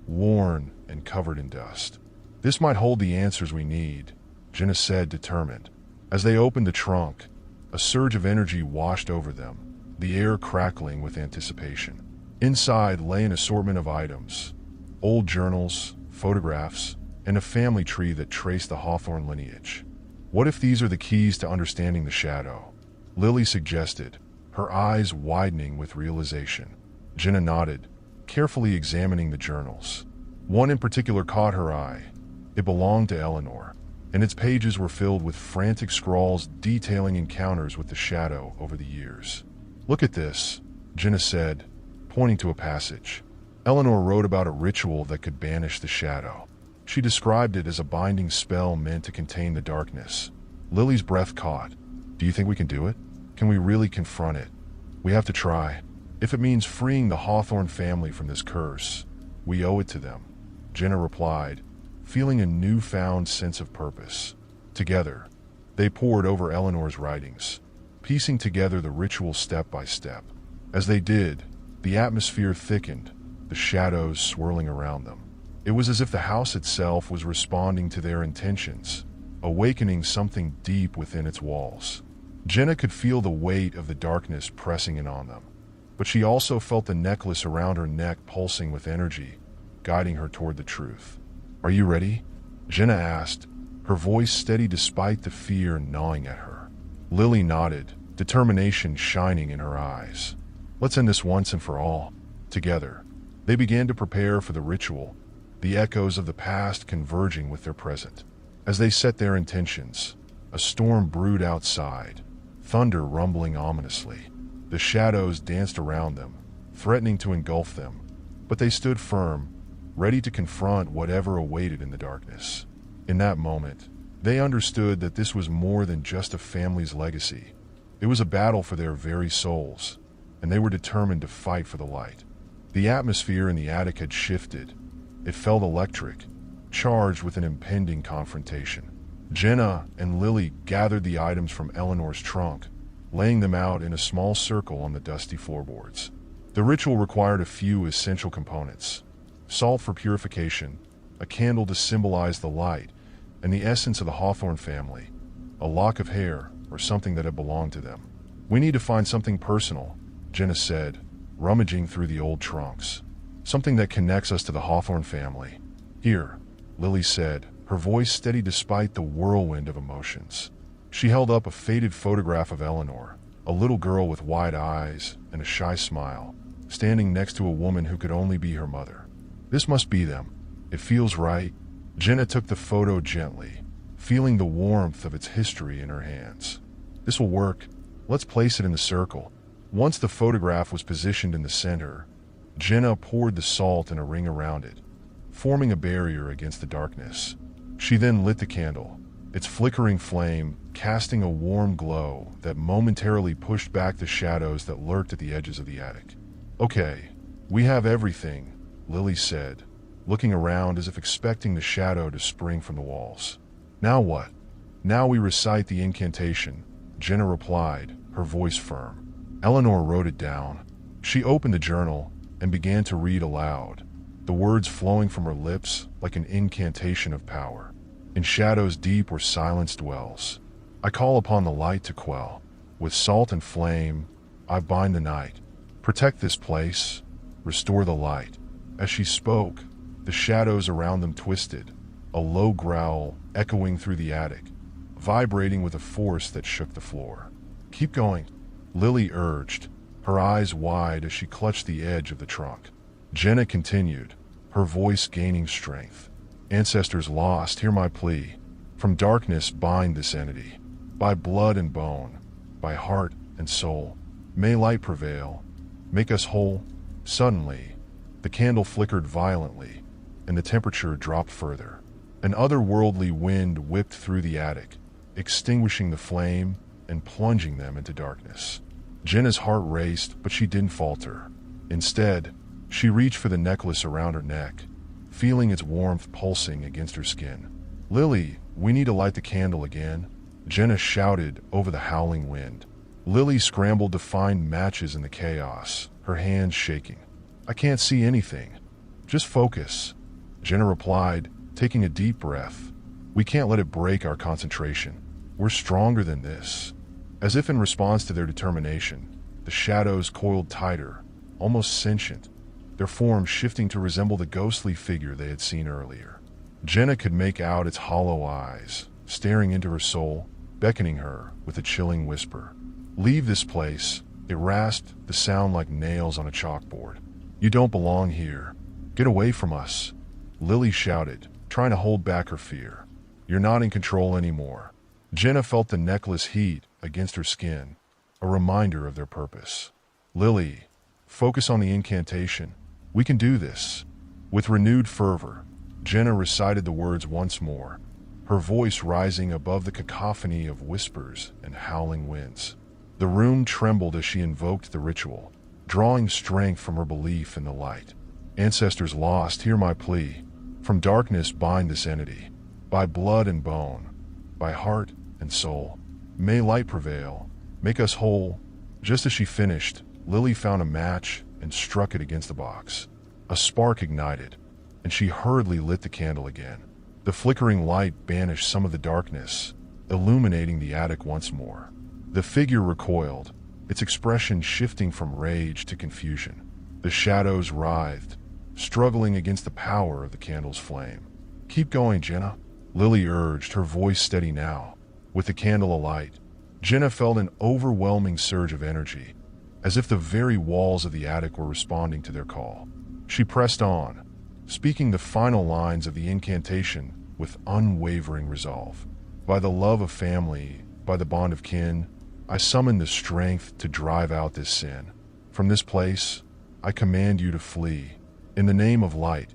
worn and covered in dust. "This might hold the answers we need," Jenna said, determined. As they opened the trunk, a surge of energy washed over them, the air crackling with anticipation. Inside lay an assortment of items: old journals, photographs, and a family tree that traced the Hawthorne lineage. "What if these are the keys to understanding the shadow?" Lily suggested, her eyes widening with realization. Jenna nodded, carefully examining the journals. One in particular caught her eye. It belonged to Eleanor, and its pages were filled with frantic scrawls detailing encounters with the shadow over the years. "Look at this," Jenna said, pointing to a passage. Eleanor wrote about a ritual that could banish the shadow. She described it as a binding spell meant to contain the darkness. Lily's breath caught. "Do you think we can do it? Can we really confront it?" "We have to try. If it means freeing the Hawthorne family from this curse, we owe it to them," Jenna replied, feeling a newfound sense of purpose. Together, they pored over Eleanor's writings, piecing together the ritual step by step. As they did, the atmosphere thickened, the shadows swirling around them. It was as if the house itself was responding to their intentions, awakening something deep within its walls. Jenna could feel the weight of the darkness pressing in on them, but she also felt the necklace around her neck pulsing with energy, guiding her toward the truth. "Are you ready?" Jenna asked, her voice steady despite the fear gnawing at her. Lily nodded, determination shining in her eyes. "Let's end this once and for all." Together, they began to prepare for the ritual, the echoes of the past converging with their present. As they set their intentions, a storm brewed outside, thunder rumbling ominously. The shadows danced around them, threatening to engulf them, but they stood firm, ready to confront whatever awaited in the darkness. In that moment, they understood that this was more than just a family's legacy. It was a battle for their very souls, and they were determined to fight for the light. The atmosphere in the attic had shifted. It felt electric, charged with an impending confrontation. Jenna and Lily gathered the items from Eleanor's trunk, laying them out in a small circle on the dusty floorboards. The ritual required a few essential components: salt for purification, a candle to symbolize the light, and the essence of the Hawthorne family, a lock of hair or something that had belonged to them. "We need to find something personal," Jenna said, rummaging through the old trunks. "Something that connects us to the Hawthorne family." "Here," Lily said, her voice steady despite the whirlwind of emotions. She held up a faded photograph of Eleanor, a little girl with wide eyes and a shy smile, standing next to a woman who could only be her mother. "This must be them. It feels right." Jenna took the photo gently, feeling the warmth of its history in her hands. "This will work. Let's place it in the circle." Once the photograph was positioned in the center, Jenna poured the salt in a ring around it, forming a barrier against the darkness. She then lit the candle, its flickering flame casting a warm glow that momentarily pushed back the shadows that lurked at the edges of the attic. "Okay, we have everything," Lily said, looking around as if expecting the shadow to spring from the walls. "Now what?" "Now we recite the incantation," Jenna replied, her voice firm. Eleanor wrote it down. She opened the journal and began to read aloud, the words flowing from her lips like an incantation of power. "In shadows deep where silence dwells, I call upon the light to quell. With salt and flame, I bind the night. Protect this place, restore the light." As she spoke, the shadows around them twisted, a low growl echoing through the attic, vibrating with a force that shook the floor. "Keep going," Lily urged, her eyes wide as she clutched the edge of the trunk. Jenna continued, her voice gaining strength. "Ancestors lost, hear my plea. From darkness bind this entity. By blood and bone, by heart and soul. May light prevail. Make us whole." Suddenly, the candle flickered violently, and the temperature dropped further. An otherworldly wind whipped through the attic, extinguishing the flame and plunging them into darkness. Jenna's heart raced, but she didn't falter. Instead, she reached for the necklace around her neck, feeling its warmth pulsing against her skin. Lily, We need to light the candle again, Jenna shouted over the howling wind. Lily scrambled to find matches in the chaos, her hands shaking. I can't see anything. Just focus, Jenna replied, taking a deep breath. We can't let it break our concentration. We're stronger than this. As if in response to their determination, the shadows coiled tighter, almost sentient, their forms shifting to resemble the ghostly figure they had seen earlier. Jenna could make out its hollow eyes, staring into her soul, beckoning her with a chilling whisper. Leave this place, it rasped, the sound like nails on a chalkboard. You don't belong here. Get away from us, Lily shouted, trying to hold back her fear. You're not in control anymore. Jenna felt the necklace heat against her skin, a reminder of their purpose. Lily, focus on the incantation. We can do this. With renewed fervor, Jenna recited the words once more, her voice rising above the cacophony of whispers and howling winds. The room trembled as she invoked the ritual, drawing strength from her belief in the light. Ancestors lost, hear my plea. From darkness bind this entity. By blood and bone, by heart and soul. May light prevail. Make us whole. Just as she finished, Lily found a match and struck it against the box. A spark ignited, and she hurriedly lit the candle again. The flickering light banished some of the darkness, illuminating the attic once more. The figure recoiled, its expression shifting from rage to confusion. The shadows writhed, struggling against the power of the candle's flame. Keep going, Jenna, Lily urged, her voice steady now. With the candle alight, Jenna felt an overwhelming surge of energy, as if the very walls of the attic were responding to their call. She pressed on, speaking the final lines of the incantation with unwavering resolve. By the love of family, by the bond of kin, I summon the strength to drive out this sin. From this place, I command you to flee. In the name of light,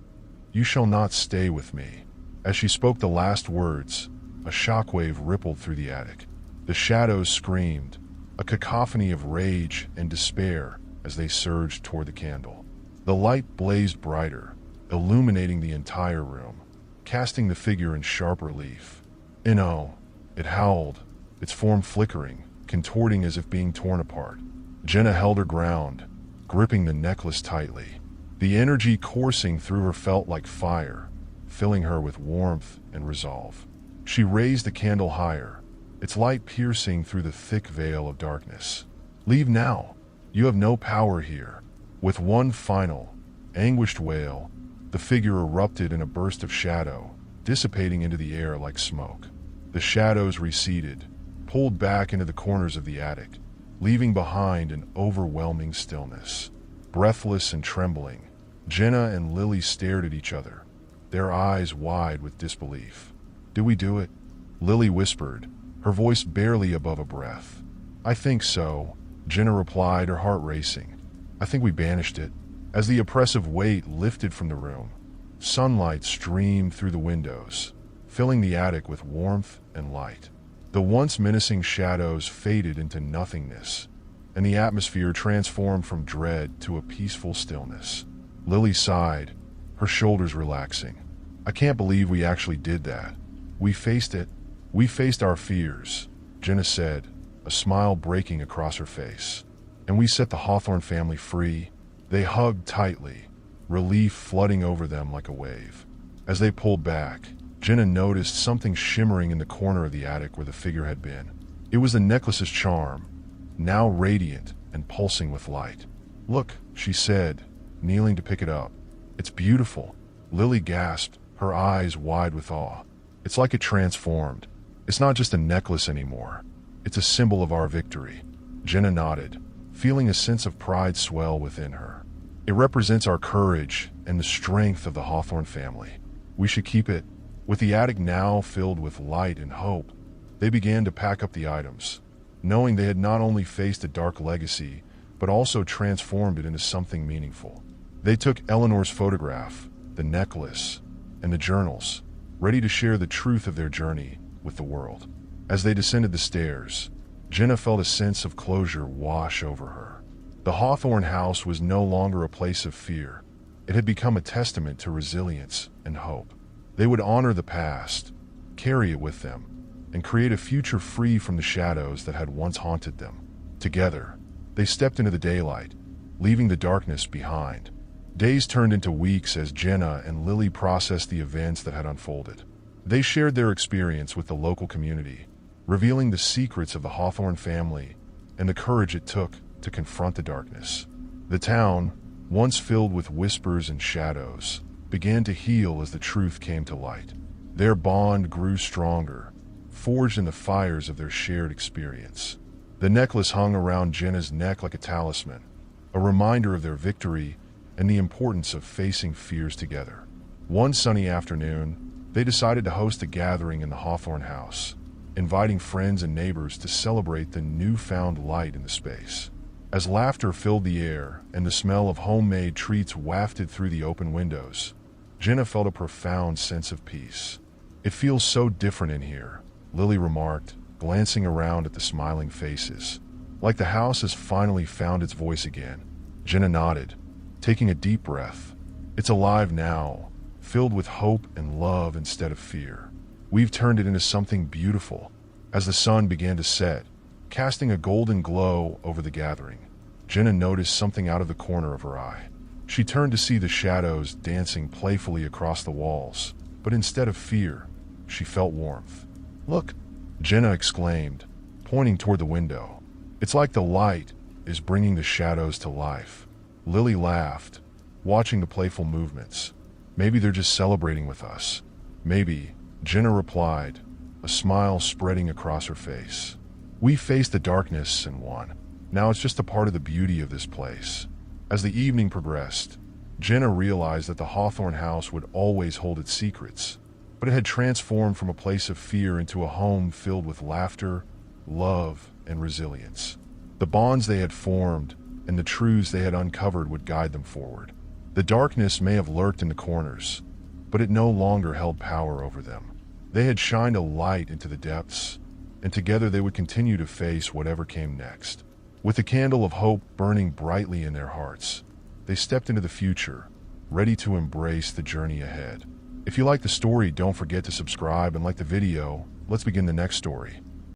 you shall not stay with me. As she spoke the last words, a shockwave rippled through the attic. The shadows screamed, a cacophony of rage and despair as they surged toward the candle. The light blazed brighter, illuminating the entire room, casting the figure in sharp relief. Inno, it howled, its form flickering, contorting as if being torn apart. Jenna held her ground, gripping the necklace tightly. The energy coursing through her felt like fire, filling her with warmth and resolve. She raised the candle higher, its light piercing through the thick veil of darkness. Leave now. You have no power here. With one final, anguished wail, the figure erupted in a burst of shadow, dissipating into the air like smoke. The shadows receded, pulled back into the corners of the attic, leaving behind an overwhelming stillness. Breathless and trembling, Jenna and Lily stared at each other, their eyes wide with disbelief. Did we do it? Lily whispered, her voice barely above a breath. I think so, Jenna replied, her heart racing. I think we banished it. As the oppressive weight lifted from the room, sunlight streamed through the windows, filling the attic with warmth and light. The once menacing shadows faded into nothingness, and the atmosphere transformed from dread to a peaceful stillness. Lily sighed, her shoulders relaxing. I can't believe we actually did that. We faced it. We faced our fears, Jenna said, a smile breaking across her face. And we set the Hawthorne family free. They hugged tightly, relief flooding over them like a wave. As they pulled back, Jenna noticed something shimmering in the corner of the attic where the figure had been. It was the necklace's charm, now radiant and pulsing with light. Look, she said, kneeling to pick it up. It's beautiful. Lily gasped, her eyes wide with awe. It's like it transformed. It's not just a necklace anymore. It's a symbol of our victory. Jenna nodded, feeling a sense of pride swell within her. It represents our courage and the strength of the Hawthorne family. We should keep it. With the attic now filled with light and hope, they began to pack up the items, knowing they had not only faced a dark legacy, but also transformed it into something meaningful. They took Eleanor's photograph, the necklace, and the journals, ready to share the truth of their journey with the world. As they descended the stairs, Jenna felt a sense of closure wash over her. The Hawthorne house was no longer a place of fear. It had become a testament to resilience and hope. They would honor the past, carry it with them, and create a future free from the shadows that had once haunted them. Together, they stepped into the daylight, leaving the darkness behind. Days turned into weeks as Jenna and Lily processed the events that had unfolded. They shared their experience with the local community, revealing the secrets of the Hawthorne family and the courage it took to confront the darkness. The town, once filled with whispers and shadows, began to heal as the truth came to light. Their bond grew stronger, forged in the fires of their shared experience. The necklace hung around Jenna's neck like a talisman, a reminder of their victory and the importance of facing fears together. One sunny afternoon, they decided to host a gathering in the Hawthorne house, inviting friends and neighbors to celebrate the newfound light in the space. As laughter filled the air and the smell of homemade treats wafted through the open windows, Jenna felt a profound sense of peace. "It feels so different in here," Lily remarked, glancing around at the smiling faces. "Like the house has finally found its voice again." Jenna nodded, taking a deep breath. "It's alive now, filled with hope and love instead of fear. We've turned it into something beautiful." As the sun began to set, casting a golden glow over the gathering, Jenna noticed something out of the corner of her eye. She turned to see the shadows dancing playfully across the walls, but instead of fear, she felt warmth. "Look," Jenna exclaimed, pointing toward the window. "It's like the light is bringing the shadows to life." Lily laughed, watching the playful movements. "Maybe they're just celebrating with us." "Maybe," Jenna replied, a smile spreading across her face. "We faced the darkness and won. Now it's just a part of the beauty of this place." As the evening progressed, Jenna realized that the Hawthorne house would always hold its secrets, but it had transformed from a place of fear into a home filled with laughter, love, and resilience. The bonds they had formed and the truths they had uncovered would guide them forward. The darkness may have lurked in the corners, but it no longer held power over them. They had shined a light into the depths, and together they would continue to face whatever came next. With the candle of hope burning brightly in their hearts, they stepped into the future, ready to embrace the journey ahead. If you like the story, don't forget to subscribe and like the video. Let's begin the next story.